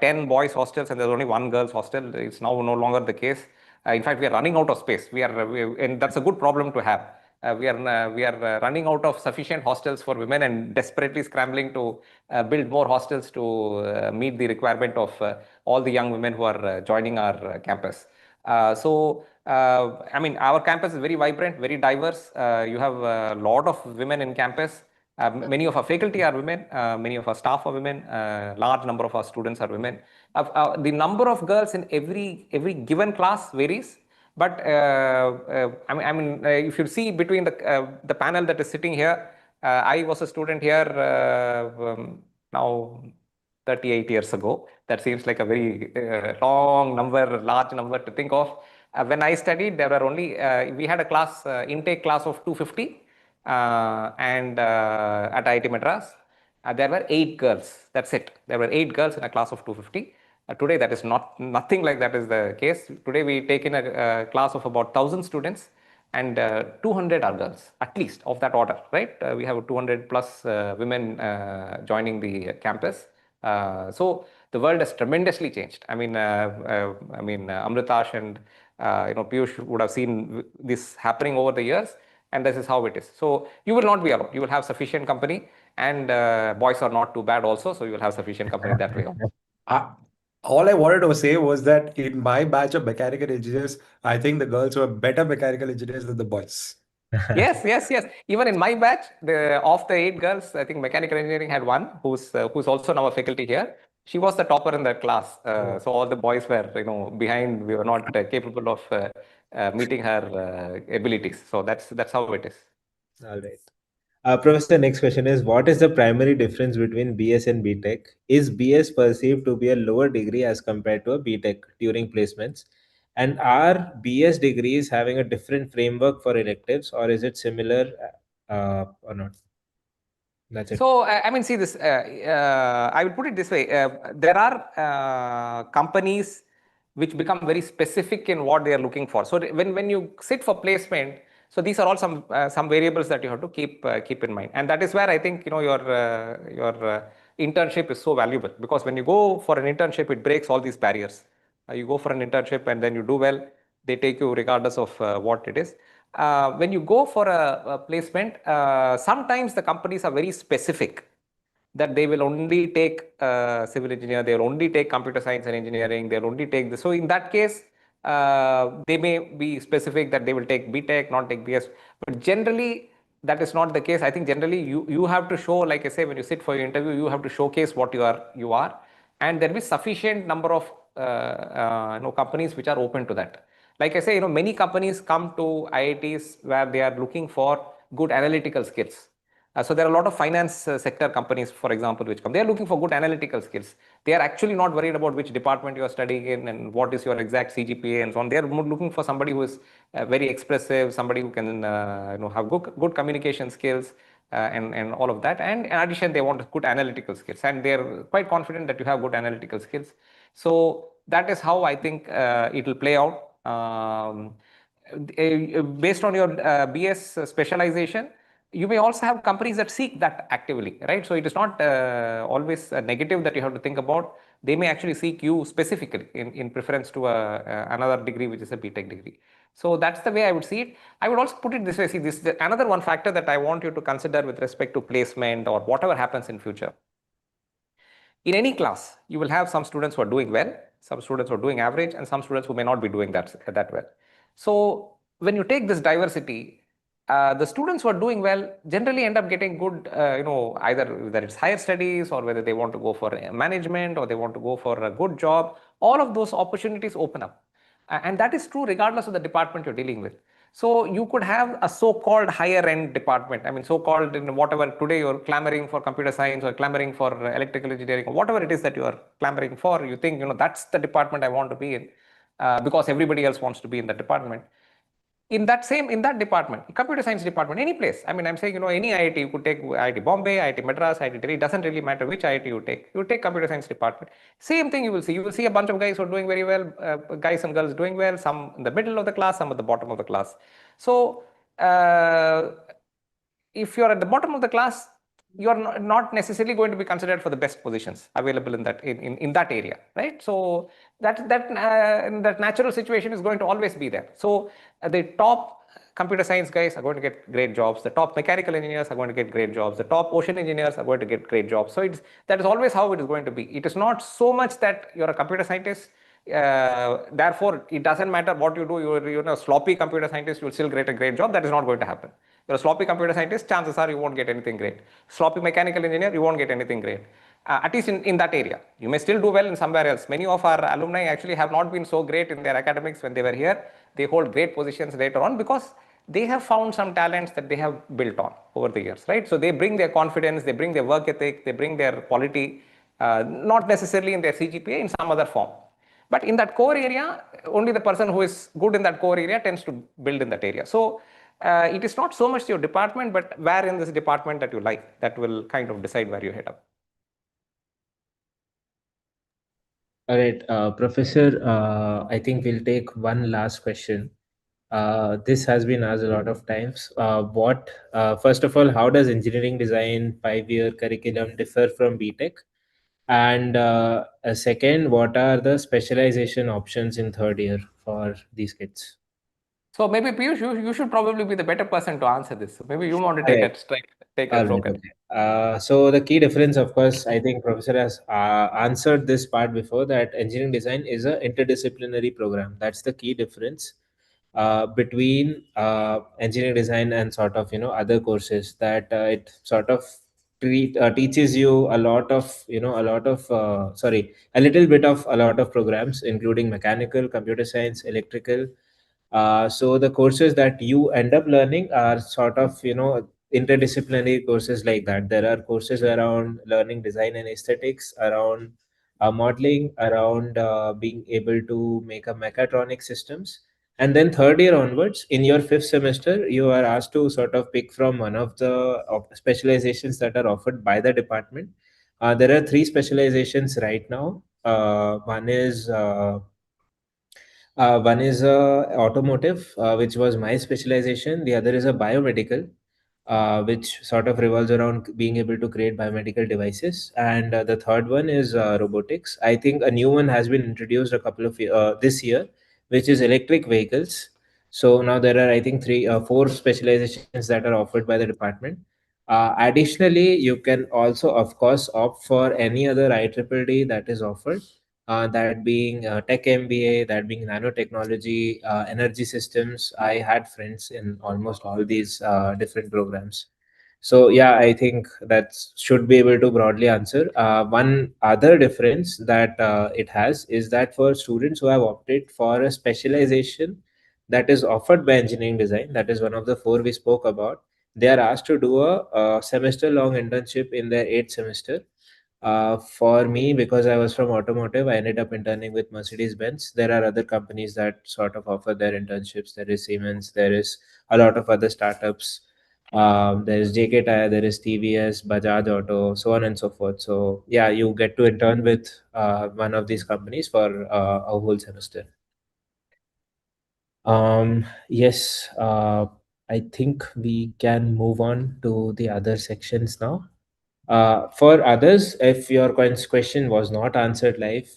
Speaker 1: 10 boys hostels and there's only 1 girls hostel. It's now no longer the case. In fact, we are running out of space. And that's a good problem to have. We are running out of sufficient hostels for women and desperately scrambling to build more hostels to meet the requirement of all the young women who are joining our campus. Our campus is very vibrant, very diverse. You have a lot of women in campus. Many of our faculty are women, many of our staff are women, large number of our students are women. The number of girls in every given class varies. But if you see between the panel that is sitting here, I was a student here now 38 years ago. That seems like a very large number to think of. When I studied, there were only, we had a class, intake class of 250 and at IIT Madras, there were 8 girls. That's it. There were 8 girls in a class of 250. Today, that is nothing like that is the case. Today, we take in a class of about 1,000 students and 200 are girls, at least of that order, right? We have 200 plus women joining the campus. So the world has tremendously changed. Amritash and Piyush would have seen this happening over the years, and this is how it is. So you will not be alone. You will have sufficient company, and boys are not too bad also. So you will have sufficient company that way.
Speaker 4: All I wanted to say was that in my batch of mechanical engineers, I think the girls were better mechanical engineers than the boys.
Speaker 1: Yes. Even in my batch, of the 8 girls, I think mechanical engineering had one who's also now a faculty here. She was the topper in that class. So all the boys were, behind. We were not capable of meeting her abilities. So that's how it is.
Speaker 2: All right. Professor, next question is, what is the primary difference between BS and BTech? Is BS perceived to be a lower degree as compared to a BTech during placements? And are BS degrees having a different framework for electives, or is it similar or not? That's it.
Speaker 1: So, see this, I will put it this way. There are companies which become very specific in what they are looking for. So when you sit for placement, so these are all some variables that you have to keep in mind. And that is where I think, your internship is so valuable, because when you go for an internship, it breaks all these barriers. You go for an internship and then you do well. They take you regardless of what it is. When you go for a placement, sometimes the companies are very specific that they will only take civil engineer, they will only take computer science and engineering, they'll only take this. So in that case, they may be specific that they will take BTech, not take BS. But generally, that is not the case. I think generally you have to show, like I say, when you sit for your interview, you have to showcase what you are, and there will be sufficient number of companies which are open to that. Like I say, many companies come to IITs where they are looking for good analytical skills. So there are a lot of finance sector companies, for example, which come. They are looking for good analytical skills. They are actually not worried about which department you are studying in and what is your exact CGPA and so on. They are more looking for somebody who is very expressive, somebody who can have good communication skills and all of that. And in addition, they want good analytical skills, and they are quite confident that you have good analytical skills. So that is how I think it will play out. Based on your BS specialization, you may also have companies that seek that actively, right? So it is not always a negative that you have to think about. They may actually seek you specifically in preference to another degree, which is a BTech degree. So that's the way I would see it. I would also put it this way. See, this another one factor that I want you to consider with respect to placement or whatever happens in future. In any class, you will have some students who are doing well, some students who are doing average, and some students who may not be doing that well. So when you take this diversity, the students who are doing well generally end up getting good, either whether it's higher studies or whether they want to go for management or they want to go for a good job. All of those opportunities open up. And that is true regardless of the department you're dealing with. So you could have a so-called higher end department. I mean, so-called in whatever today you're clamoring for computer science or clamoring for electrical engineering or whatever it is that you are clamoring for. You think, that's the department I want to be in because everybody else wants to be in that department. In that department, computer science department, any place. I mean, I'm saying, any IIT, you could take IIT Bombay, IIT Madras, IIT Delhi, it doesn't really matter which IIT you take. You take computer science department. Same thing you will see. You will see a bunch of guys who are doing very well, guys and girls doing well, some in the middle of the class, some at the bottom of the class. So, if you're at the bottom of the class, you're not necessarily going to be considered for the best positions available in that area, right? So that natural situation is going to always be there. So the top computer science guys are going to get great jobs. The top mechanical engineers are going to get great jobs. The top ocean engineers are going to get great jobs. So that is always how it is going to be. It is not so much that you're a computer scientist. Therefore, it doesn't matter what you do. You're a sloppy computer scientist, you'll still get a great job. That is not going to happen. You're a sloppy computer scientist, chances are you won't get anything great. Sloppy mechanical engineer, you won't get anything great. At least in that area. You may still do well in somewhere else. Many of our alumni actually have not been so great in their academics when they were here. They hold great positions later on because they have found some talents that they have built on over the years, right? So they bring their confidence, they bring their work ethic, they bring their quality, not necessarily in their CGPA, in some other form. But in that core area, only the person who is good in that core area tends to build in that area. So it is not so much your department, but where in this department that you like, that will kind of decide where you head up.
Speaker 2: All right, Professor, I think we'll take one last question. This has been asked a lot of times. First of all, how does engineering design 5-year curriculum differ from BTech? And second, what are the specialization options in third year for these kids?
Speaker 1: So maybe Piyush, you should probably be the better person to answer this. So maybe you want to take
Speaker 2: Alright.
Speaker 1: a strike, take a
Speaker 2: All
Speaker 1: stroke
Speaker 2: right,
Speaker 1: at it.
Speaker 2: okay. So the key difference, of course, I think Professor has answered this part before, that engineering design is a interdisciplinary program. That's the key difference between engineering design and sort of other courses, that it sort of teaches you a lot of a little bit of a lot of programs, including mechanical, computer science, electrical. So the courses that you end up learning are sort of interdisciplinary courses like that. There are courses around learning design and aesthetics, around modeling, around being able to make a mechatronic systems. And then third year onwards, in your fifth semester, you are asked to sort of pick from one of the specializations that are offered by the department. There are three specializations right now. One is automotive, which was my specialization. The other is a biomedical, which sort of revolves around being able to create biomedical devices. And the third one is robotics. I think a new one has been introduced a couple of this year, which is electric vehicles. So now there are, I think, four specializations that are offered by the department. Additionally, you can also, of course, opt for any other IEEE that is offered, that being Tech MBA, that being nanotechnology, energy systems. I had friends in almost all these different programs. So yeah, I think that should be able to broadly answer. One other difference that it has is that for students who have opted for a specialization that is offered by engineering design, that is one of the four we spoke about, they are asked to do a semester-long internship in their eighth semester. For me, because I was from automotive, I ended up interning with Mercedes Benz. There are other companies that sort of offer their internships. There is Siemens, there is a lot of other startups. There is JK Tire, there is TVS, Bajaj Auto, so on and so forth. So, yeah, you get to intern with one of these companies for a whole semester. Yes, I think we can move on to the other sections now. For others, if your question was not answered live,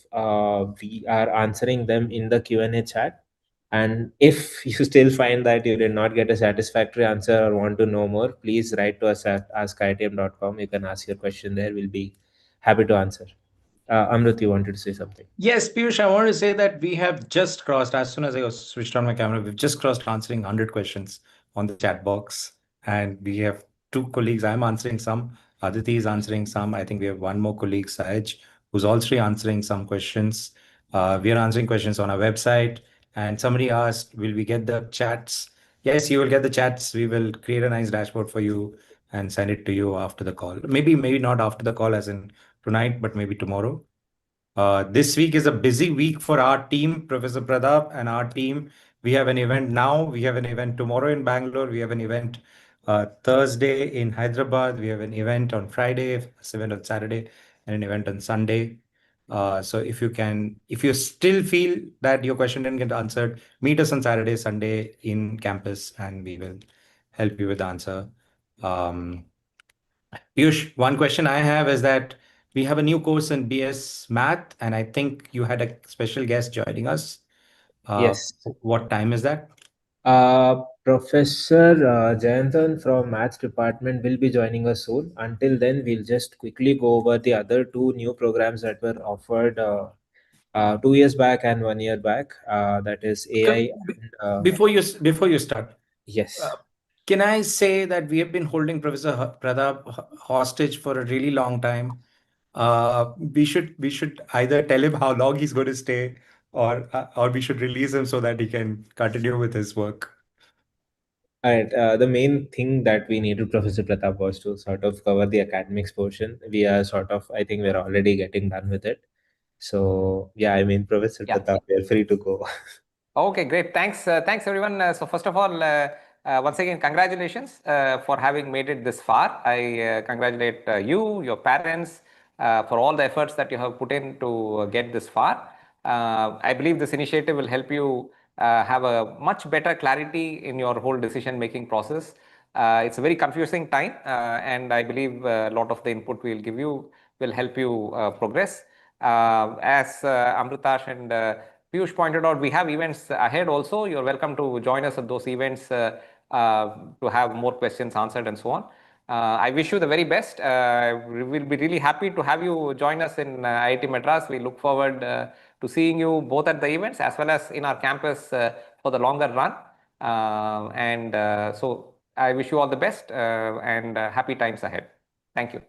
Speaker 2: we are answering them in the Q&A chat. And if you still find that you did not get a satisfactory answer or want to know more, please write to us at askitm.com. You can ask your question there. We'll be happy to answer. Amrit, you wanted to say something?
Speaker 4: Yes, Piyush, I want to say that we have just crossed, as soon as I was switched on my camera, we've just crossed answering 100 questions on the chat box. And we have two colleagues. I'm answering some, Aditi is answering some. I think we have one more colleague, Sahaj, who's also answering some questions. We are answering questions on our website. And somebody asked, will we get the chats? Yes, you will get the chats. We will create a nice dashboard for you and send it to you after the call. Maybe not after the call, as in tonight, but maybe tomorrow. This week is a busy week for our team, Professor Pradap and our team. We have an event now. We have an event tomorrow in Bangalore. We have an event Thursday in Hyderabad. We have an event on Friday, an event on Saturday, and an event on Sunday. So if you still feel that your question didn't get answered, meet us on Saturday, Sunday in campus, and we will help you with the answer. Piyush, one question I have is that we have a new course in BS Math, and I think you had a special guest joining us.
Speaker 2: Yes.
Speaker 4: What time is that?
Speaker 2: Professor Jayanthan from Maths Department will be joining us soon. Until then, we'll just quickly go over the other two new programs that were offered 2 years back and 1 year back. That is AI and
Speaker 4: Before you start,
Speaker 2: yes.
Speaker 4: can I say that we have been holding Professor Pradap hostage for a really long time? We should either tell him how long he's going to stay, or we should release him so that he can continue with his work.
Speaker 2: Alright, the main thing that we needed Professor Pratap was to sort of cover the academics portion. We are sort of, I think we're already getting done with it. So, yeah, I mean, Professor
Speaker 1: Yeah.
Speaker 2: Pratap, you're free to go.
Speaker 1: Okay, great. Thanks everyone. So first of all, once again, congratulations for having made it this far. I congratulate you, your parents, for all the efforts that you have put in to get this far. I believe this initiative will help you have a much better clarity in your whole decision-making process. It's a very confusing time, and I believe a lot of the input we'll give you will help you progress. As Amritash and Piyush pointed out, we have events ahead also. You're welcome to join us at those events to have more questions answered and so on. I wish you the very best. We will be really happy to have you join us in IIT Madras. We look forward to seeing you both at the events as well as in our campus for the longer run. So I wish you all the best and happy times ahead. Thank you.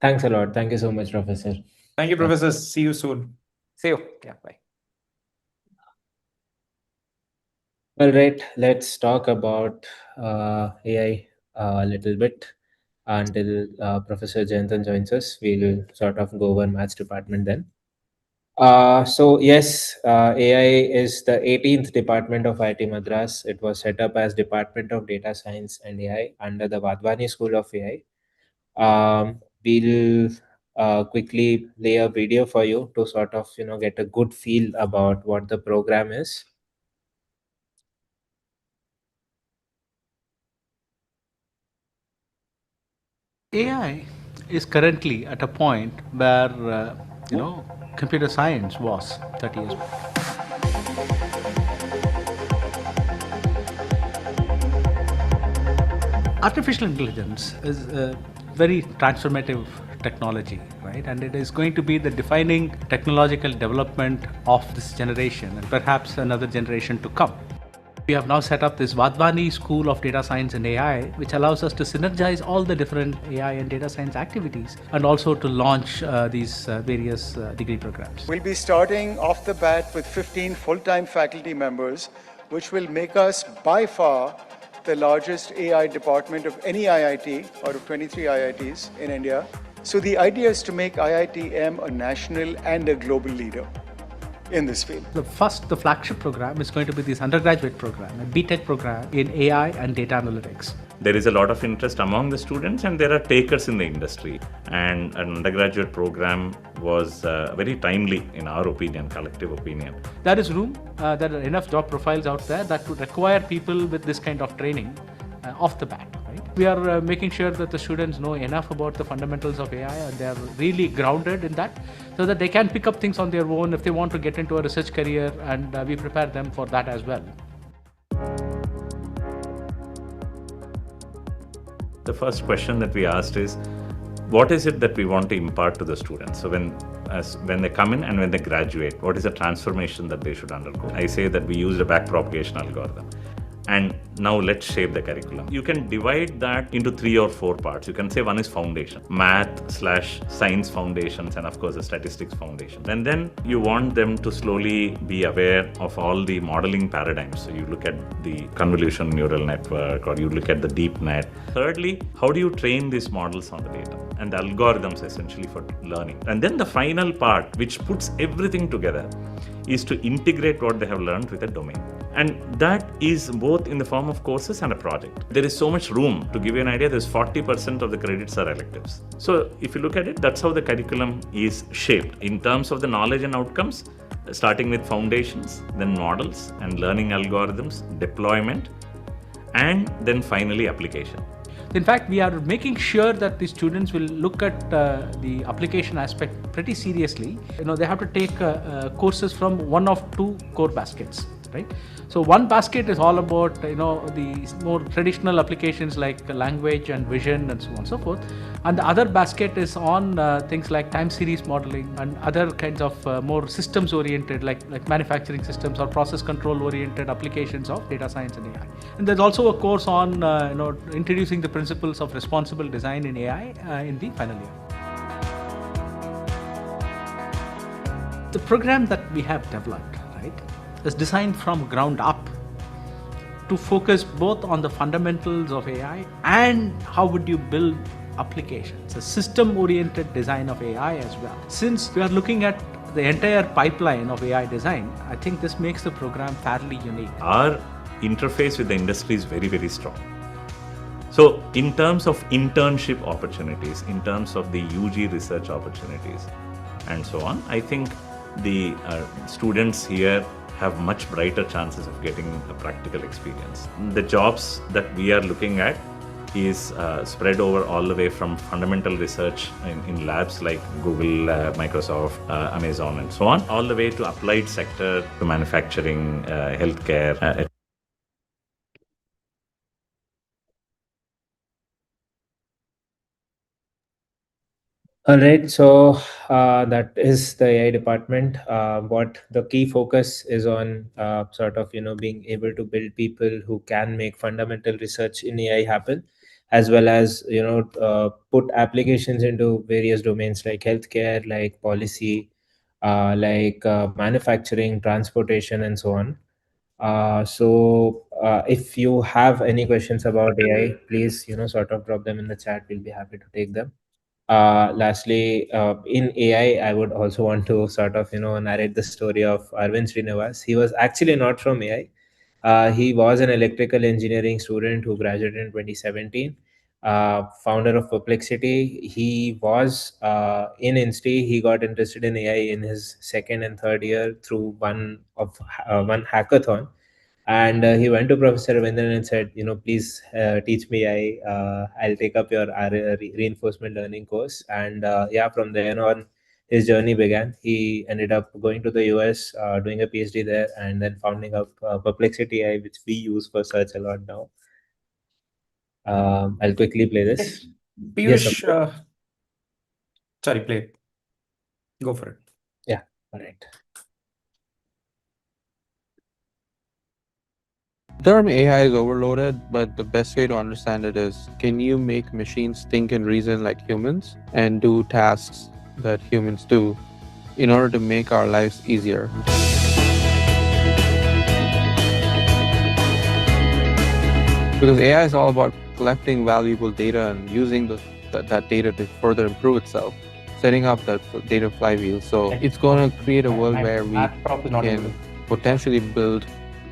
Speaker 2: Thanks a lot. Thank you so much, Professor.
Speaker 4: Thank you, Professor. See you soon.
Speaker 1: See you. Yeah, bye.
Speaker 2: All right, let's talk about AI a little bit until Professor Jayanthan joins us. We'll sort of go over Maths Department then. So yes, AI is the 18th department of IIT Madras. It was set up as Department of Data Science and AI under the Vadvani School of AI. We'll quickly play a video for you to sort of get a good feel about what the program is.
Speaker 8: AI is currently at a point where computer science was 30 years back. Artificial intelligence is a very transformative technology, right? And it is going to be the defining technological development of this generation and perhaps another generation to come. We have now set up this Vadvani School of Data Science and AI, which allows us to synergize all the different AI and data science activities and also to launch these various degree programs.
Speaker 9: We'll be starting off the bat with 15 full-time faculty members, which will make us by far the largest AI department of any IIT out of 23 IITs in India. So the idea is to make IITM a national and a global leader in this field.
Speaker 8: The flagship program is going to be this undergraduate program, a BTech program in AI and data analytics.
Speaker 10: There is a lot of interest among the students and there are takers in the industry. And an undergraduate program was very timely in our opinion, collective opinion.
Speaker 8: There is room, there are enough job profiles out there that would require people with this kind of training off the bat. Right? We are making sure that the students know enough about the fundamentals of AI and they are really grounded in that so that they can pick up things on their own if they want to get into a research career, and we prepare them for that as well.
Speaker 10: The first question that we asked is, what is it that we want to impart to the students? So when they come in and when they graduate, what is the transformation that they should undergo? I say that we used a backpropagation algorithm. And now let's shape the curriculum. You can divide that into 3 or 4 parts. You can say one is foundation, math/science foundations, and of course the statistics foundation. And then you want them to slowly be aware of all the modeling paradigms. So you look at the convolution neural network or you look at the deep net. Thirdly, how do you train these models on the data and the algorithms essentially for learning? And then the final part, which puts everything together, is to integrate what they have learned with a domain. And that is both in the form of courses and a project. There is so much room. To give you an idea, there's 40% of the credits are electives. So if you look at it, that's how the curriculum is shaped in terms of the knowledge and outcomes, starting with foundations, then models and learning algorithms, deployment, and then finally application.
Speaker 8: In fact, we are making sure that the students will look at the application aspect pretty seriously. They have to take courses from one of 2 core baskets, right? So one basket is all about the more traditional applications like language and vision and so on and so forth, and the other basket is on things like time series modeling and other kinds of more systems oriented like manufacturing systems or process control oriented applications of data science and AI. And there's also a course on introducing the principles of responsible design in AI in the final year. The program that we have developed, right, is designed from ground up to focus both on the fundamentals of AI and how would you build applications, a system-oriented design of AI as well. Since we are looking at the entire pipeline of AI design, I think this makes the program fairly unique.
Speaker 10: Our interface with the industry is very, very strong. So in terms of internship opportunities, in terms of the UG research opportunities, and so on, I think the students here have much brighter chances of getting a practical experience. The jobs that we are looking at is spread over all the way from fundamental research in labs like Google, Microsoft, Amazon, and so on, all the way to applied sector, to manufacturing, healthcare,
Speaker 2: All right, so that is the AI department. What the key focus is on, sort of being able to build people who can make fundamental research in AI happen, as well as put applications into various domains like healthcare, like policy, like manufacturing, transportation, and so on. If you have any questions about AI, please sort of drop them in the chat. We'll be happy to take them. Lastly, in AI, I would also want to sort of narrate the story of Arvind Srinivas. He was actually not from AI. He was an electrical engineering student who graduated in 2017. Founder of Perplexity. He was in Insti. He got interested in AI in his second and third year through one hackathon. And he went to Professor Ravindran and said, please teach me I'll take up your reinforcement learning course. And from then on, his journey began. He ended up going to the US, doing a PhD there, and then founding up Perplexity AI, which we use for search a lot now. I'll quickly play this. Yes,
Speaker 4: Piyush, sorry, play it. Go for it.
Speaker 2: Yeah, all right.
Speaker 11: The term AI is overloaded, but the best way to understand it is, can you make machines think and reason like humans and do tasks that humans do in order to make our lives easier? Because AI is all about collecting valuable data and using that data to further improve itself, setting up that data flywheel. So it's going to create a world where we can potentially build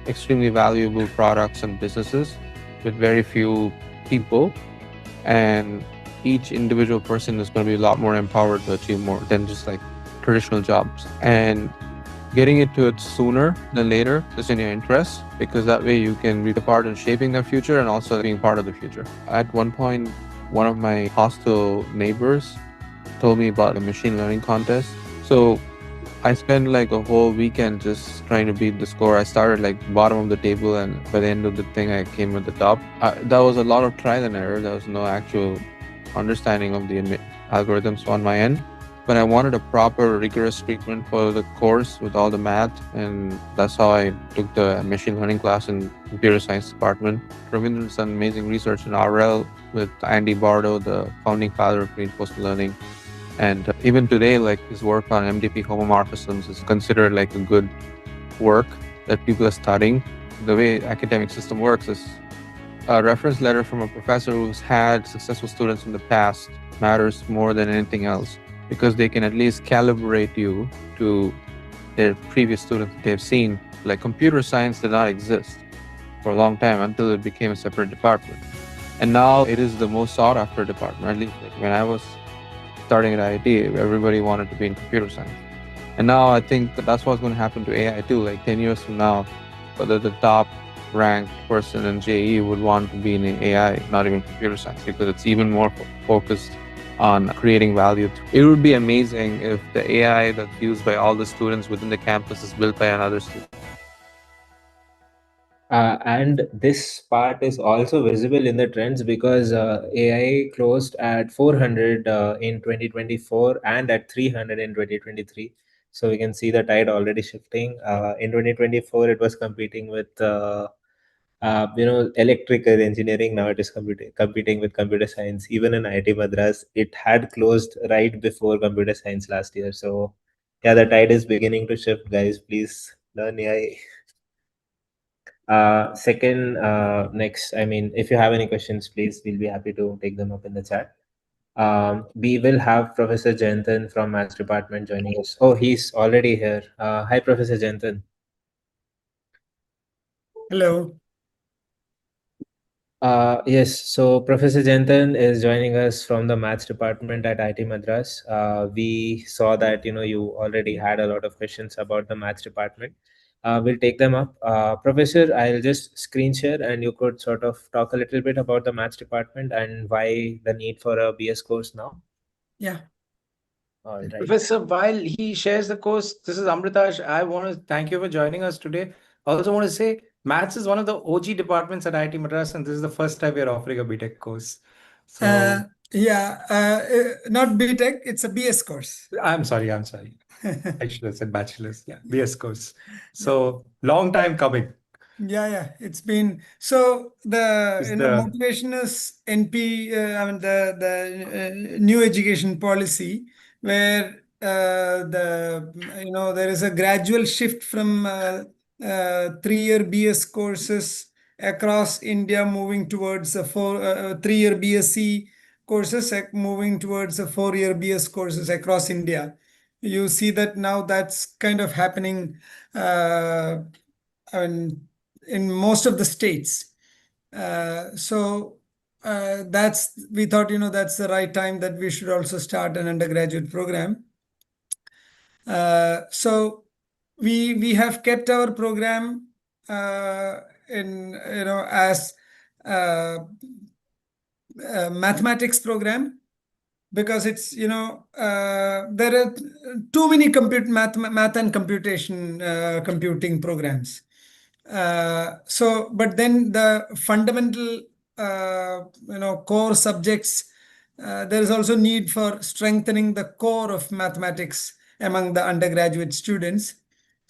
Speaker 11: extremely valuable products and businesses with very few people, and each individual person is going to be a lot more empowered to achieve more than just like traditional jobs. And getting it to it sooner than later is in your interest, because that way you can be a part in shaping their future and also being part of the future. At one point, one of my hostel neighbors told me about a machine learning contest. So I spent like a whole weekend just trying to beat the score. I started like bottom of the table, and by the end of the thing, I came at the top. That was a lot of trial and error. There was no actual understanding of the algorithms on my end. But I wanted a proper, rigorous treatment for the course with all the math, and that's how I took the machine learning class in computer science department. Ravindran's done amazing research in RL with Andy Bardo, the founding father of reinforcement learning. And even today, like his work on MDP homomorphisms is considered like a good work that people are studying. The way academic system works is a reference letter from a professor who's had successful students in the past matters more than anything else, because they can at least calibrate you to their previous students that they've seen. Like computer science did not exist for a long time until it became a separate department. And now it is the most sought after department. At least like when I was starting at IIT, everybody wanted to be in computer science. And now I think that's what's going to happen to AI too. Like 10 years from now, whether the top ranked person in JE would want to be in AI, not even computer science, because it's even more focused on creating value. It would be amazing if the AI that's used by all the students within the campus is built by another student.
Speaker 2: And this part is also visible in the trends, because AI closed at 400 in 2024 and at 300 in 2023. So we can see the tide already shifting. In 2024, it was competing with electrical engineering. Now it is competing with computer science. Even in IIT Madras, it had closed right before computer science last year. So yeah, the tide is beginning to shift, guys. Please learn AI. Second, next, I mean, if you have any questions, please, we'll be happy to take them up in the chat. We will have Professor Jayantan from Maths Department joining us. Oh, he's already here. Hi, Professor Jayantan.
Speaker 12: Hello.
Speaker 2: Yes, so Professor Jayantan is joining us from the Maths Department at IIT Madras. We saw that you already had a lot of questions about the Maths Department. We'll take them up. Professor, I'll just screen share, and you could sort of talk a little bit about the Maths Department and why the need for a BS course now.
Speaker 12: Yeah.
Speaker 2: All right.
Speaker 4: Professor, while he shares the course, this is Amritash. I want to thank you for joining us today. I also want to say Maths is one of the OG departments at IIT Madras, and this is the first time we are offering a BTech course. So
Speaker 12: Not BTech, it's a BS course.
Speaker 4: I'm sorry. I should have said bachelor's. Yeah, BS course. So long time coming.
Speaker 12: Yeah, it's been so the
Speaker 4: Is
Speaker 12: the
Speaker 4: the
Speaker 12: motivation is NP. I mean the new education policy, where there is a gradual shift from 3-year BS courses across India, moving towards a 3-year BSc courses, moving towards a 4-year BS courses across India. You see that now that's kind of happening. I mean, in most of the states. We thought that's the right time that we should also start an undergraduate program. So we have kept our program in as mathematics program, because it's, there are too many math and computing programs. But then the fundamental, core subjects, there is also need for strengthening the core of mathematics among the undergraduate students.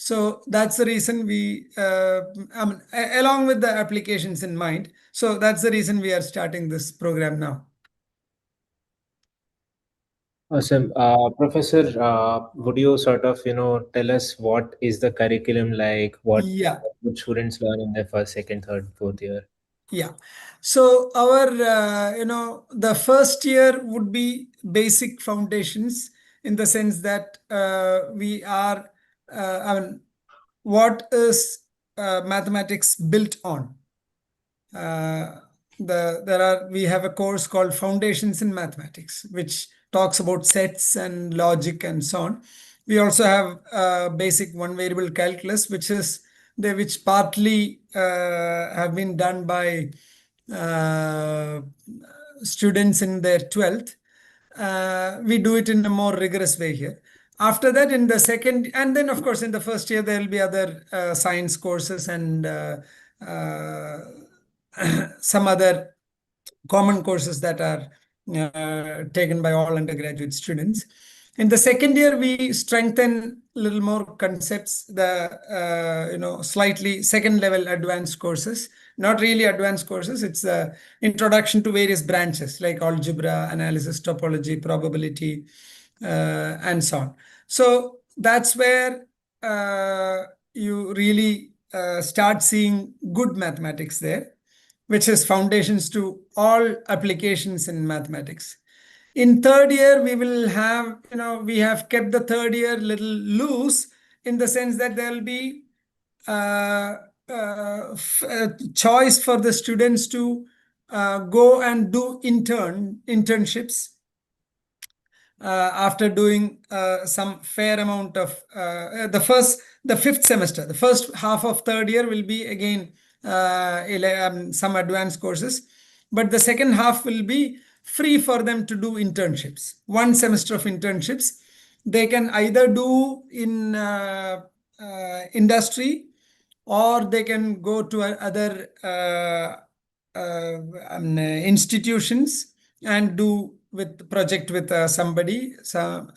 Speaker 12: So that's the reason along with the applications in mind. So that's the reason we are starting this program now.
Speaker 2: Awesome. Professor, would you sort of, tell us what is the curriculum like? What
Speaker 12: Yeah.
Speaker 2: would students learn in their first, second, third, fourth year?
Speaker 12: Yeah. So our, the first year would be basic foundations, in the sense that we are, what is mathematics built on? We have a course called Foundations in Mathematics, which talks about sets and logic and so on. We also have basic one variable calculus, which partly have been done by students in their 12th. We do it in a more rigorous way here. After that, in the second, and then of course in the first year, there will be other science courses and some other common courses that are taken by all undergraduate students. In the second year, we strengthen a little more concepts, the slightly second level advanced courses, not really advanced courses. It's introduction to various branches like algebra, analysis, topology, probability, and so on. So that's where you really start seeing good mathematics there, which is foundations to all applications in mathematics. In third year, we have kept the third year a little loose, in the sense that there will be choice for the students to go and do internships after doing some fair amount of the fifth semester. The first half of third year will be again some advanced courses, but the second half will be free for them to do internships. One semester of internships they can either do in industry, or they can go to other institutions and do with project with somebody, some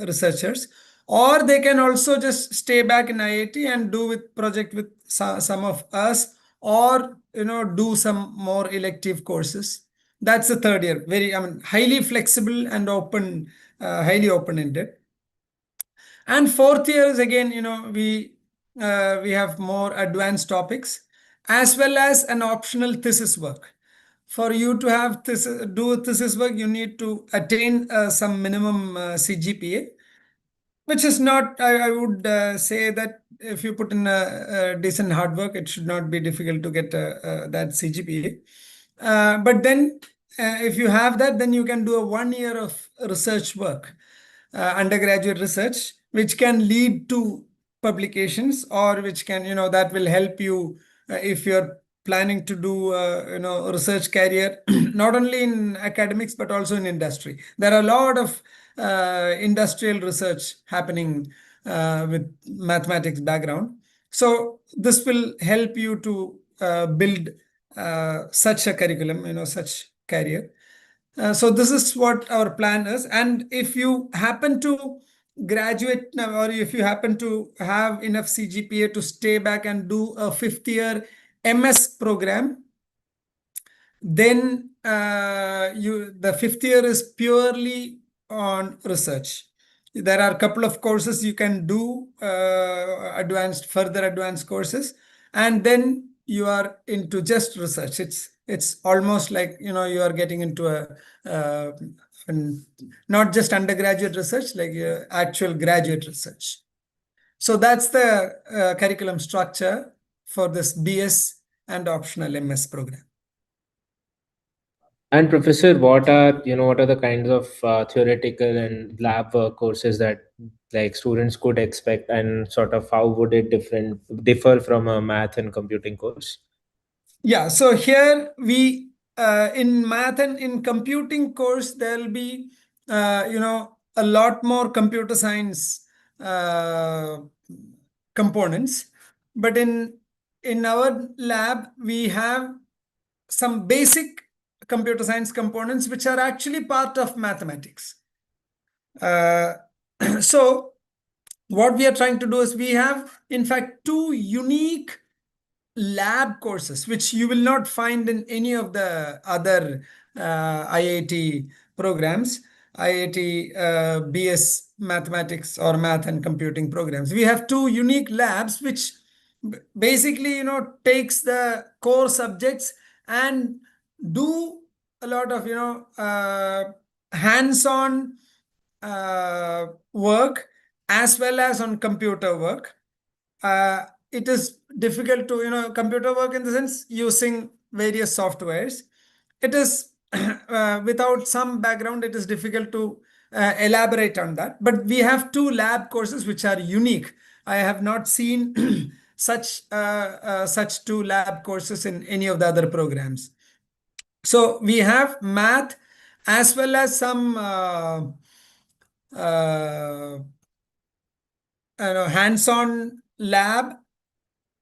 Speaker 12: researchers, or they can also just stay back in IIT and do with project with some of us, or do some more elective courses. That's the third year. Very, highly flexible and open, highly open-ended. And fourth year is again, we have more advanced topics, as well as an optional thesis work. For you to have do thesis work, you need to attain some minimum CGPA, which is not, I would say that if you put in a decent hard work, it should not be difficult to get that CGPA. But then if you have that, then you can do a 1 year of research work, undergraduate research, which can lead to publications, or which can, that will help you if you're planning to do research career, not only in academics, but also in industry. There are a lot of industrial research happening with mathematics background. So this will help you to build such a curriculum, such career. So this is what our plan is. And if you happen to graduate now, or if you happen to have enough CGPA to stay back and do a fifth year MS program, then the fifth year is purely on research. There are a couple of courses you can do, further advanced courses, and then you are into just research. It's almost like you are getting into a not just undergraduate research, like actual graduate research. So that's the curriculum structure for this BS and optional MS program.
Speaker 2: And Professor, what are the kinds of theoretical and lab work courses that like students could expect, and sort of how would it differ from a math and computing course?
Speaker 12: Yeah, so here we in math and in computing course, there'll be, a lot more computer science components. But in our lab, we have some basic computer science components which are actually part of mathematics. So what we are trying to do is we have, in fact, two unique lab courses which you will not find in any of the other IIT programs, IIT BS mathematics or math and computing programs. We have two unique labs which basically takes the core subjects and do a lot of hands-on work as well as on computer work. It is difficult to computer work in the sense using various softwares. It is without some background, it is difficult to elaborate on that. But we have two lab courses which are unique. I have not seen such two lab courses in any of the other programs. So we have math as well as some hands-on lab,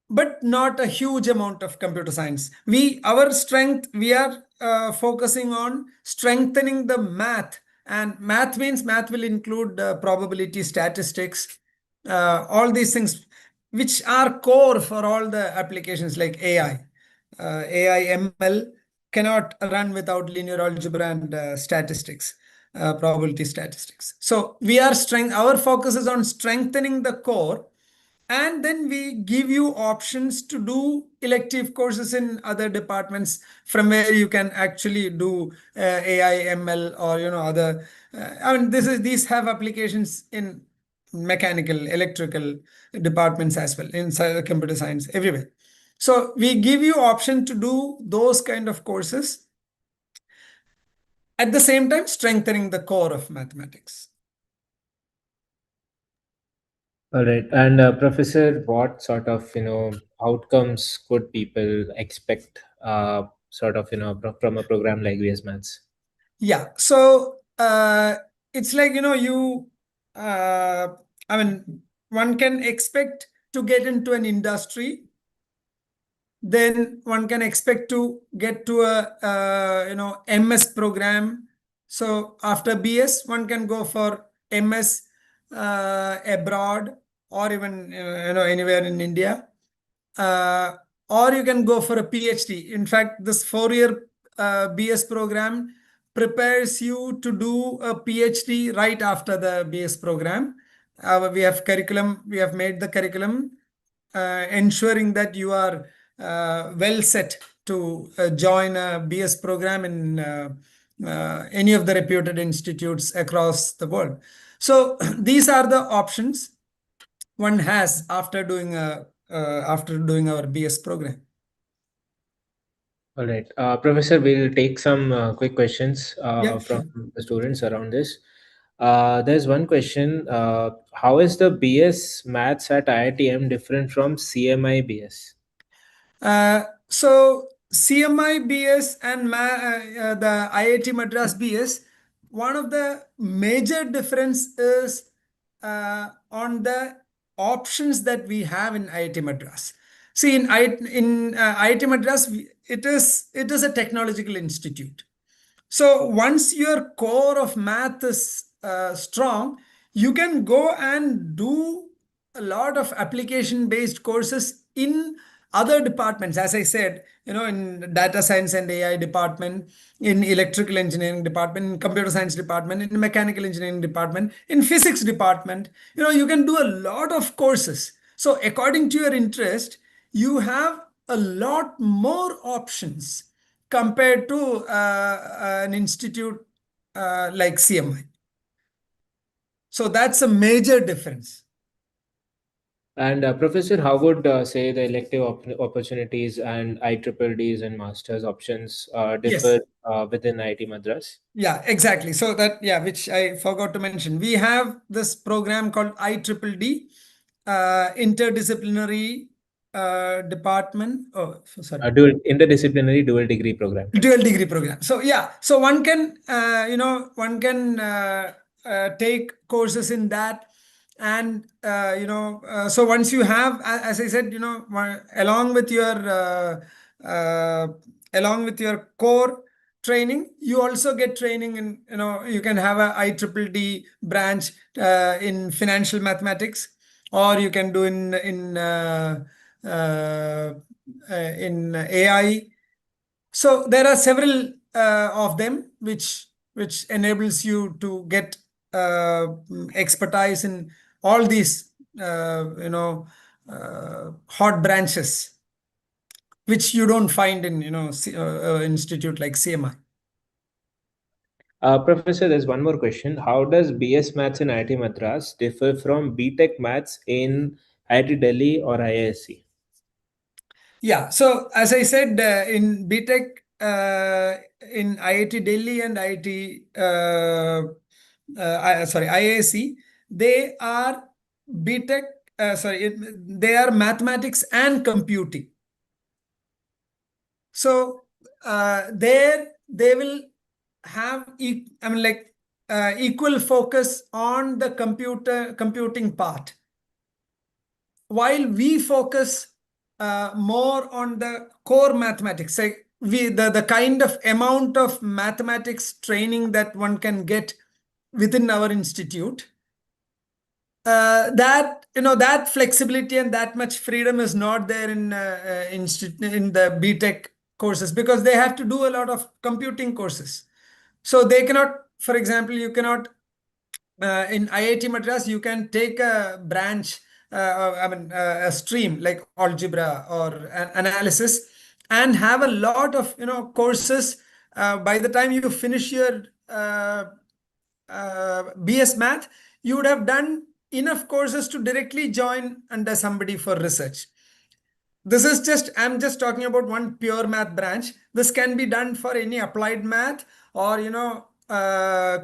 Speaker 12: but not a huge amount of computer science. Our strength, we are focusing on strengthening the math. And math means math will include probability, statistics, all these things, which are core for all the applications like AI. AI ML cannot run without linear algebra and statistics, probability statistics. So our focus is on strengthening the core, and then we give you options to do elective courses in other departments from where you can actually do AI, ML, or other. I mean, these have applications in mechanical, electrical departments as well, in computer science, everywhere. So we give you option to do those kind of courses, at the same time strengthening the core of mathematics.
Speaker 2: All right. And Professor, what sort of outcomes could people expect from a program like VS Maths?
Speaker 12: Yeah. So it's like I mean, one can expect to get into an industry, then one can expect to get to a MS program. So after BS, one can go for MS abroad, or even anywhere in India, or you can go for a PhD. In fact, this 4-year BS program prepares you to do a PhD right after the BS program. We have made the curriculum ensuring that you are well set to join a BS program in any of the reputed institutes across the world. So these are the options one has after doing our BS program.
Speaker 2: All right. Professor, we'll take some quick questions
Speaker 12: Yeah,
Speaker 2: from
Speaker 12: sure.
Speaker 2: the students around this. There's one question. How is the BS Maths at IITM different from CMI BS?
Speaker 12: So CMI BS and the IIT Madras BS, one of the major difference is on the options that we have in IIT Madras. See, in IIT Madras, it is a technological institute. So once your core of math is strong, you can go and do a lot of application-based courses in other departments. As I said, in data science and AI department, in electrical engineering department, in computer science department, in mechanical engineering department, in physics department, you can do a lot of courses. So according to your interest, you have a lot more options compared to an institute like CMI. So that's a major difference.
Speaker 2: And Professor, how would say the elective opportunities and IIIDs and masters options differ
Speaker 12: Yes.
Speaker 2: within IIT Madras?
Speaker 12: Yeah, exactly. So which I forgot to mention. We have this program called IIID, Interdisciplinary department. Oh, sorry.
Speaker 2: Interdisciplinary dual degree program.
Speaker 12: Dual degree program. So yeah, so one can take courses in that, and so once you have, as I said, along with your core training, you also get training in, you can have a IIT branch in financial mathematics, or you can do in AI. So there are several of them which enables you to get expertise in all these hot branches, which you don't find in institute like CMI.
Speaker 2: Professor, there's one more question. How does BS Maths in IIT Madras differ from BTech Maths in IIT Delhi or IISc?
Speaker 12: Yeah, so as I said, in BTech, in IIT Delhi and IISc, they are BTech, they are mathematics and computing. So there they will have, equal focus on the computing part, while we focus more on the core mathematics. Like the kind of amount of mathematics training that one can get within our institute, that flexibility and that much freedom is not there in the BTech courses, because they have to do a lot of computing courses. So they cannot, for example, you cannot in IIT Madras, you can take a branch, a stream like algebra or analysis, and have a lot of courses. By the time you finish your BS Math, you would have done enough courses to directly join under somebody for research. I'm just talking about one pure math branch. This can be done for any applied math or,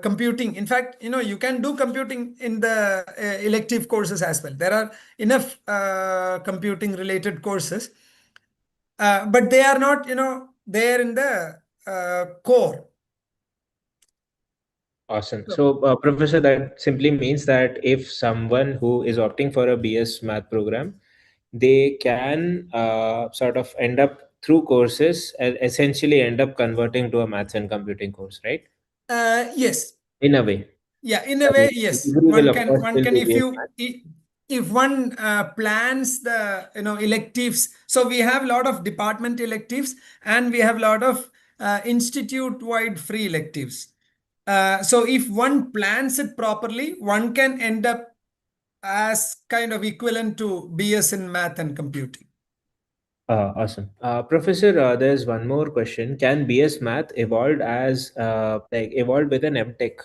Speaker 12: computing. In fact, you can do computing in the elective courses as well. There are enough computing related courses, but they are not, there in the core.
Speaker 2: Awesome. So, Professor, that simply means that if someone who is opting for a BS Math program, they can sort of end up through courses and essentially end up converting to a maths and computing course, right?
Speaker 12: Yes.
Speaker 2: In a way.
Speaker 12: Yeah, in a way, yes.
Speaker 2: Degree will, of course,
Speaker 12: One
Speaker 2: still
Speaker 12: can,
Speaker 2: be
Speaker 12: if
Speaker 2: BS
Speaker 12: you
Speaker 2: Math.
Speaker 12: if one plans the electives. So we have a lot of department electives, and we have a lot of institute wide free electives. So if one plans it properly, one can end up as kind of equivalent to BS in math and computing.
Speaker 2: Awesome. Professor, there's one more question. Can BS Math evolve as evolve with an MTech,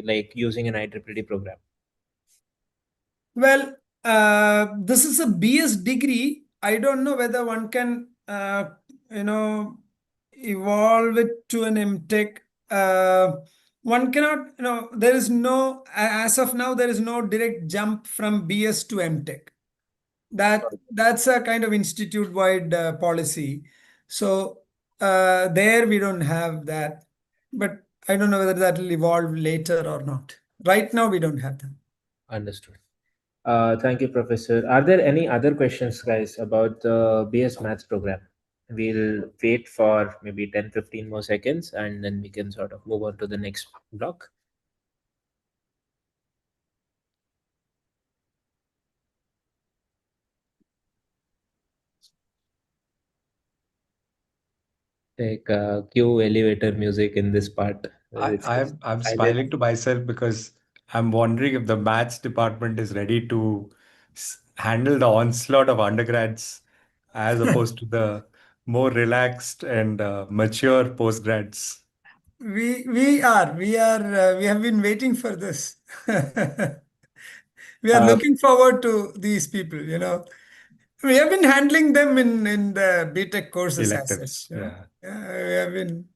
Speaker 2: like using an IEEE program?
Speaker 12: Well, this is a BS degree. I don't know whether one can, evolve it to an MTech. One cannot, there is no, as of now, there is no direct jump from BS to MTech. That's a kind of institute-wide policy. So there we don't have that. But I don't know whether that will evolve later or not. Right now, we don't have that.
Speaker 2: Understood. Thank you, Professor. Are there any other questions, guys, about the BS Maths program? We'll wait for maybe 10-15 more seconds, and then we can sort of move on to the next block. Like cue elevator music in this part.
Speaker 4: I'm smiling to myself because I'm wondering if the maths department is ready to handle the onslaught of undergrads as opposed to the more relaxed and mature postgrads.
Speaker 12: We have been waiting for this. We are looking forward to these people, We have been handling them in the BTech courses as
Speaker 4: Electives,
Speaker 12: such.
Speaker 4: yeah.
Speaker 12: Yeah, we have been.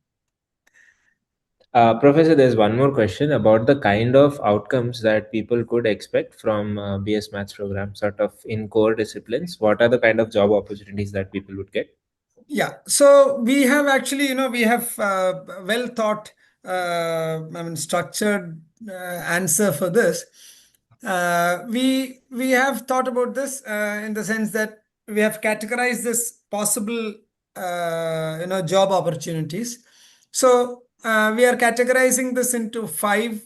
Speaker 2: Professor, there's one more question about the kind of outcomes that people could expect from BS Maths program, sort of in core disciplines. What are the kind of job opportunities that people would get?
Speaker 12: Yeah, so we have actually, we have well thought, structured answer for this. We have thought about this in the sense that we have categorized this possible, job opportunities. So we are categorizing this into five.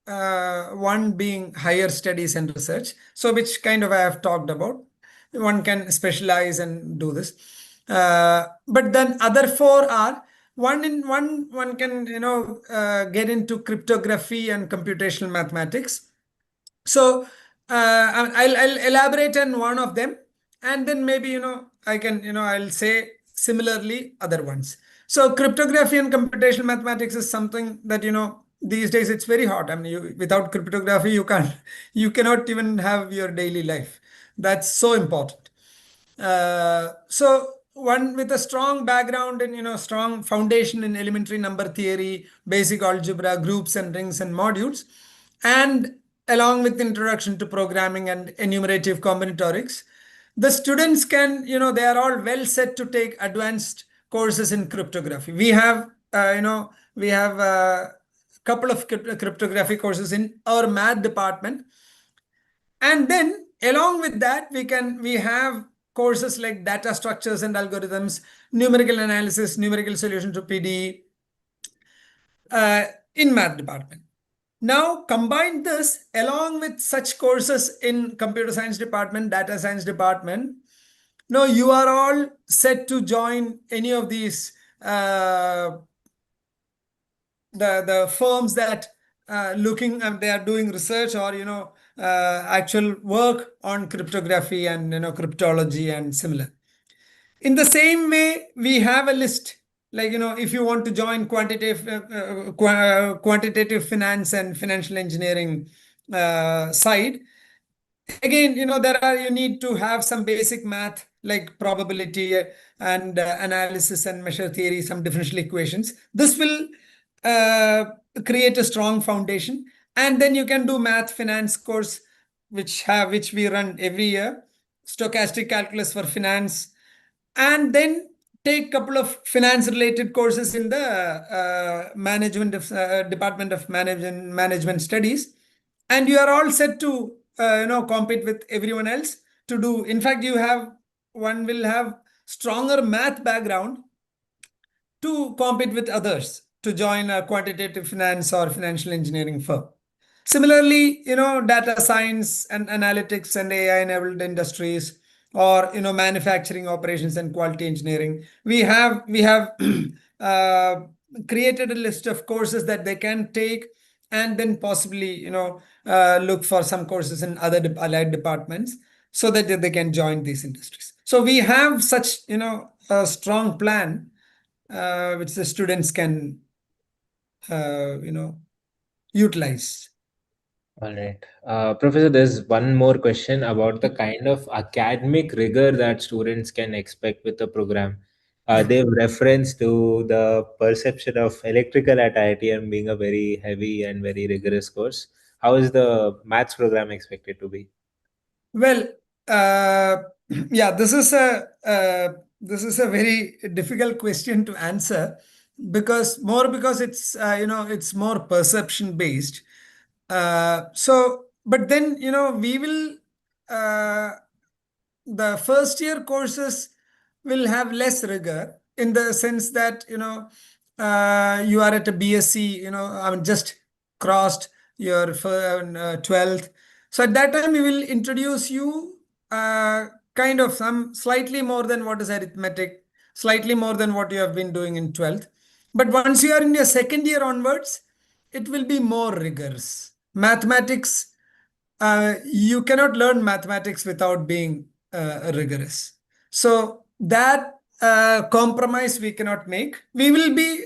Speaker 12: One being higher studies and research. So which kind of I have talked about. One can specialize and do this. But then other four are one can get into cryptography and computational mathematics. So I'll elaborate on one of them, and then maybe I can I'll say similarly other ones. So cryptography and computational mathematics is something that these days it's very hot. I mean, without cryptography you cannot even have your daily life. That's so important. So one with a strong background and strong foundation in elementary number theory, basic algebra, groups and rings and modules, and along with introduction to programming and enumerative combinatorics, the students can they are all well set to take advanced courses in cryptography. We have a couple of cryptography courses in our math department, and then along with that we have courses like data structures and algorithms, numerical analysis, numerical solution to PDE in math department. Now combine this along with such courses in computer science department, data science department. Now you are all set to join any of these the firms that looking and they are doing research or actual work on cryptography and cryptology and similar. In the same way, we have a list like if you want to join quantitative finance and financial engineering side, again you need to have some basic math like probability and analysis and measure theory, some differential equations. This will create a strong foundation, and then you can do math finance course which we run every year, stochastic calculus for finance, and then take couple of finance related courses in the management of department of management studies, and you are all set to compete with everyone else to do. In fact, one will have stronger math background to compete with others to join a quantitative finance or financial engineering firm. Similarly, data science and analytics and AI enabled industries, or manufacturing operations and quality engineering. We have created a list of courses that they can take, and then possibly look for some courses in other allied departments so that they can join these industries. So we have such a strong plan which the students can utilize.
Speaker 2: All right. Professor, there's one more question about the kind of academic rigor that students can expect with the program. They've referenced to the perception of electrical at IITM being a very heavy and very rigorous course. How is the maths program expected to be?
Speaker 12: Well, yeah, this is a very difficult question to answer because it's it's more perception based. But then we will the first year courses will have less rigor in the sense that you are at a BSc, I mean just crossed your 12th. So at that time we will introduce you kind of some slightly more than what is arithmetic, slightly more than what you have been doing in 12th. But once you are in your second year onwards, it will be more rigorous. Mathematics, you cannot learn mathematics without being rigorous. So that compromise we cannot make. We'll be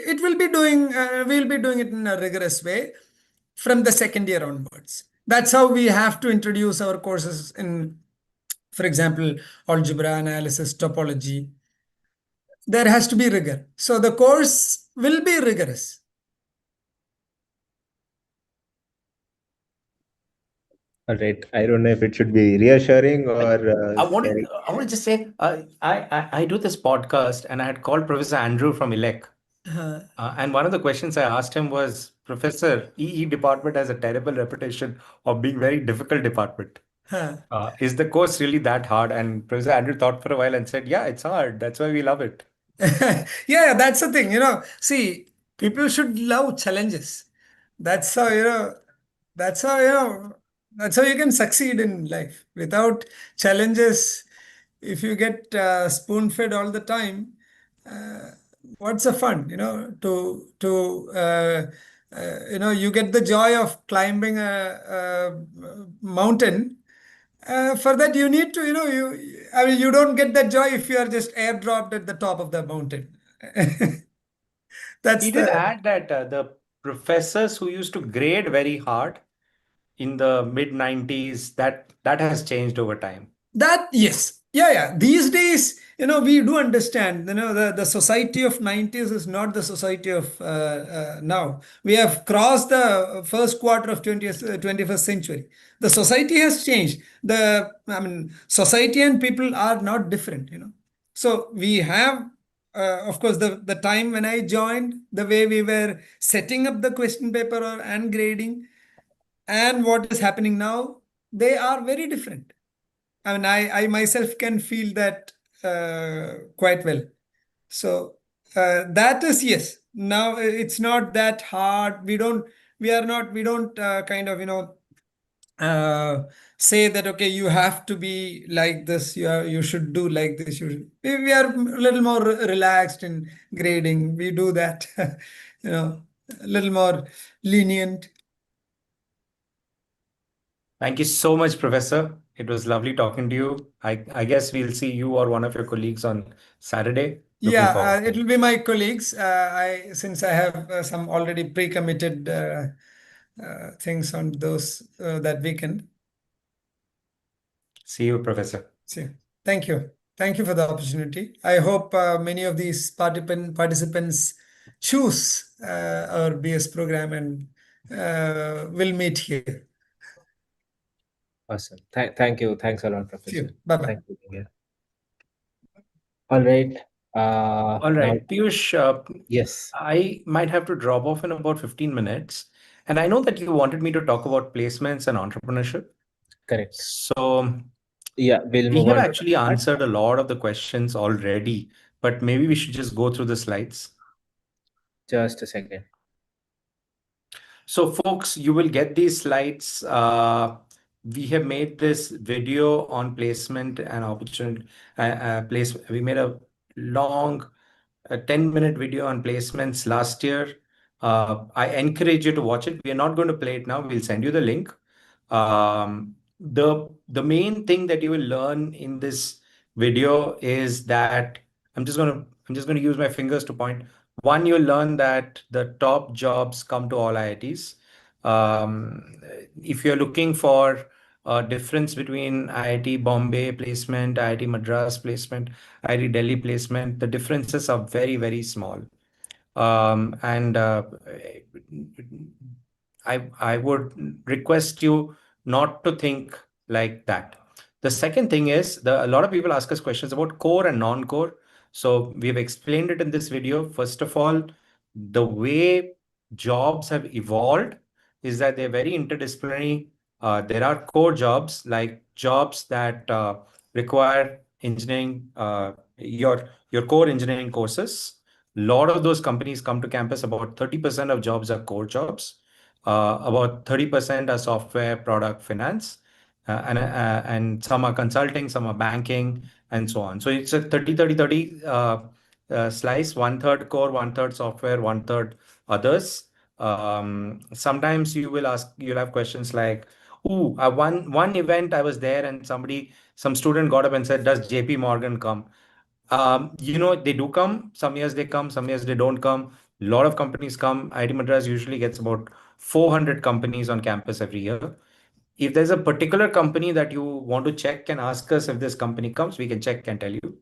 Speaker 12: doing it in a rigorous way from the second year onwards. That's how we have to introduce our courses in, for example, algebra, analysis, topology. There has to be rigor. So the course will be rigorous.
Speaker 2: All right. I don't know if it should be reassuring or scary.
Speaker 4: I want to just say, I do this podcast and I had called Professor Andrew from ILEC. And one of the questions I asked him was, Professor, EE department has a terrible reputation of being very difficult department. Is the course really that hard? And Professor Andrew thought for a while and said, yeah, it's hard. That's why we love it.
Speaker 12: Yeah, that's the thing, see, people should love challenges. That's how, that's how, that's how you can succeed in life. Without challenges, if you get spoon-fed all the time, uh, what's the fun, you get the joy of climbing a mountain. For that, you need to, I mean, you don't get that joy if you are just airdropped at the top of the mountain. That's
Speaker 4: He did add that the professors who used to grade very hard in the mid 90s, that has changed over time.
Speaker 12: That, yes. Yeah. These days, we do understand, the society of 90s is not the society of now. We have crossed the first quarter of 21st century. The society has changed. Society and people are not different, So we have, of course, the time when I joined, the way we were setting up the question paper and grading, and what is happening now, they are very different. I mean, I myself can feel that quite well. So that is, yes. Now it's not that hard. We don't kind of, say that, okay, you have to be like this. You should do like this. We are a little more relaxed in grading. We do that, a little more lenient.
Speaker 4: Thank you so much, Professor. It was lovely talking to you. I guess we'll see you or one of your colleagues on Saturday. Looking forward.
Speaker 12: It will be my colleagues. Since I have some already pre-committed things on those that weekend.
Speaker 4: See you, Professor.
Speaker 12: See you. Thank you. Thank you for the opportunity. I hope many of these participants choose our BS program and will meet here.
Speaker 2: Awesome. Thank you. Thanks a lot, Professor.
Speaker 12: Bye-bye.
Speaker 2: Thank you. Yeah. All right.
Speaker 4: All right, Piyush,
Speaker 2: yes.
Speaker 4: I might have to drop off in about 15 minutes. And I know that you wanted me to talk about placements and entrepreneurship.
Speaker 2: Correct.
Speaker 4: So
Speaker 2: yeah, we'll
Speaker 4: we
Speaker 2: move
Speaker 4: have
Speaker 2: on.
Speaker 4: actually answered a lot of the questions already, but maybe we should just go through the slides.
Speaker 2: Just a second.
Speaker 4: So folks, you will get these slides. We have made this video on placement and opportunity. We made a long 10-minute video on placements last year. I encourage you to watch it. We are not going to play it now. We'll send you the link. The main thing that you will learn in this video is that I'm just going to use my fingers to point. One, you'll learn that the top jobs come to all IITs. If you're looking for a difference between IIT Bombay placement, IIT Madras placement, IIT Delhi placement, the differences are very, very small. I would request you not to think like that. The second thing is a lot of people ask us questions about core and non-core. So we've explained it in this video. First of all, the way jobs have evolved is that they're very interdisciplinary. There are core jobs, like jobs that require engineering, your core engineering courses. A lot of those companies come to campus. About 30% of jobs are core jobs. About 30% are software, product, finance, and some are consulting, some are banking, and so on. So it's a 30-30-30 slice, 1/3 core, 1/3 software, 1/3 others. Sometimes you'll have questions like, "Ooh, one event I was there and some student got up and said, 'Does JP Morgan come?'" They do come. Some years they come, some years they don't come. A lot of companies come. IIT Madras usually gets about 400 companies on campus every year. If there's a particular company that you want to check and ask us if this company comes, we can check and tell you.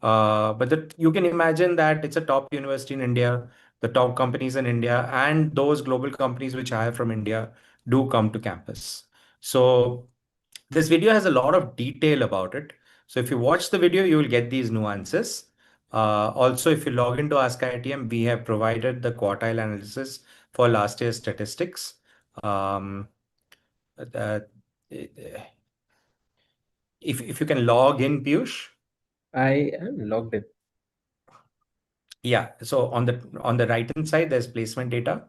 Speaker 4: But you can imagine that it's a top university in India, the top companies in India, and those global companies which hire from India do come to campus. So this video has a lot of detail about it. So if you watch the video, you will get these nuances. Also, if you log into Ask IITM, we have provided the quartile analysis for last year's statistics. If you can log in, Piyush.
Speaker 2: I am logged in.
Speaker 4: Yeah. So on the right hand side, there's placement data.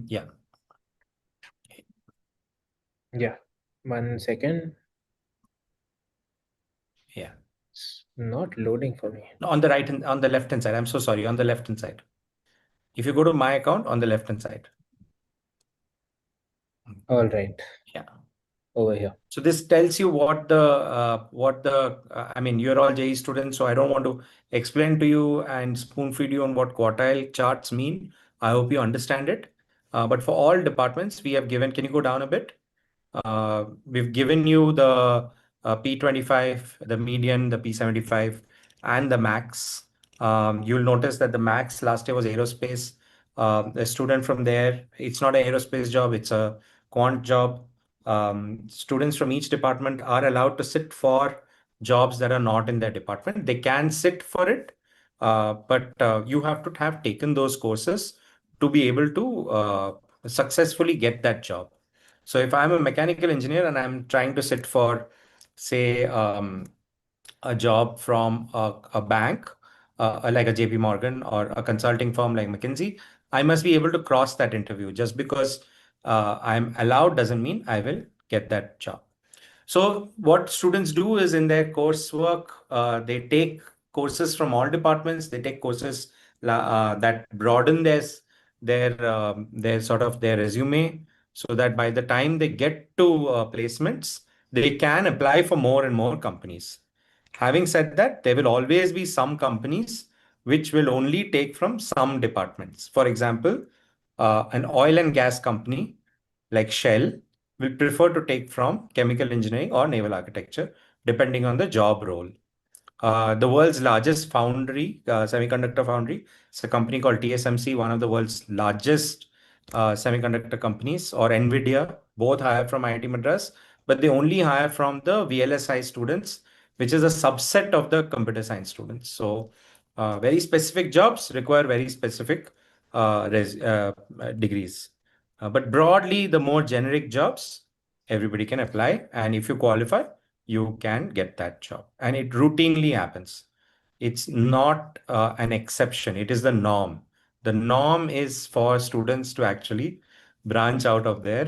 Speaker 4: Yeah.
Speaker 2: Yeah. 1 second.
Speaker 4: Yeah.
Speaker 2: It's not loading for me.
Speaker 4: No, on the left hand side. I'm so sorry. On the left hand side. If you go to my account, on the left hand side.
Speaker 2: All right.
Speaker 4: Yeah.
Speaker 2: Over here.
Speaker 4: So this tells you I mean, you're all JE students, so I don't want to explain to you and spoon feed you on what quartile charts mean. I hope you understand it. But for all departments, we have given, can you go down a bit? We've given you the P25, the median, the P75, and the max. You'll notice that the max last year was aerospace. A student from there, it's not an aerospace job, it's a quant job. Students from each department are allowed to sit for jobs that are not in their department. They can sit for it, but you have to have taken those courses to be able to successfully get that job. So if I'm a mechanical engineer and I'm trying to sit for, say, a job from a bank, like a JP Morgan, or a consulting firm like McKinsey, I must be able to cross that interview. Just because I'm allowed doesn't mean I will get that job. So what students do is in their coursework, they take courses from all departments. They take courses that broaden their sort of their resume, so that by the time they get to placements, they can apply for more and more companies. Having said that, there will always be some companies which will only take from some departments. For example, an oil and gas company like Shell will prefer to take from chemical engineering or naval architecture, depending on the job role. The world's largest foundry, semiconductor foundry, it's a company called TSMC, one of the world's largest semiconductor companies, or NVIDIA, both hire from IIT Madras, but they only hire from the VLSI students, which is a subset of the computer science students. So very specific jobs require very specific degrees. But broadly, the more generic jobs, everybody can apply. And if you qualify, you can get that job. And it routinely happens. It's not an exception. It is the norm. The norm is for students to actually branch out of their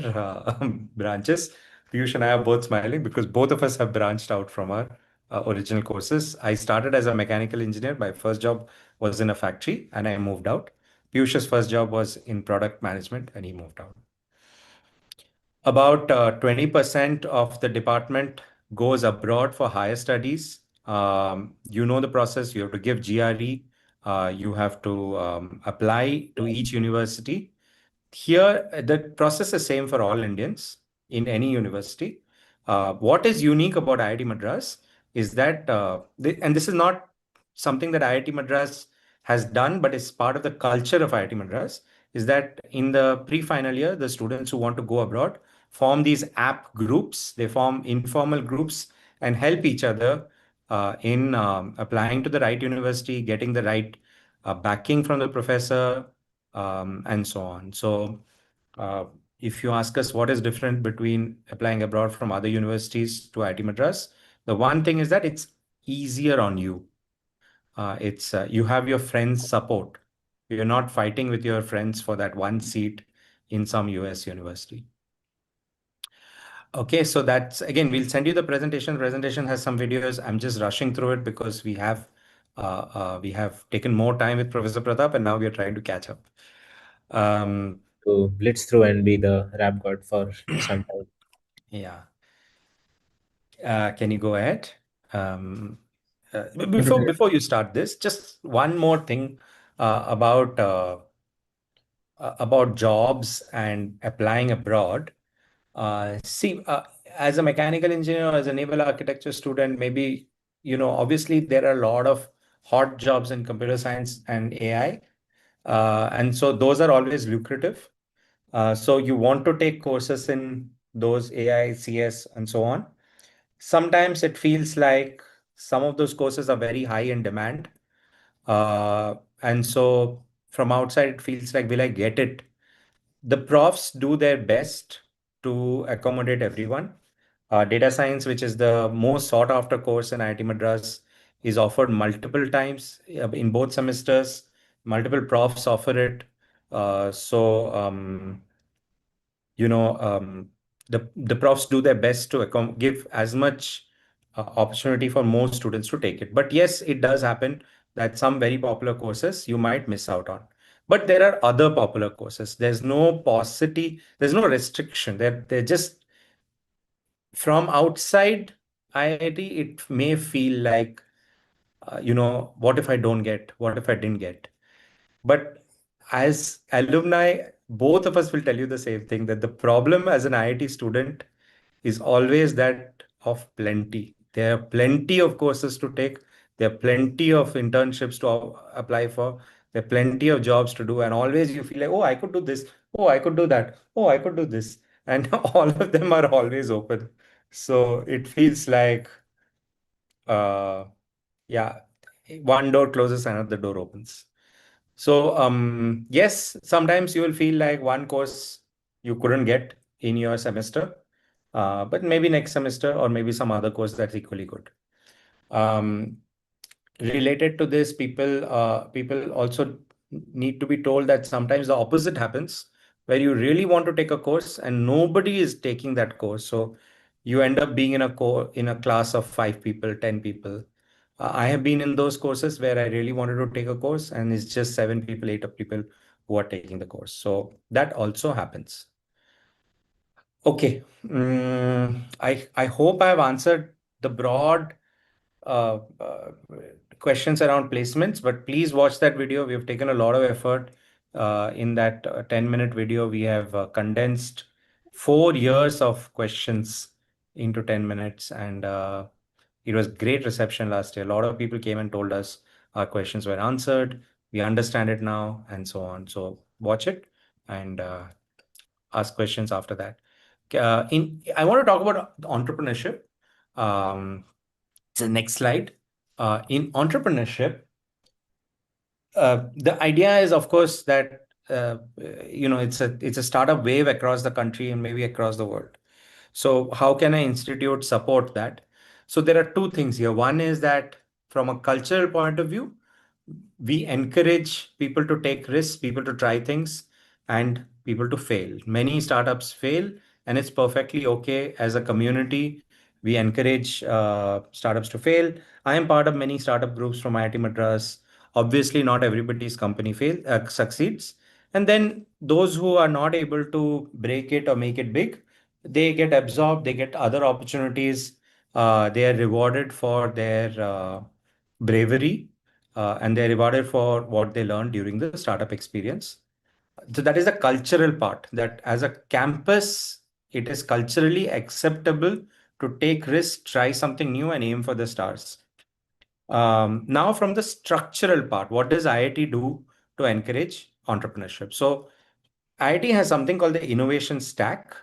Speaker 4: branches. Piyush and I are both smiling because both of us have branched out from our original courses. I started as a mechanical engineer. My first job was in a factory and I moved out. Piyush's first job was in product management and he moved out. About 20% of the department goes abroad for higher studies. You know the process. You have to give GRE. You have to apply to each university. Here, the process is same for all Indians in any university. What is unique about IIT Madras is that, and this is not something that IIT Madras has done, but it's part of the culture of IIT Madras, is that in the pre-final year, the students who want to go abroad form these app groups. They form informal groups and help each other in applying to the right university, getting the right backing from the professor, and so on. So if you ask us what is different between applying abroad from other universities to IIT Madras, the one thing is that it's easier on you. You have your friends' support. You're not fighting with your friends for that one seat in some US university. Okay, so that's, again, we'll send you the presentation. The presentation has some videos. I'm just rushing through it because we have taken more time with Professor Pratap and now we are trying to catch up.
Speaker 2: To blitz through and be the rap god for some time.
Speaker 4: Yeah. Can you go ahead? Before you start this, just one more thing about jobs and applying abroad. See, as a mechanical engineer, as a naval architecture student, maybe, obviously there are a lot of hot jobs in computer science and AI. And so those are always lucrative. So you want to take courses in those AI, CS, and so on. Sometimes it feels like some of those courses are very high in demand. And so from outside, it feels like, will I get it? The profs do their best to accommodate everyone. Data science, which is the most sought after course in IIT Madras, is offered multiple times in both semesters. Multiple profs offer it. You know, the profs do their best to give as much opportunity for more students to take it. But yes, it does happen that some very popular courses you might miss out on. But there are other popular courses. There's no paucity, there's no restriction. They're just from outside IIT, it may feel like, what if I don't get? What if I didn't get? But as alumni, both of us will tell you the same thing, that the problem as an IIT student is always that of plenty. There are plenty of courses to take. There are plenty of internships to apply for. There are plenty of jobs to do. And always you feel like, oh, I could do this. Oh, I could do that. Oh, I could do this. And all of them are always open. So it feels like, uh, yeah, one door closes, another door opens. So yes, sometimes you will feel like one course you couldn't get in your semester, but maybe next semester or maybe some other course that's equally good. Related to this, people also need to be told that sometimes the opposite happens, where you really want to take a course and nobody is taking that course. So you end up being in a class of 5 people, 10 people. I have been in those courses where I really wanted to take a course and it's just 7 people, 8 people who are taking the course. So that also happens. Okay. I hope I have answered the broad questions around placements, but please watch that video. We have taken a lot of effort. In that 10-minute video, we have condensed 4 years of questions into 10 minutes, and it was great reception last year. A lot of people came and told us our questions were answered. We understand it now, and so on. So watch it and ask questions after that. I want to talk about entrepreneurship. The next slide. In entrepreneurship, the idea is, of course, that it's a startup wave across the country and maybe across the world. So how can an institute support that? So there are two things here. One is that from a cultural point of view, we encourage people to take risks, people to try things, and people to fail. Many startups fail, and it's perfectly okay. As a community, we encourage startups to fail. I am part of many startup groups from IIT Madras. Obviously, not everybody's company succeeds. And then those who are not able to break it or make it big, they get absorbed, they get other opportunities. They are rewarded for their bravery, and they're rewarded for what they learned during the startup experience. So that is the cultural part, that as a campus, it is culturally acceptable to take risks, try something new, and aim for the stars. Now, from the structural part, what does IIT do to encourage entrepreneurship? So IIT has something called the innovation stack,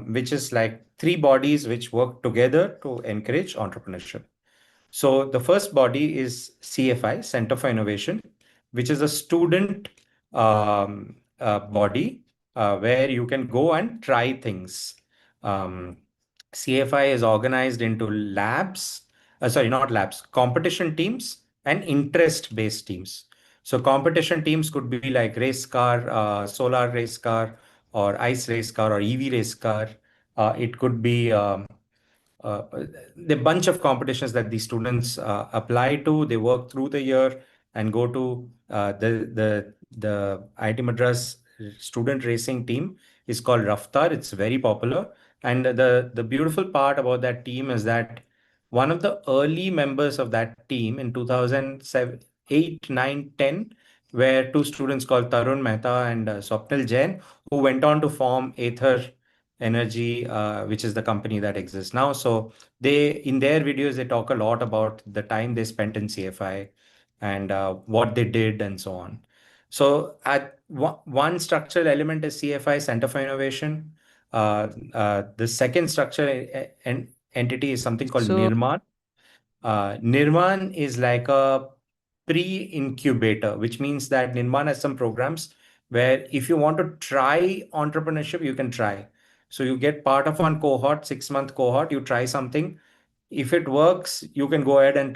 Speaker 4: which is like 3 bodies which work together to encourage entrepreneurship. So the first body is CFI, Center for Innovation, which is a student body where you can go and try things. CFI is organized into not labs, competition teams and interest-based teams. So competition teams could be like race car, solar race car, or ice race car, or EV race car. It could be the bunch of competitions that these students apply to. They work through the year and go to the IIT Madras student racing team is called Raftar. It's very popular. And the beautiful part about that team is that one of the early members of that team in 2007, 8, 9, 10 were 2 students called Tarun Mehta and Swapnil Jain, who went on to form Aether Energy, which is the company that exists now. So in their videos, they talk a lot about the time they spent in CFI and what they did and so on. So at one structural element is CFI, Center for Innovation. The second structure and entity is something called
Speaker 3: So-
Speaker 4: Nirman. Nirman is like a pre-incubator, which means that Nirman has some programs where if you want to try entrepreneurship, you can try. So you get part of one cohort, 6-month cohort, you try something. If it works, you can go ahead and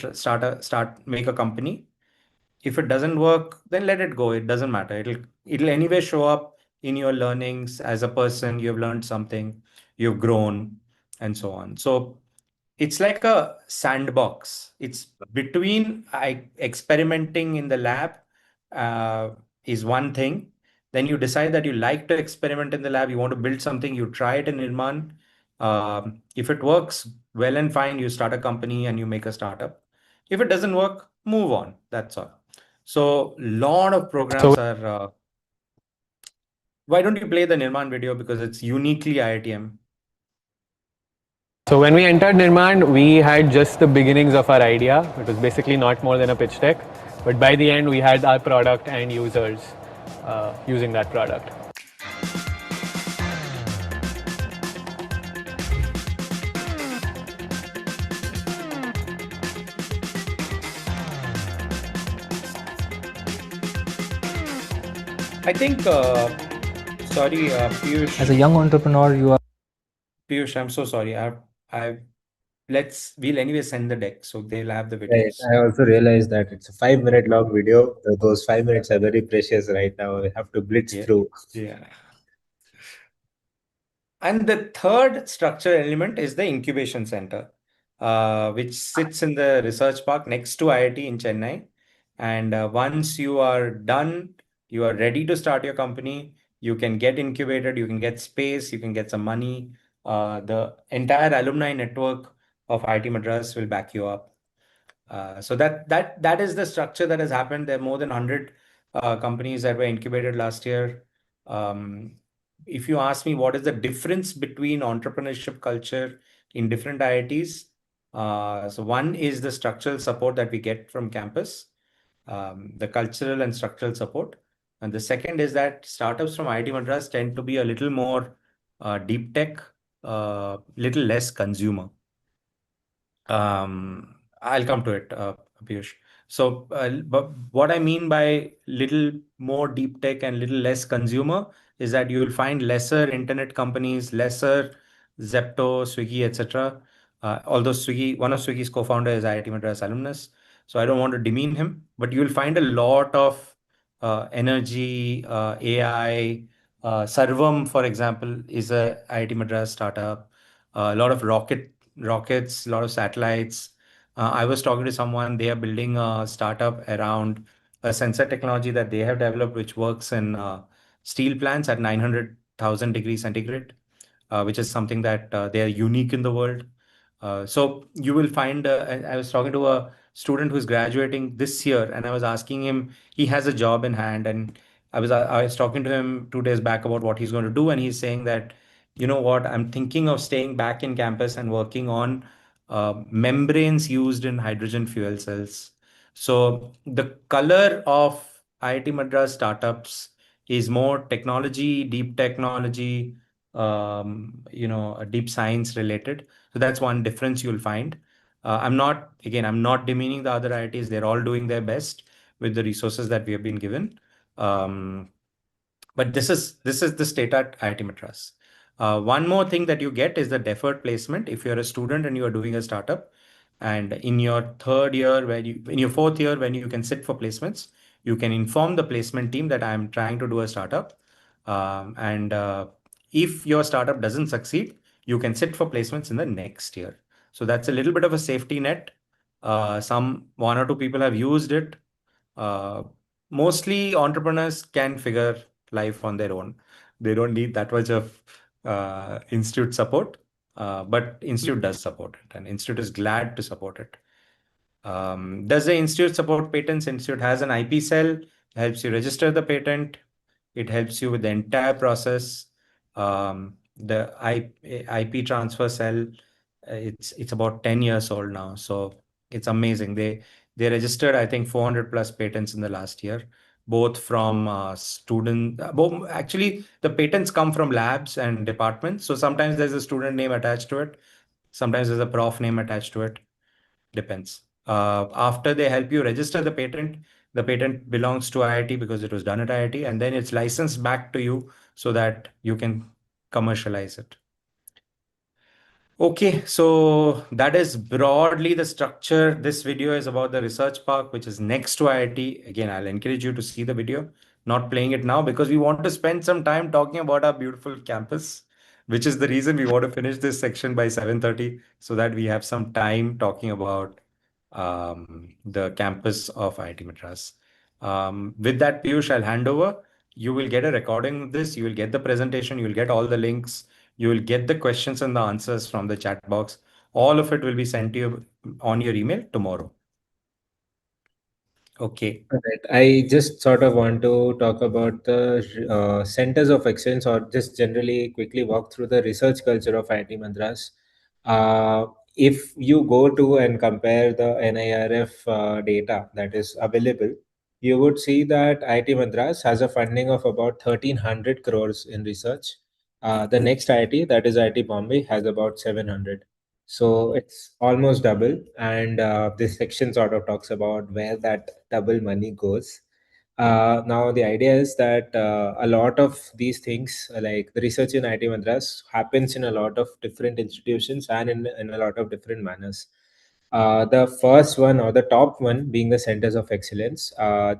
Speaker 4: make a company. If it doesn't work, then let it go. It doesn't matter. It'll anyway show up in your learnings as a person. You've learned something, you've grown, and so on. So it's like a sandbox. It's between experimenting in the lab is one thing. Then you decide that you like to experiment in the lab. You want to build something. You try it in Nirman. If it works well and fine, you start a company and you make a startup. If it doesn't work, move on. That's all. So lot of programs are. Why don't you play the Nirman video, because it's uniquely IITM.
Speaker 13: So when we entered Nirman, we had just the beginnings of our idea. It was basically not more than a pitch deck. But by the end, we had our product and users using that product.
Speaker 4: I think, sorry, Piyush.
Speaker 14: As a young entrepreneur, you are.
Speaker 4: Piyush, I'm so sorry. We'll anyway send the deck, so they'll have the
Speaker 2: Right.
Speaker 4: videos.
Speaker 2: I also realized that it's a 5-minute long video. Those 5 minutes are very precious right now. We have to blitz through.
Speaker 4: Yeah. And the third structure element is the incubation center, which sits in the research park next to IIT in Chennai. And once you are done, you are ready to start your company, you can get incubated, you can get space, you can get some money. The entire alumni network of IIT Madras will back you up. So that is the structure that has happened. There are more than 100 companies that were incubated last year. If you ask me what is the difference between entrepreneurship culture in different IITs, so one is the structural support that we get from campus, the cultural and structural support. And the second is that startups from IIT Madras tend to be a little more deep tech, little less consumer. I'll come to it, Piyush. So, but what I mean by little more deep tech and little less consumer is that you will find lesser internet companies, lesser Zepto, Swiggy, etc. Although one of Swiggy's co-founder is IIT Madras alumnus, so I don't want to demean him, but you will find a lot of energy, AI. Sarvam, for example, is a IIT Madras startup. A lot of rockets, a lot of satellites. I was talking to someone, they are building a startup around a sensor technology that they have developed, which works in steel plants at 900,000 degrees centigrade, which is something that they are unique in the world. So you will find, I was talking to a student who's graduating this year, and I was asking him, he has a job in hand, and I was talking to him 2 days back about what he's going to do, and he's saying that, you know what, I'm thinking of staying back in campus and working on membranes used in hydrogen fuel cells. So the color of IIT Madras startups is more technology, deep technology, deep science related. So that's one difference you'll find. I'm not demeaning the other IITs. They're all doing their best with the resources that we have been given. But this is the state at IIT Madras. One more thing that you get is the deferred placement. If you're a student and you are doing a startup, and in your fourth year, when you can sit for placements, you can inform the placement team that I'm trying to do a startup. If your startup doesn't succeed, you can sit for placements in the next year. So that's a little bit of a safety net. One or two people have used it. Mostly entrepreneurs can figure life on their own. They don't need that much of institute support, but institute does support it, and institute is glad to support it. Does the institute support patents? Institute has an IP cell, helps you register the patent. It helps you with the entire process. The IP transfer cell, it's about 10 years old now, so it's amazing. They registered, I think, 400 plus patents in the last year. both from actually, the patents come from labs and departments. So sometimes there's a student name attached to it. Sometimes there's a prof name attached to it. Depends. After they help you register the patent belongs to IIT because it was done at IIT, and then it's licensed back to you so that you can commercialize it. Okay, so that is broadly the structure. This video is about the research park, which is next to IIT. Again, I'll encourage you to see the video. Not playing it now because we want to spend some time talking about our beautiful campus, which is the reason we want to finish this section by 7:30 so that we have some time talking about the campus of IIT Madras. With that, Piyush, I'll hand over. You will get a recording of this. You will get the presentation. You will get all the links. You will get the questions and the answers from the chat box. All of it will be sent to you on your email tomorrow. Okay.
Speaker 2: Right. I just sort of want to talk about the centers of excellence, or just generally quickly walk through the research culture of IIT Madras. Uh, if you go to and compare the NIRF data that is available, you would see that IIT Madras has a funding of about 1300 crores in research. The next IIT, that is IIT Bombay, has about 700. So it's almost double. And this section sort of talks about where that double money goes. Now, the idea is that a lot of these things, like the research in IIT Madras, happens in a lot of different institutions and in a lot of different manners. The first one, or the top one, being the centers of excellence.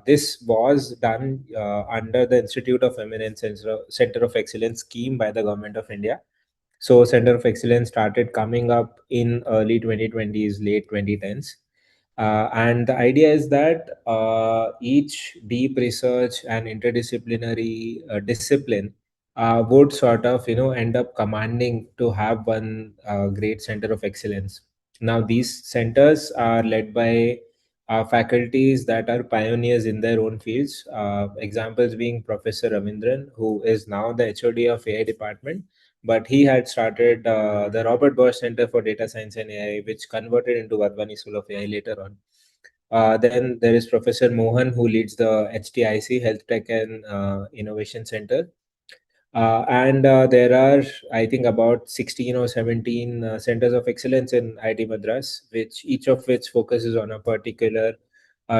Speaker 2: This was done under the Institute of Eminence Center of Excellence scheme by the Government of India. So Center of Excellence started coming up in early 2020s, late 2010s. And the idea is that each deep research and interdisciplinary discipline would sort of, end up commanding to have one great center of excellence. Now, these centers are led by faculties that are pioneers in their own fields. Examples being Professor Ravindran, who is now the HOD of AI department, but he had started the Robert Bosch Center for Data Science and AI, which converted into Vardhani School of AI later on. Then there is Professor Mohan, who leads the HTIC Health Tech and Innovation Center. And there are, I think, about 16 or 17 centers of excellence in IIT Madras, which each of which focuses on a particular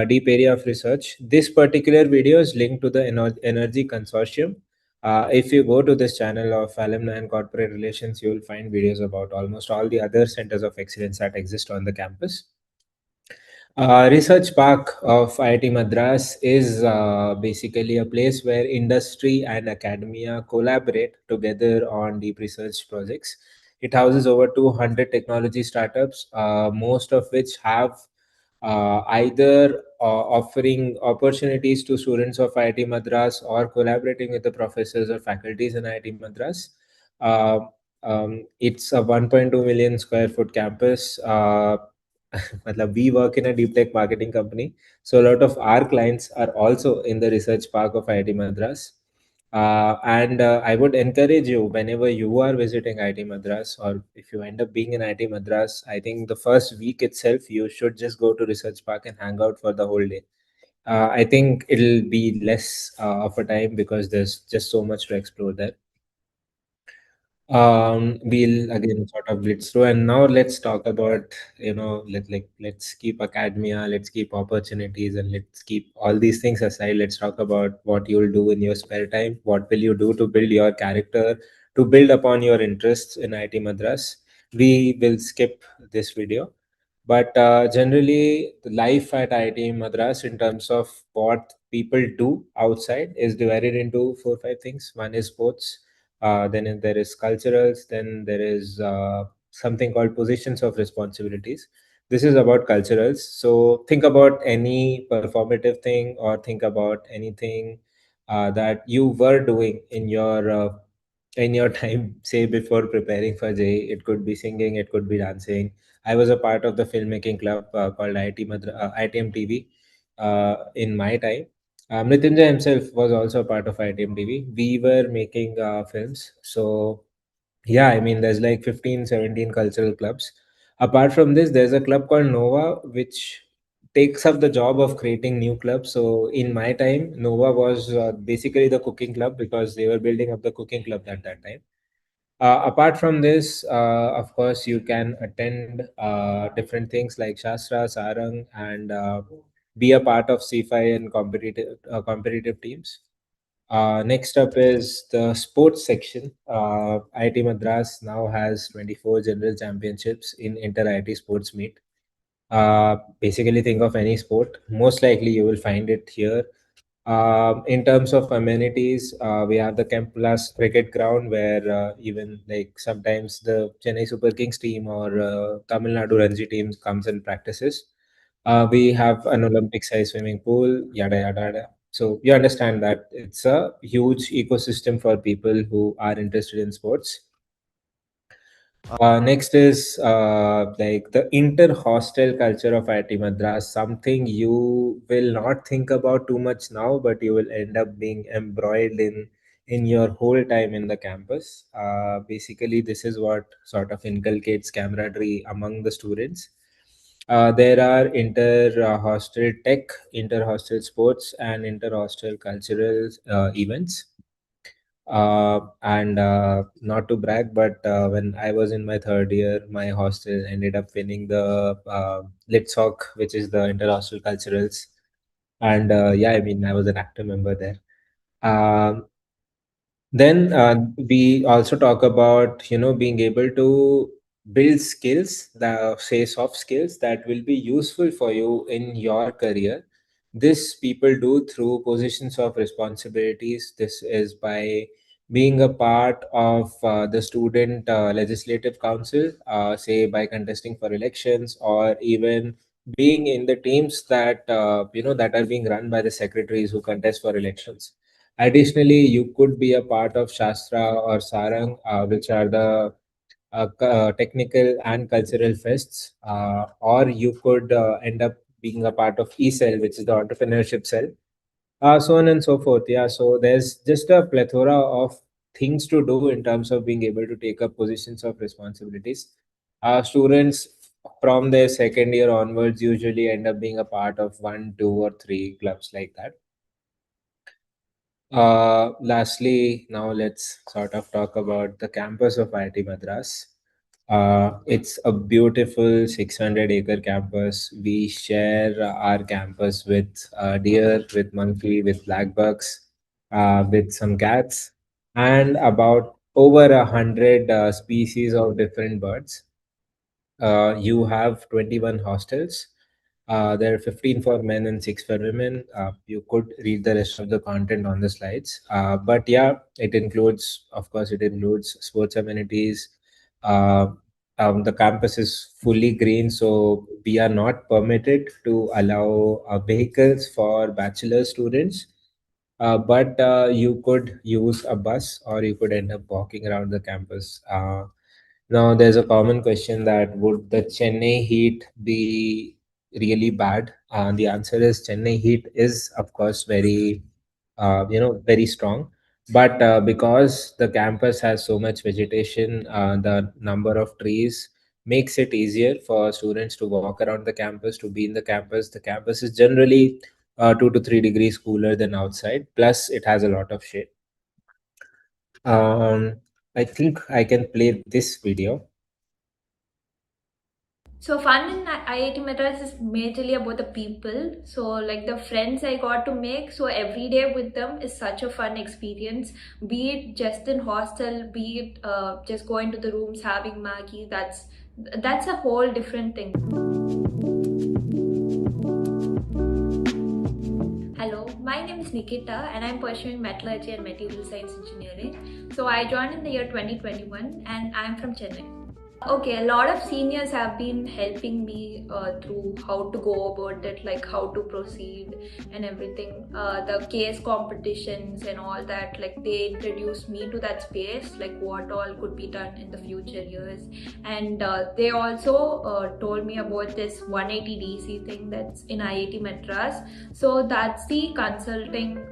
Speaker 2: deep area of research. This particular video is linked to the Energy Consortium. If you go to this channel of Alumni and Corporate Relations, you will find videos about almost all the other centers of excellence that exist on the campus. Research Park of IIT Madras is basically a place where industry and academia collaborate together on deep research projects. It houses over 200 technology startups, most of which have either offering opportunities to students of IIT Madras or collaborating with the professors or faculties in IIT Madras. Uh, it's a 1.2 million square foot campus. Matlab, we work in a deep tech marketing company, so a lot of our clients are also in the research park of IIT Madras. And I would encourage you, whenever you are visiting IIT Madras, or if you end up being in IIT Madras, I think the first week itself you should just go to research park and hang out for the whole day. I think it'll be less of a time because there's just so much to explore there. We'll again sort of blitz through, and now let's talk about, let's keep academia, let's keep opportunities, and let's keep all these things aside. Let's talk about what you'll do in your spare time. What will you do to build your character, to build upon your interests in IIT Madras? We will skip this video, but generally, the life at IIT Madras in terms of what people do outside is divided into 4 or 5 things. One is sports, then there is culturals, then there is something called positions of responsibilities. This is about culturals. So think about any performative thing, or think about anything that you were doing in your time, say before preparing for J. It could be singing, it could be dancing. I was a part of the filmmaking club called ITM TV in my time. Mrityunjay himself was also a part of ITM TV. We were making films. So, yeah, I mean, there's like 15, 17 cultural clubs. Apart from this, there's a club called Nova, which takes up the job of creating new clubs. So in my time, Nova was basically the cooking club because they were building up the cooking club at that time. Apart from this, of course, you can attend different things like Shastra, Sarang, and be a part of C5 and competitive teams. Next up is the sports section. IIT Madras now has 24 general championships in inter IIT sports meet. Basically, think of any sport. Most likely, you will find it here. In terms of amenities, we have the Camp Plus cricket ground where even like sometimes the Chennai Super Kings team or Tamil Nadu Ranji team comes and practices. We have an Olympic size swimming pool, yada yada yada. So you understand that it's a huge ecosystem for people who are interested in sports. Next is like the inter-hostel culture of IIT Madras, something you will not think about too much now, but you will end up being embroiled in your whole time in the campus. Basically, this is what sort of inculcates camaraderie among the students. There are inter-hostel tech, inter-hostel sports, and inter-hostel cultural events. And not to brag, but when I was in my third year, my hostel ended up winning the Litsoc, which is the inter-hostel culturals. And yeah, I mean, I was an active member there. Um, then we also talk about being able to build skills that say soft skills that will be useful for you in your career. This people do through positions of responsibilities. This is by being a part of the student legislative council, say by contesting for elections, or even being in the teams that that are being run by the secretaries who contest for elections. Additionally, you could be a part of Shastra or Sarang, which are the technical and cultural fests, or you could end up being a part of E-Cell, which is the entrepreneurship cell, so on and so forth. Yeah, so there's just a plethora of things to do in terms of being able to take up positions of responsibilities. Students from their second year onwards usually end up being a part of one, two, or three clubs like that. Lastly, now let's sort of talk about the campus of IIT Madras. It's a beautiful 600-acre campus. We share our campus with deer, with monkey, with black bucks, with some cats, and about over 100 species of different birds. You have 21 hostels. There are 15 for men and 6 for women. You could read the rest of the content on the slides. But yeah, it includes, of course, it includes sports amenities. Uh, the campus is fully green, so we are not permitted to allow vehicles for bachelor students. But you could use a bus or you could end up walking around the campus. Now, there's a common question that would the Chennai heat be really bad? The answer is Chennai heat is, of course, very strong. But because the campus has so much vegetation, the number of trees makes it easier for students to walk around the campus, to be in the campus. The campus is generally 2 to 3 degrees cooler than outside. Plus, it has a lot of shade. I think I can play this video.
Speaker 14: So fun in IIT Madras is majorly about the people. So like the friends I got to make, so every day with them is such a fun experience. Be it just in hostel, be it just going to the rooms having Maggie. That's a whole different thing. Hello, my name is Nikita and I'm pursuing metallurgy and material science engineering. So I joined in the year 2021 and I'm from Chennai. Okay, a lot of seniors have been helping me through how to go about it, like how to proceed and everything. The case competitions and all that, like they introduced me to that space, like what all could be done in the future years. And they also told me about this 180 DC thing that's in IIT Madras. So that's the consulting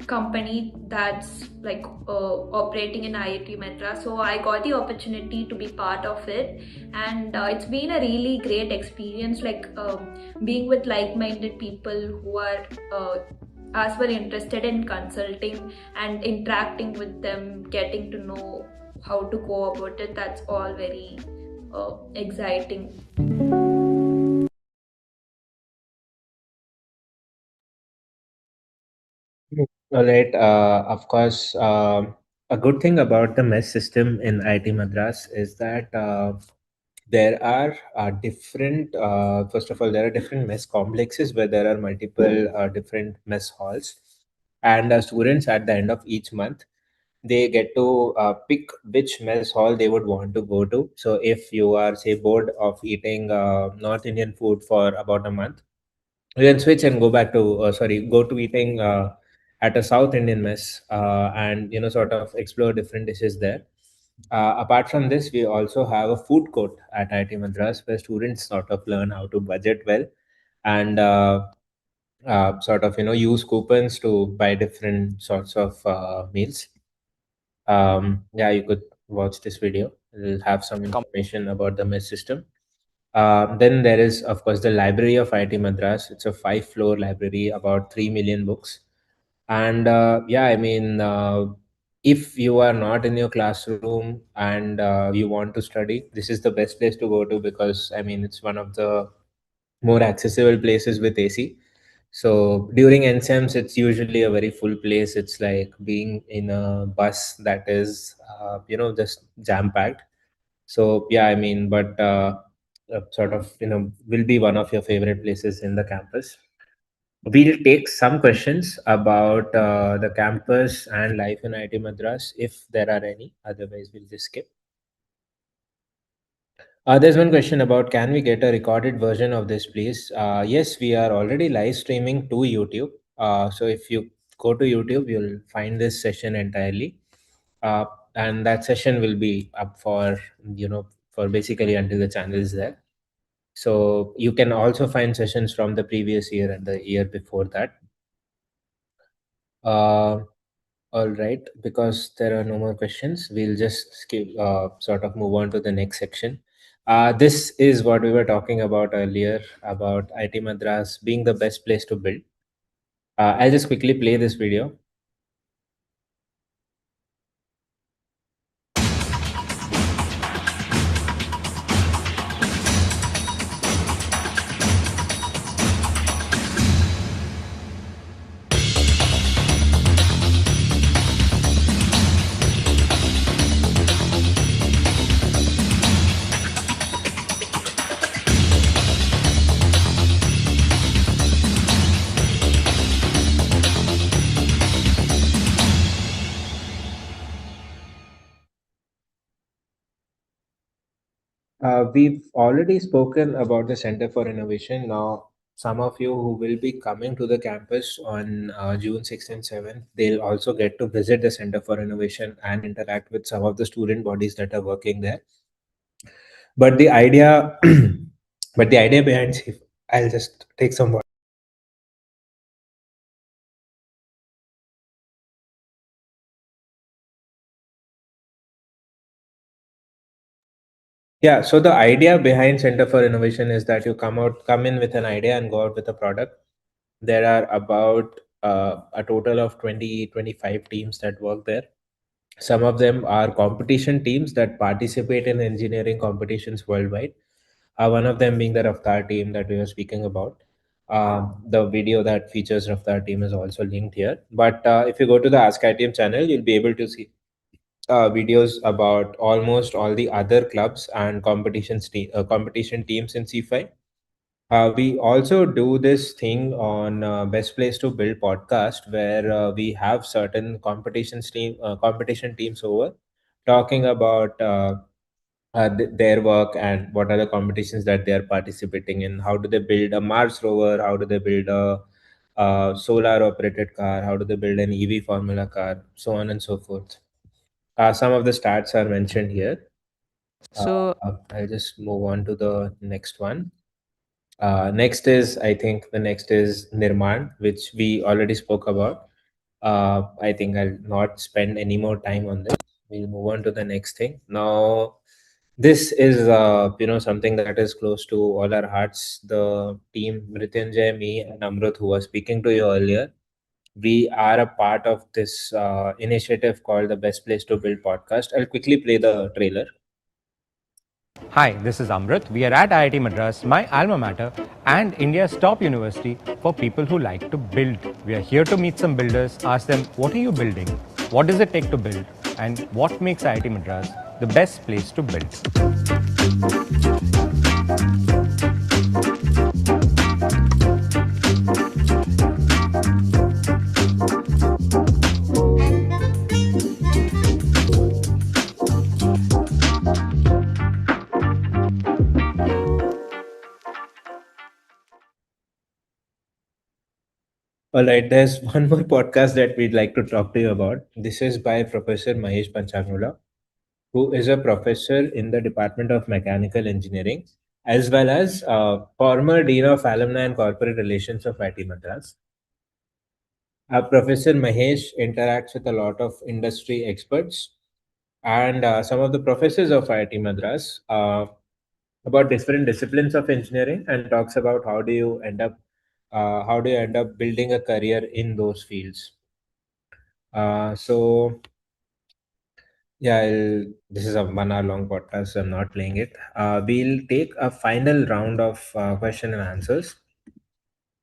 Speaker 14: company that's like operating in IIT Madras. So I got the opportunity to be part of it, and it's been a really great experience. Like being with like-minded people who are as well interested in consulting and interacting with them, getting to know how to go about it. That's all very exciting.
Speaker 2: All right. Of course, a good thing about the mess system in IIT Madras is that there are different, first of all, there are different mess complexes where there are multiple different mess halls. And students at the end of each month, they get to pick which mess hall they would want to go to. So if you are, say, bored of eating North Indian food for about a month, you can switch and go back to go to eating at a South Indian mess, and sort of explore different dishes there. Apart from this, we also have a food court at IIT Madras where students sort of learn how to budget well, and sort of use coupons to buy different sorts of meals. Yeah, you could watch this video. It'll have some information about the mess system. Then there is, of course, the Library of IIT Madras. It's a five-floor library, about 3 million books. And yeah, I mean, if you are not in your classroom and you want to study, this is the best place to go to, because I mean, it's one of the more accessible places with AC. So during NSEMs, it's usually a very full place. It's like being in a bus that is, just jam packed. So yeah, I mean, but sort of, will be one of your favorite places in the campus. We'll take some questions about the campus and life in IIT Madras if there are any. Otherwise, we'll just skip. There's one question about, can we get a recorded version of this, please? Yes, we are already live streaming to YouTube. So if you go to YouTube, you'll find this session entirely. And that session will be up for, for basically until the channel is there. So you can also find sessions from the previous year and the year before that. All right, because there are no more questions, we'll just skip, sort of move on to the next section. This is what we were talking about earlier about IIT Madras being the best place to build. I'll just quickly play this video. We've already spoken about the Center for Innovation. Now, some of you who will be coming to the campus on June 6th and 7th, they'll also get to visit the Center for Innovation and interact with some of the student bodies that are working there. But the idea, but the idea behind, I'll just take some water. Yeah, so the idea behind Center for Innovation is that you come in with an idea and go out with a product. There are about a total of 20-25 teams that work there. Some of them are competition teams that participate in engineering competitions worldwide. One of them being the Raftar team that we were speaking about. The video that features Raftar team is also linked here. But if you go to the Ask ITM channel, you'll be able to see videos about almost all the other clubs and competition teams in C5. We also do this thing on Best Place to Build podcast, where we have certain competition teams over talking about their work and what are the competitions that they are participating in. How do they build a Mars rover? How do they build a solar operated car? How do they build an EV formula car? So on and so forth. Some of the stats are mentioned here. I'll just move on to the next one. Next is, I think the next is Nirman, which we already spoke about. I think I'll not spend any more time on this. We'll move on to the next thing. Now, this is something that is close to all our hearts. The team, Mrityunjay, me, and Amrut, who was speaking to you earlier, we are a part of this initiative called the Best Place to Build podcast. I'll quickly play the trailer.
Speaker 6: Hi, this is Amrit. We are at IIT Madras, my alma mater, and India's top university for people who like to build. We are here to meet some builders, ask them, what are you building? What does it take to build? And what makes IIT Madras the best place to build?
Speaker 2: All right, there's one more podcast that we'd like to talk to you about. This is by Professor Mahesh Panchangula, who is a professor in the Department of Mechanical Engineering, as well as former Dean of Alumni and Corporate Relations of IIT Madras. Professor Mahesh interacts with a lot of industry experts and some of the professors of IIT Madras about different disciplines of engineering, and talks about how do you end up building a career in those fields. So yeah, this is a 1 hour long podcast, so I'm not playing it. We'll take a final round of question and answers.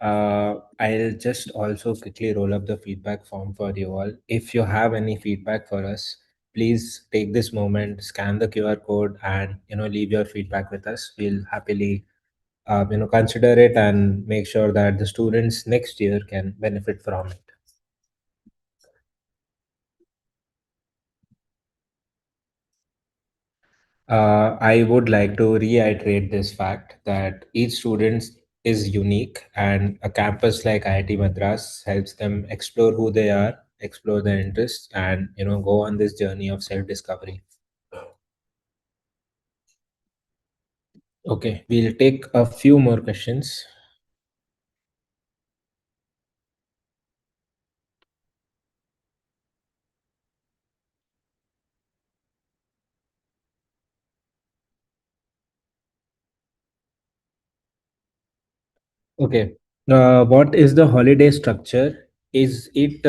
Speaker 2: I'll just also quickly roll up the feedback form for you all. If you have any feedback for us, please take this moment, scan the QR code, and leave your feedback with us. We'll happily consider it and make sure that the students next year can benefit from it. I would like to reiterate this fact that each student is unique, and a campus like IIT Madras helps them explore who they are, explore their interests, and go on this journey of self-discovery. Okay, we'll take a few more questions. Okay. What is the holiday structure? Is it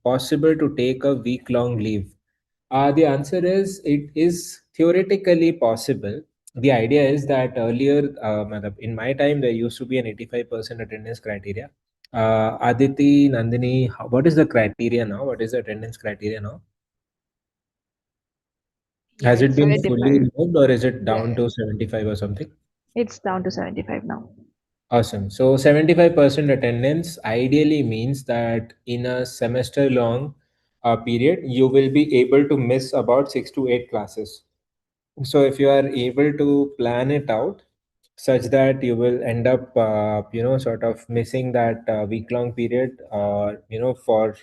Speaker 2: possible to take a week-long leave? The answer is it is theoretically possible. The idea is that earlier, matlab, in my time, there used to be an 85% attendance criteria. Aditi, Nandini, what is the criteria now? What is the attendance criteria now? Has it
Speaker 15: So
Speaker 2: been
Speaker 15: it
Speaker 2: fully
Speaker 15: depends.
Speaker 2: removed, or is it down
Speaker 15: Yeah,
Speaker 2: to 75 or something?
Speaker 15: it's down to 75 now.
Speaker 2: Awesome. So 75% attendance ideally means that in a semester long period, you will be able to miss about 6 to 8 classes. So if you are able to plan it out such that you will end up, sort of missing that week long period, for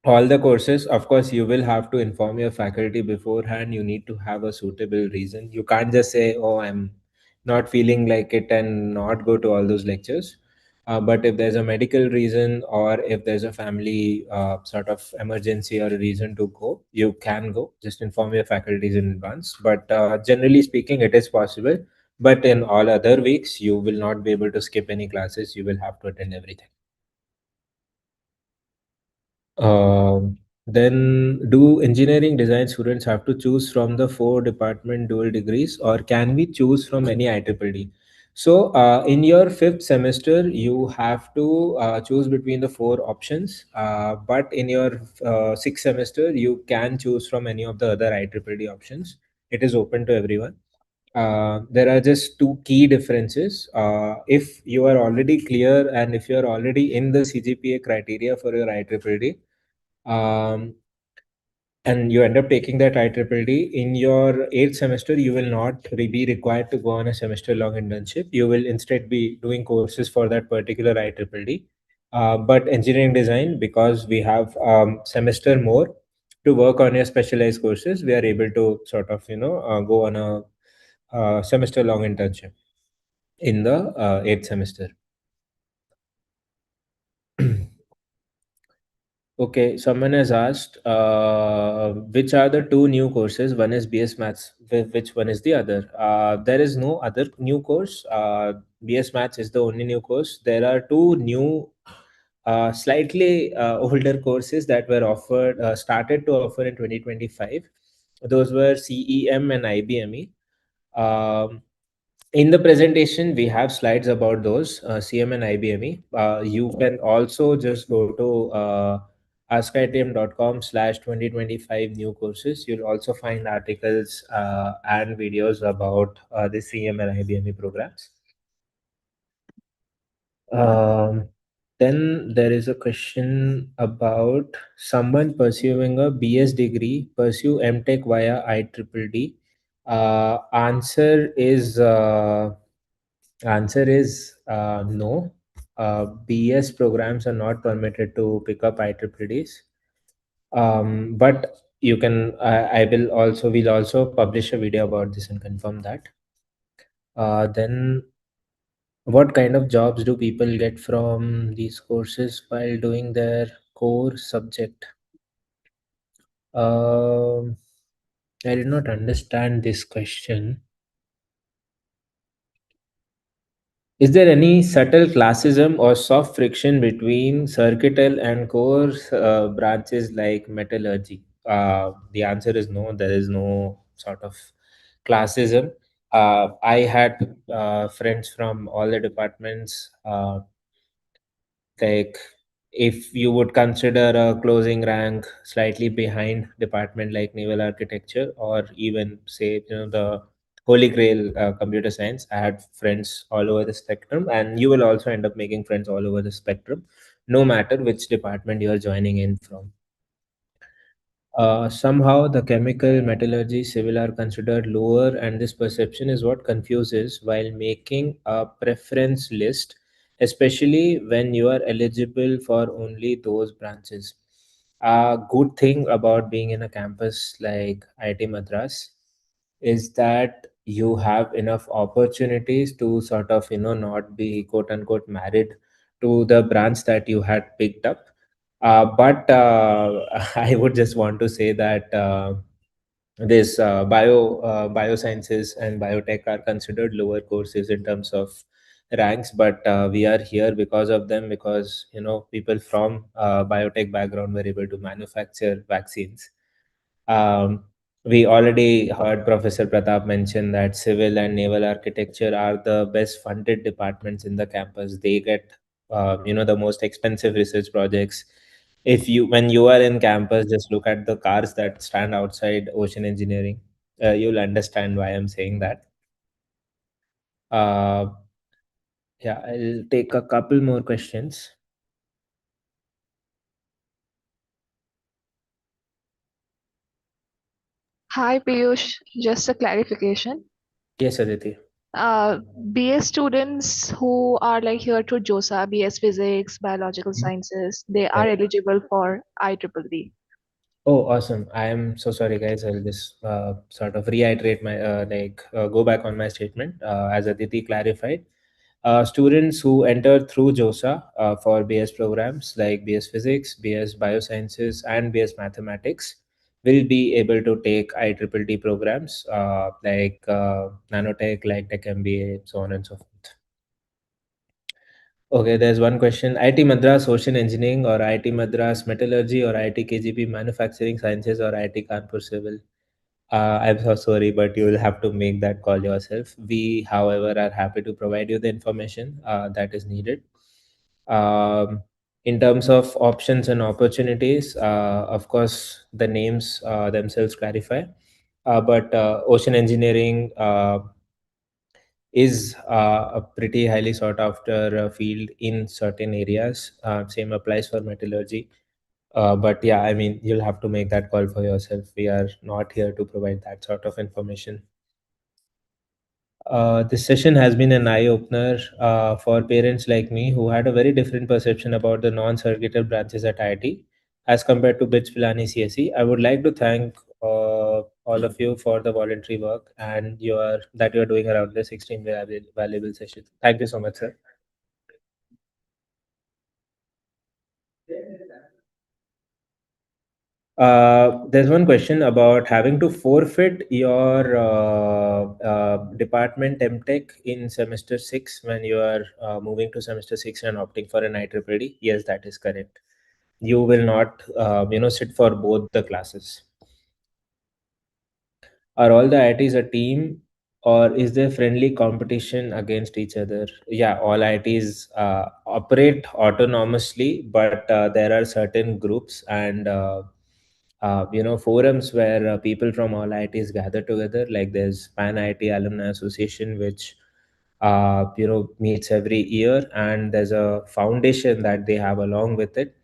Speaker 2: all the courses, of course, you will have to inform your faculty beforehand. You need to have a suitable reason. You can't just say, oh, I'm not feeling like it, and not go to all those lectures. But if there's a medical reason, or if there's a family sort of emergency or a reason to go, you can go. Just inform your faculties in advance. But generally speaking, it is possible. But in all other weeks, you will not be able to skip any classes. You will have to attend everything. Then, do engineering design students have to choose from the 4 department dual degrees, or can we choose from any IEEE? So, in your 5th semester, you have to choose between the 4 options. But in your 6th semester, you can choose from any of the other IEEE options. It is open to everyone. There are just two key differences. If you are already clear, and if you are already in the CGPA criteria for your IEEE, um, and you end up taking that IEEE, in your 8th semester, you will not be required to go on a semester-long internship. You will instead be doing courses for that particular IEEE. But engineering design, because we have semester more to work on your specialized courses, we are able to sort of go on a semester-long internship in the 8th semester. Okay, someone has asked which are the two new courses. One is BS Maths. Which one is the other? There is no other new course. BS Maths is the only new course. There are two new, slightly older courses that were offered, started to offer in 2025. Those were CEM and IBME. Um, in the presentation, we have slides about those CM and IBME. You can also just go to askitm.com/2025 new courses. You'll also find articles and videos about the CM and IBME programs. Um, then there is a question about someone pursuing a BS degree, pursue MTech via IEEE. Answer is no. BS programs are not permitted to pick up IEEEs. But you can. Will also publish a video about this and confirm that. Then, what kind of jobs do people get from these courses while doing their core subject? Um, I did not understand this question. Is there any subtle classism or soft friction between circuital and core branches like metallurgy? The answer is no. There is no sort of classism. I had friends from all the departments. Like, if you would consider a closing rank slightly behind department like naval architecture, or even say the holy grail, computer science, I had friends all over the spectrum, and you will also end up making friends all over the spectrum, no matter which department you are joining in from. Somehow the chemical, metallurgy, civil are considered lower, and this perception is what confuses while making a preference list, especially when you are eligible for only those branches. A good thing about being in a campus like IIT Madras is that you have enough opportunities to sort of not be quote unquote married to the branch that you had picked up. But I would just want to say that this biosciences and biotech are considered lower courses in terms of ranks, but we are here because of them, because people from biotech background were able to manufacture vaccines. um, we already heard Professor Pratap mention that civil and naval architecture are the best funded departments in the campus. They get, the most expensive research projects. If you, when you are in campus, just look at the cars that stand outside ocean engineering. You'll understand why I'm saying that. Uh, yeah, I'll take a couple more questions.
Speaker 15: Hi Piyush, just a clarification.
Speaker 2: Yes, Aditi.
Speaker 15: BS students who are like here to JOSA, BS Physics, Biological Sciences, they are
Speaker 2: Right.
Speaker 15: eligible for IEEE.
Speaker 2: Oh, awesome. I am so sorry, guys. I'll just sort of reiterate my, go back on my statement. As Aditi clarified, students who enter through JOSA for BS programs like BS Physics, BS Biosciences, and BS Mathematics will be able to take IEEE programs like Nanotech, like Tech MBA, so on and so forth. Okay, there's one question. IIT Madras Ocean Engineering, or IIT Madras Metallurgy, or IIT KGP Manufacturing Sciences, or IIT Kanpur Civil? I'm so sorry, but you will have to make that call yourself. We, however, are happy to provide you the information that is needed. In terms of options and opportunities, of course, the names themselves clarify. But ocean engineering is a pretty highly sought after field in certain areas. Same applies for metallurgy. But yeah, I mean, you'll have to make that call for yourself. We are not here to provide that sort of information. This session has been an eye opener for parents like me who had a very different perception about the non circuital branches at IIT as compared to BITS Pilani CSE. I would like to thank all of you for the voluntary work and that you are doing around this extremely valuable session. Thank you so much, sir. There's one question about having to forfeit your department MTech in semester 6 when you are moving to semester 6 and opting for an IEEE. Yes, that is correct. You will not, sit for both the classes. Are all the IITs a team, or is there friendly competition against each other? Yeah, all IITs operate autonomously, but there are certain groups and forums where people from all IITs gather together. Like there's Pan IIT Alumni Association, which meets every year, and there's a foundation that they have along with it,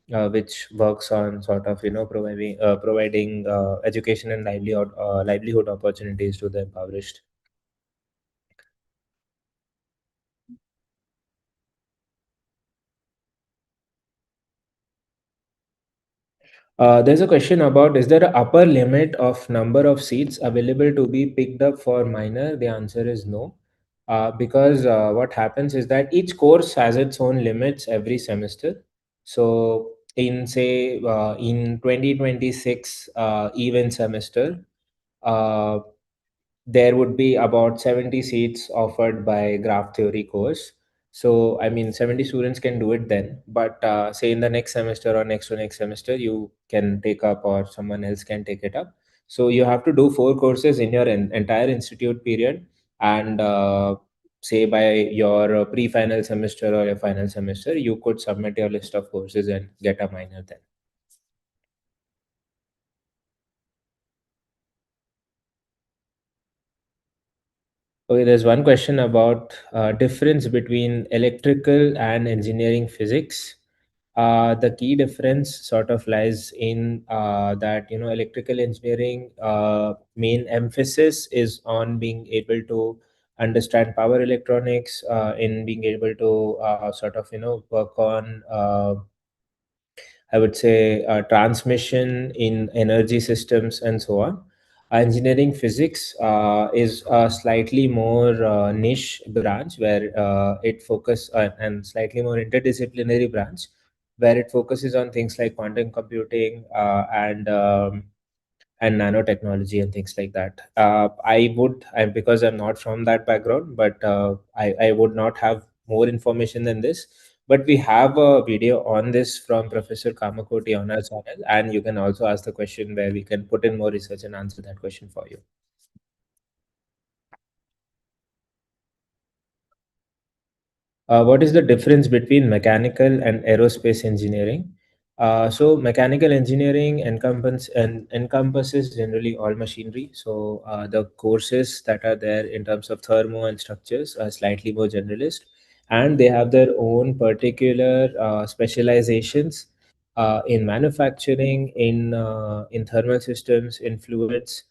Speaker 2: which works on sort of providing education and livelihood opportunities to the impoverished. There's a question about, is there an upper limit of number of seats available to be picked up for minor? The answer is no. Because what happens is that each course has its own limits every semester. So in 2026 even semester, uh, there would be about 70 seats offered by graph theory course. So I mean 70 students can do it then, but say in the next semester or next to next semester you can take up, or someone else can take it up. So you have to do 4 courses in your entire institute period, and say by your pre-final semester or your final semester you could submit your list of courses and get a minor then. Okay, there's one question about difference between electrical and engineering physics. The key difference sort of lies in that electrical engineering main emphasis is on being able to understand power electronics, in being able to sort of work on I would say transmission in energy systems and so on. Engineering physics is a slightly more niche branch where it focus and slightly more interdisciplinary branch where it focuses on things like quantum computing and nanotechnology and things like that. Because I'm not from that background, but I would not have more information than this. But we have a video on this from Professor Kamakoti on our channel, and you can also ask the question where we can put in more research and answer that question for you. What is the difference between mechanical and aerospace engineering? So mechanical engineering encompasses generally all machinery. So the courses that are there in terms of thermo and structures are slightly more generalist, and they have their own particular specializations in manufacturing, in thermal systems, in fluids,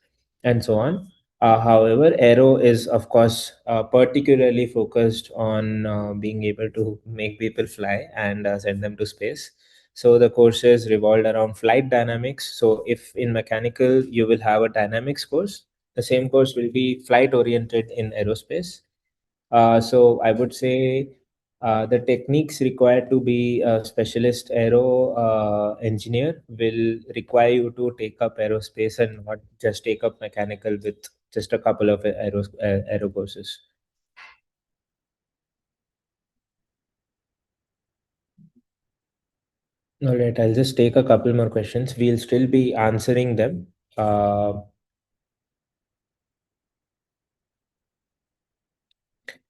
Speaker 2: and so on. However, Aero is, of course, particularly focused on being able to make people fly and send them to space. So the courses revolved around flight dynamics. So if in mechanical you will have a dynamics course, the same course will be flight oriented in aerospace. So I would say the techniques required to be a specialist aero engineer will require you to take up aerospace and not just take up mechanical with just a couple of aero courses. All right, I'll just take a couple more questions. We'll still be answering them.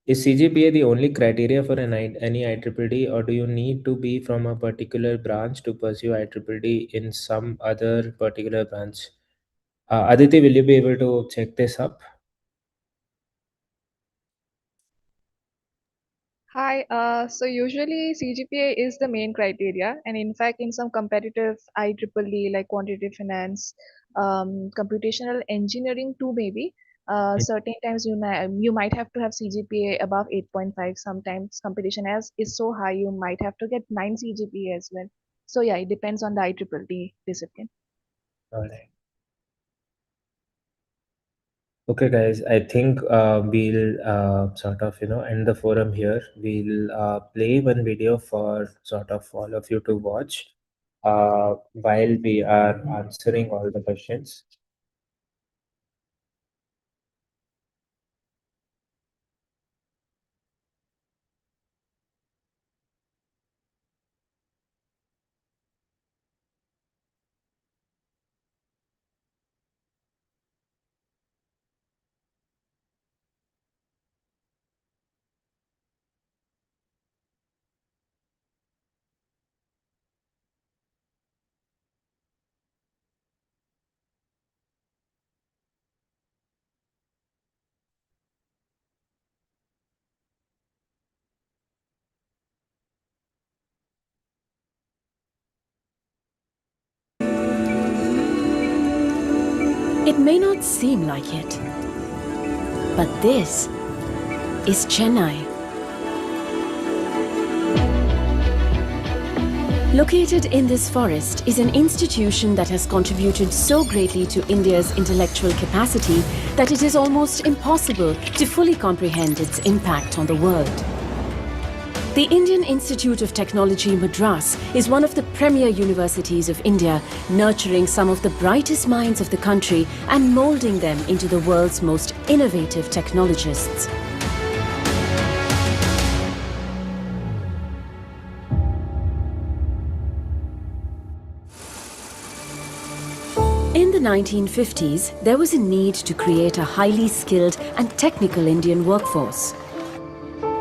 Speaker 2: Is CGPA the only criteria for any IEEE, or do you need to be from a particular branch to pursue IEEE in some other particular branch? Aditi, will you be able to check this up?
Speaker 15: Hi, so usually CGPA is the main criteria, and in fact, in some competitive IEEE like quantitative finance, computational engineering too, maybe certain times you might have to have CGPA above 8.5. Sometimes competition as is so high, you might have to get 9 CGPA as well. So yeah, it depends on the IEEE discipline.
Speaker 2: All right. Okay, guys, I think we'll sort of end the forum here. We'll play one video for sort of all of you to watch. while we are answering all the questions.
Speaker 16: It may not seem like it, but this is Chennai. Located in this forest is an institution that has contributed so greatly to India's intellectual capacity that it is almost impossible to fully comprehend its impact on the world. The Indian Institute of Technology, Madras, is one of the premier universities of India, nurturing some of the brightest minds of the country and molding them into the world's most innovative technologists. In the 1950s, there was a need to create a highly skilled and technical Indian workforce.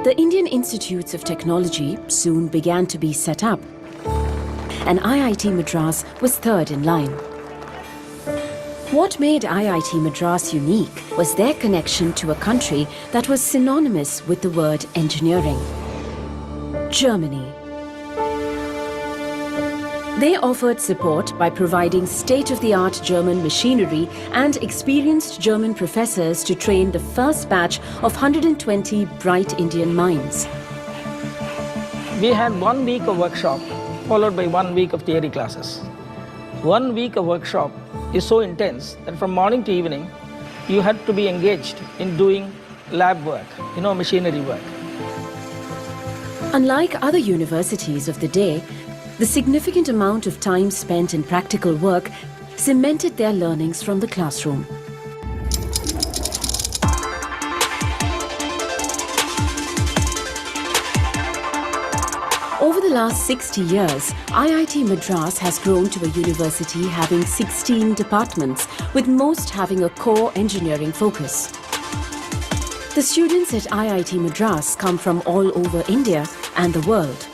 Speaker 16: The Indian Institutes of Technology soon began to be set up, and IIT Madras was third in line. What made IIT Madras unique was their connection to a country that was synonymous with the word engineering: Germany. They offered support by providing state-of-the-art German machinery and experienced German professors to train the first batch of 120 bright Indian minds.
Speaker 17: We had 1 week of workshop followed by 1 week of theory classes. 1 week of workshop is so intense that from morning to evening, you had to be engaged in doing lab work, machinery work.
Speaker 16: Unlike other universities of the day, the significant amount of time spent in practical work cemented their learnings from the classroom. Over the last 60 years, IIT Madras has grown to a university having 16 departments, with most having a core engineering focus. The students at IIT Madras come from all over India and the world.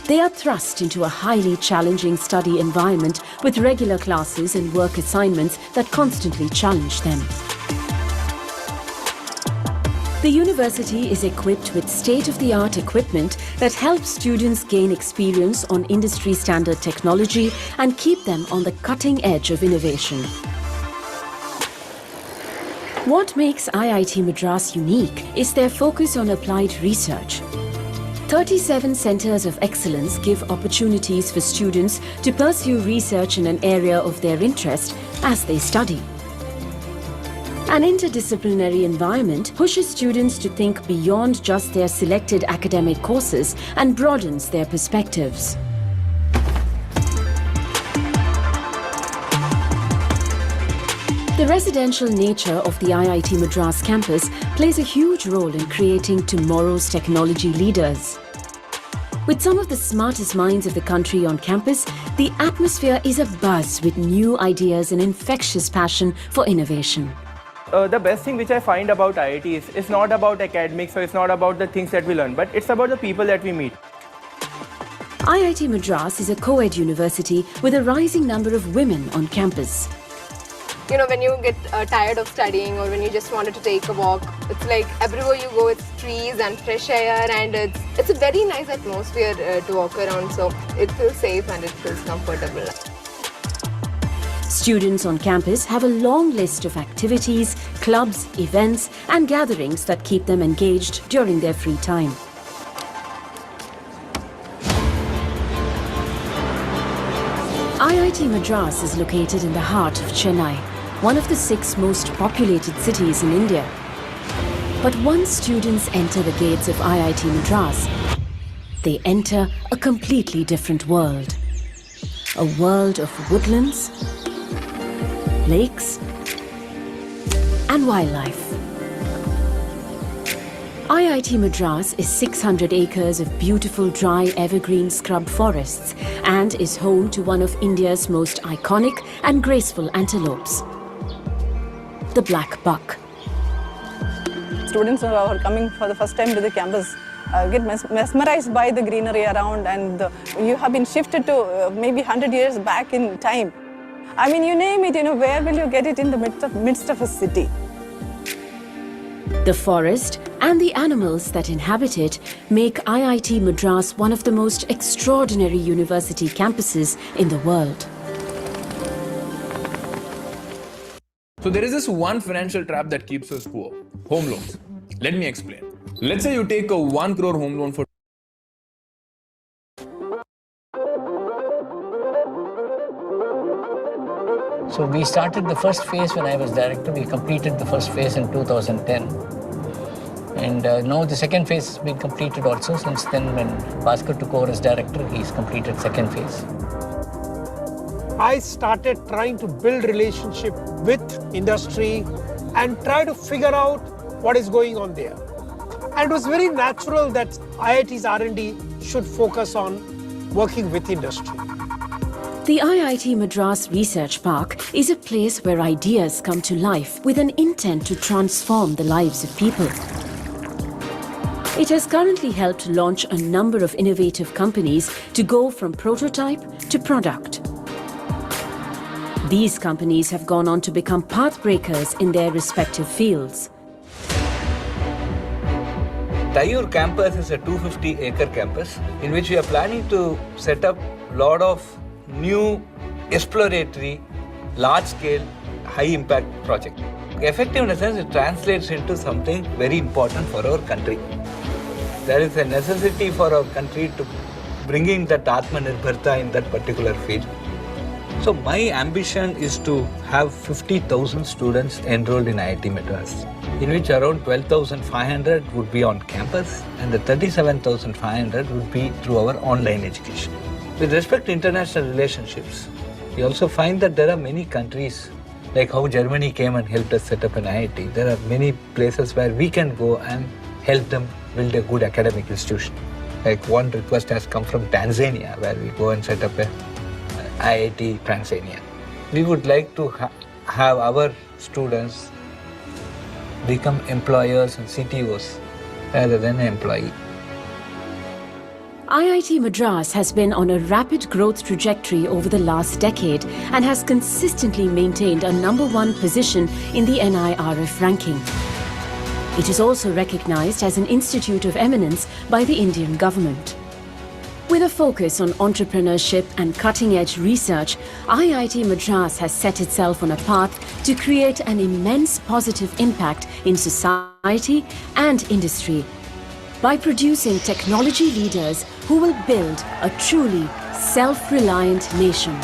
Speaker 16: They are thrust into a highly challenging study environment with regular classes and work assignments that constantly challenge them. The university is equipped with state-of-the-art equipment that helps students gain experience on industry-standard technology and keep them on the cutting edge of innovation. What makes IIT Madras unique is their focus on applied research. 37 centers of excellence give opportunities for students to pursue research in an area of their interest as they study. An interdisciplinary environment pushes students to think beyond just their selected academic courses and broadens their perspectives. The residential nature of the IIT Madras campus plays a huge role in creating tomorrow's technology leaders. With some of the smartest minds of the country on campus, the atmosphere is abuzz with new ideas and infectious passion for innovation.
Speaker 18: The best thing which I find about IIT is it's not about academics, or it's not about the things that we learn, but it's about the people that we meet.
Speaker 16: IIT Madras is a co-ed university with a rising number of women on campus.
Speaker 19: When you get tired of studying, or when you just wanted to take a walk, it's like everywhere you go, it's trees and fresh air, and it's a very nice atmosphere to walk around, so it feels safe and it feels comfortable.
Speaker 16: Students on campus have a long list of activities, clubs, events, and gatherings that keep them engaged during their free time. IIT Madras is located in the heart of Chennai, one of the 6 most populated cities in India. But once students enter the gates of IIT Madras, they enter a completely different world. a world of woodlands, lakes, and wildlife. IIT Madras is 600 acres of beautiful dry evergreen scrub forests and is home to one of India's most iconic and graceful antelopes, the black buck.
Speaker 20: Students who are coming for the first time to the campus get mesmerized by the greenery around, and you have been shifted to maybe 100 years back in time. I mean, you name it, where will you get it in the midst of a city?
Speaker 16: The forest and the animals that inhabit it make IIT Madras one of the most extraordinary university campuses in the world.
Speaker 21: So there is this one financial trap that keeps us poor: home loans. Let me explain. Let's say you take a 1 crore home loan for
Speaker 22: So we started the first phase when I was director. We completed the first phase in 2010. And now the second phase has been completed also. Since then, when Bhaskar took over as director, he's completed second phase.
Speaker 23: I started trying to build relationship with industry and try to figure out what is going on there. And it was very natural that IIT's R&D should focus on working with industry.
Speaker 16: The IIT Madras Research Park is a place where ideas come to life with an intent to transform the lives of people. It has currently helped launch a number of innovative companies to go from prototype to product. These companies have gone on to become pathbreakers in their respective fields.
Speaker 24: Tayur campus is a 250-acre campus in which we are planning to set up a lot of new exploratory, large-scale, high-impact projects. Effective in a sense, it translates into something very important for our country. There is a necessity for our country to bringing that Atmanirbharta in that particular field. So my ambition is to have 50,000 students enrolled in IIT Madras, in which around 12,500 would be on campus and the 37,500 would be through our online education. With respect to international relationships, we also find that there are many countries, like how Germany came and helped us set up an IIT. There are many places where we can go and help them build a good academic institution. Like one request has come from Tanzania, where we go and set up a IIT Tanzania. We would like to have our students become employers and CTOs rather than an employee.
Speaker 16: IIT Madras has been on a rapid growth trajectory over the last decade and has consistently maintained a #1 position in the NIRF ranking. It is also recognized as an institute of eminence by the Indian government. With a focus on entrepreneurship and cutting-edge research, IIT Madras has set itself on a path to create an immense positive impact in society and industry by producing technology leaders who will build a truly self-reliant nation.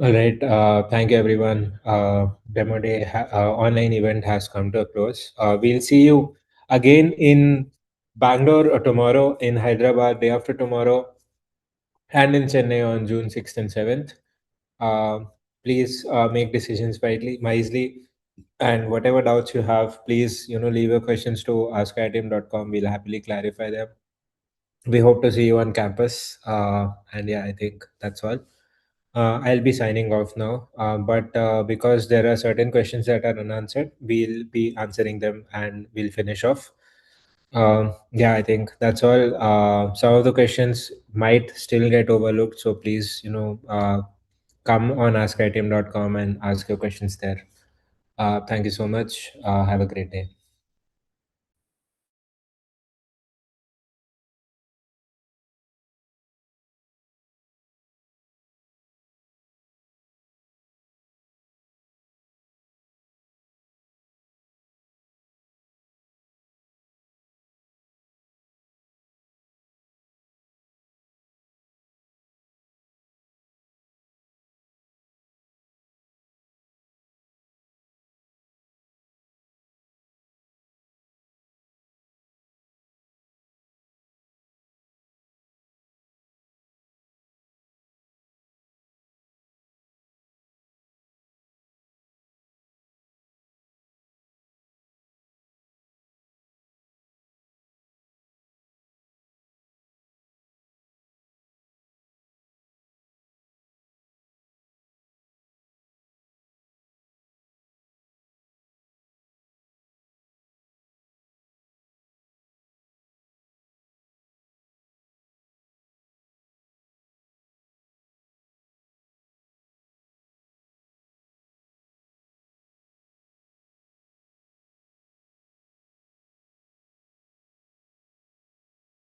Speaker 2: All right. Thank you, everyone. Demo day online event has come to a close. We'll see you again in Bangalore tomorrow, in Hyderabad day after tomorrow, and in Chennai on June 6th and 7th. please make decisions wisely. And whatever doubts you have, please leave your questions to askitim.com. We'll happily clarify them. We hope to see you on campus. And yeah, I think that's all. I'll be signing off now. But because there are certain questions that are unanswered, we'll be answering them and we'll finish off. Yeah, I think that's all. Some of the questions might still get overlooked, so please, come on askitim.com and ask your questions there. Thank you so much. Have a great day.